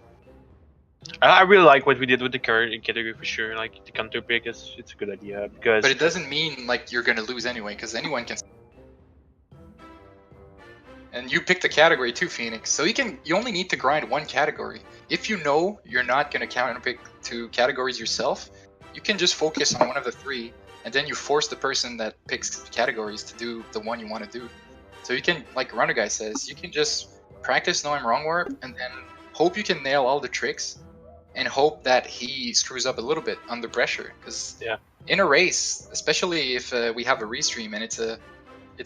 I really like what we did with the current category for sure. Like the counter pick it's a good idea because. But it doesn't mean like you're gonna lose anyway, because anyone can. And you pick the category too, Phoenix. So you only need to grind one category. If you know you're not gonna counterpick 2 categories yourself, you can just focus on one of the 3, and then you force the person that picks categories to do the one you want to do. So you can, like Runner Guy says, you can just practice No I'm Wrong Warp, and then hope you can nail all the tricks, and hope that he screws up a little bit under pressure. Because in a race, especially if we have a restream and it's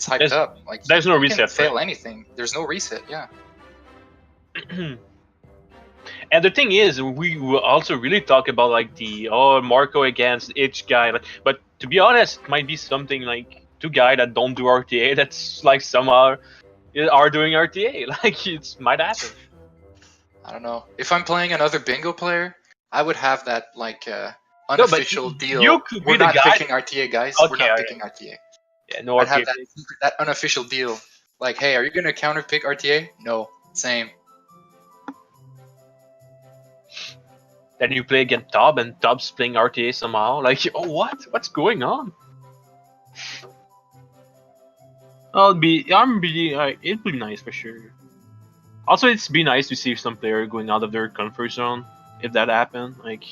hyped up, like there's no you reset. can fail anything. There's no reset. Yeah. And the thing is, we will also really talk about like the Marco against each guy, but to be honest, it might be something like 2 guys that don't do RTA that's like somehow are doing RTA. Like it might happen. I don't know. If I'm playing another bingo player, I would have that like unofficial deal. You could be We're the not guy. picking RTA, guys. Okay, We're not alright. picking RTA. Yeah, no I'd RTA. have that unofficial deal. Like, hey, are you gonna counter pick RTA? No. Same. Then you play against Tob, and Tob's playing RTA somehow. Like, oh, what? What's going on? It'd be nice for sure. Also, it'd be nice to see some player going out of their comfort zone if that happened. Like,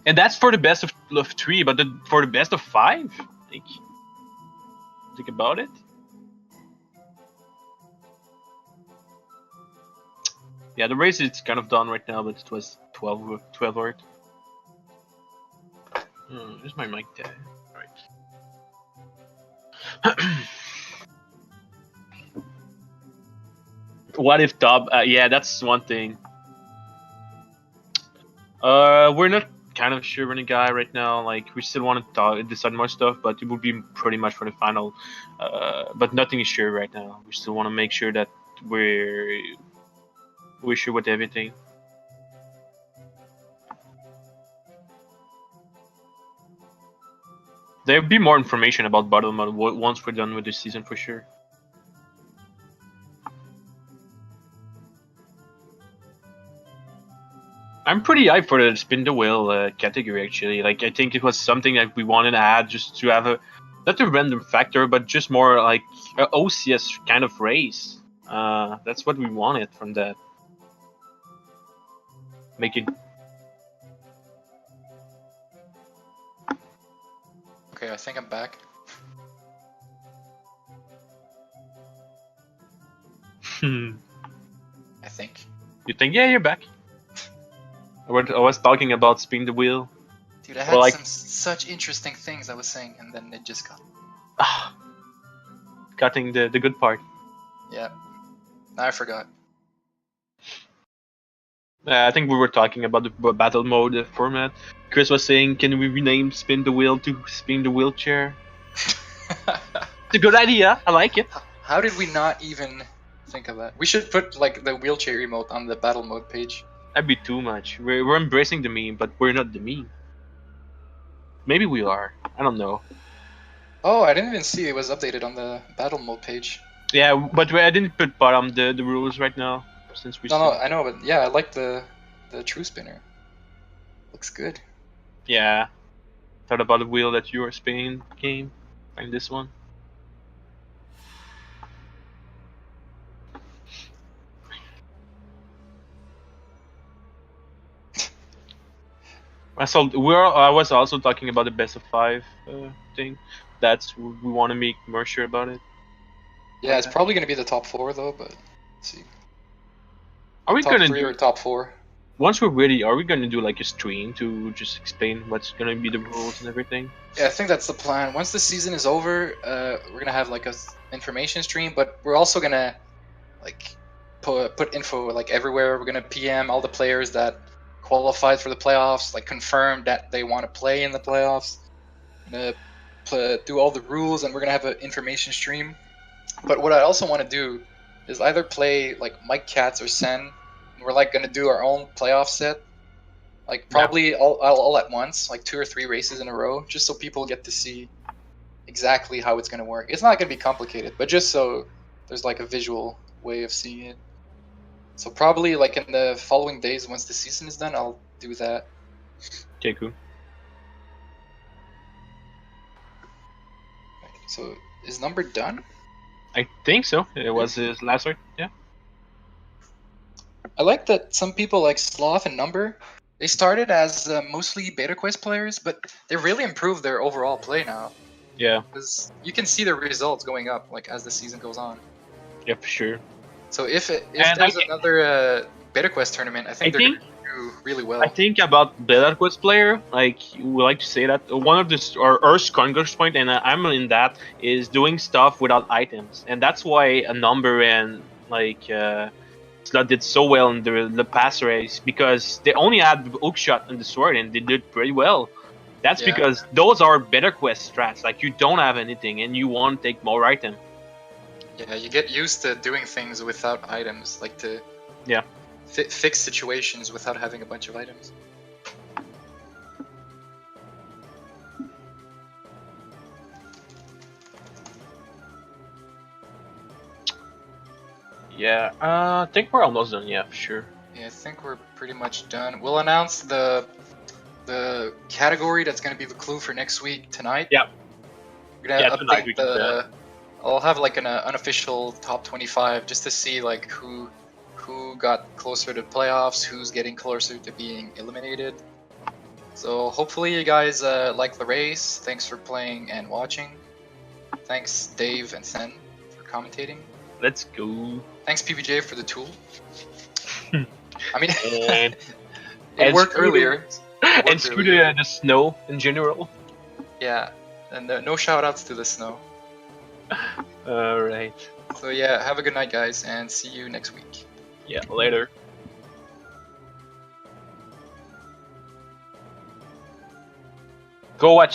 and that's for the best of 3, but for the best of 5, like, think about it. Yeah, the race is kind of done right now, but it was 12 work. Where's my mic there? Alright. What if Top? Yeah, that's one thing. We're not kind of sure on the guy right now. Like, we still want to decide more stuff, but it would be pretty much for the final. But nothing is sure right now. We still want to make sure that we're sure with everything. There'll be more information about Battle Mode once we're done with this season for sure. I'm pretty hyped for the spin the wheel category actually. Like, I think it was something that we wanted to add just to have not a random factor, but just more like a OCS kind of race. That's what we wanted from that. Make it. Okay, I think I'm back. I think. You think? Yeah, you're back. I was talking about spin the wheel. Dude, I had such interesting things I was saying, and then it just got. Cutting the good part. Yeah. Now I forgot. I think we were talking about the battle mode format. Chris was saying, can we rename spin the wheel to spin the wheelchair? It's a good idea. I like it. How did we not even think of that? We should put like the wheelchair emote on the battle mode page. That'd be too much. We're embracing the meme, but we're not the meme. Maybe we are. I don't know. Oh, I didn't even see it was updated on the battle mode page. Yeah, but I didn't put bottom the rules right now since we. No, I know, but yeah, I like the true spinner. Looks good. Yeah. Thought about the wheel that you were spinning game, like this one. I was also talking about the best of 5 thing. That's we want to make more sure about it. Yeah, it's probably gonna be the top 4 though, but let's see. Are we top gonna 3 do, or top 4? Once we're ready, are we gonna do like a stream to just explain what's gonna be the rules and everything? Yeah, I think that's the plan. Once the season is over, we're gonna have like a information stream, but we're also gonna like put info like everywhere. We're gonna PM all the players that qualified for the playoffs, like confirm that they want to play in the playoffs. We're gonna do all the rules, and we're gonna have an information stream. But what I also want to do is either play like Mike Katz or Sen, and we're like gonna do our own playoff set, like probably all at once, like 2 or 3 races in a row, just so people get to see exactly how it's gonna work. It's not gonna be complicated, but just so there's like a visual way of seeing it. So probably like in the following days, once the season is done, I'll do that. Okay, cool. So is number done? I think so. It was his last word. Yeah. I like that some people like Sloth and Number, they started as mostly beta quest players, but they really improved their overall play now. Yeah. Because you can see the results going up like as the season goes on. Yeah, for sure. So if And there's another beta quest tournament, I think they're think- going to do really well. I think about Beta Quest player, like we like to say that one of the our strongest point, and I'm in that, is doing stuff without items, and that's why a Number and like Slot did so well in the past race, because they only had the hook shot and the sword, and they did pretty well. That's Yeah. because those are better quest strats. Like you don't have anything, and you want to take more item. Yeah, you get used to doing things without items, like to Yeah. fix situations without having a bunch of items. Yeah, I think we're almost done. Yeah, for sure. Yeah, I think we're pretty much done. We'll announce the category that's going to be the clue for next week tonight. Yeah. We're gonna Yeah, tonight update we can do that. I'll have like an unofficial top 25 just to see like who got closer to playoffs, who's getting closer to being eliminated. So hopefully you guys like the race. Thanks for playing and watching. Thanks Dave and Sen for commentating. Let's go. Thanks PBJ for the tool. I mean, And it and worked screw earlier. and screw the snow in general. Yeah, and no shout outs to the snow. Alright. So yeah, have a good night guys and see you next week. Yeah, later. Go watch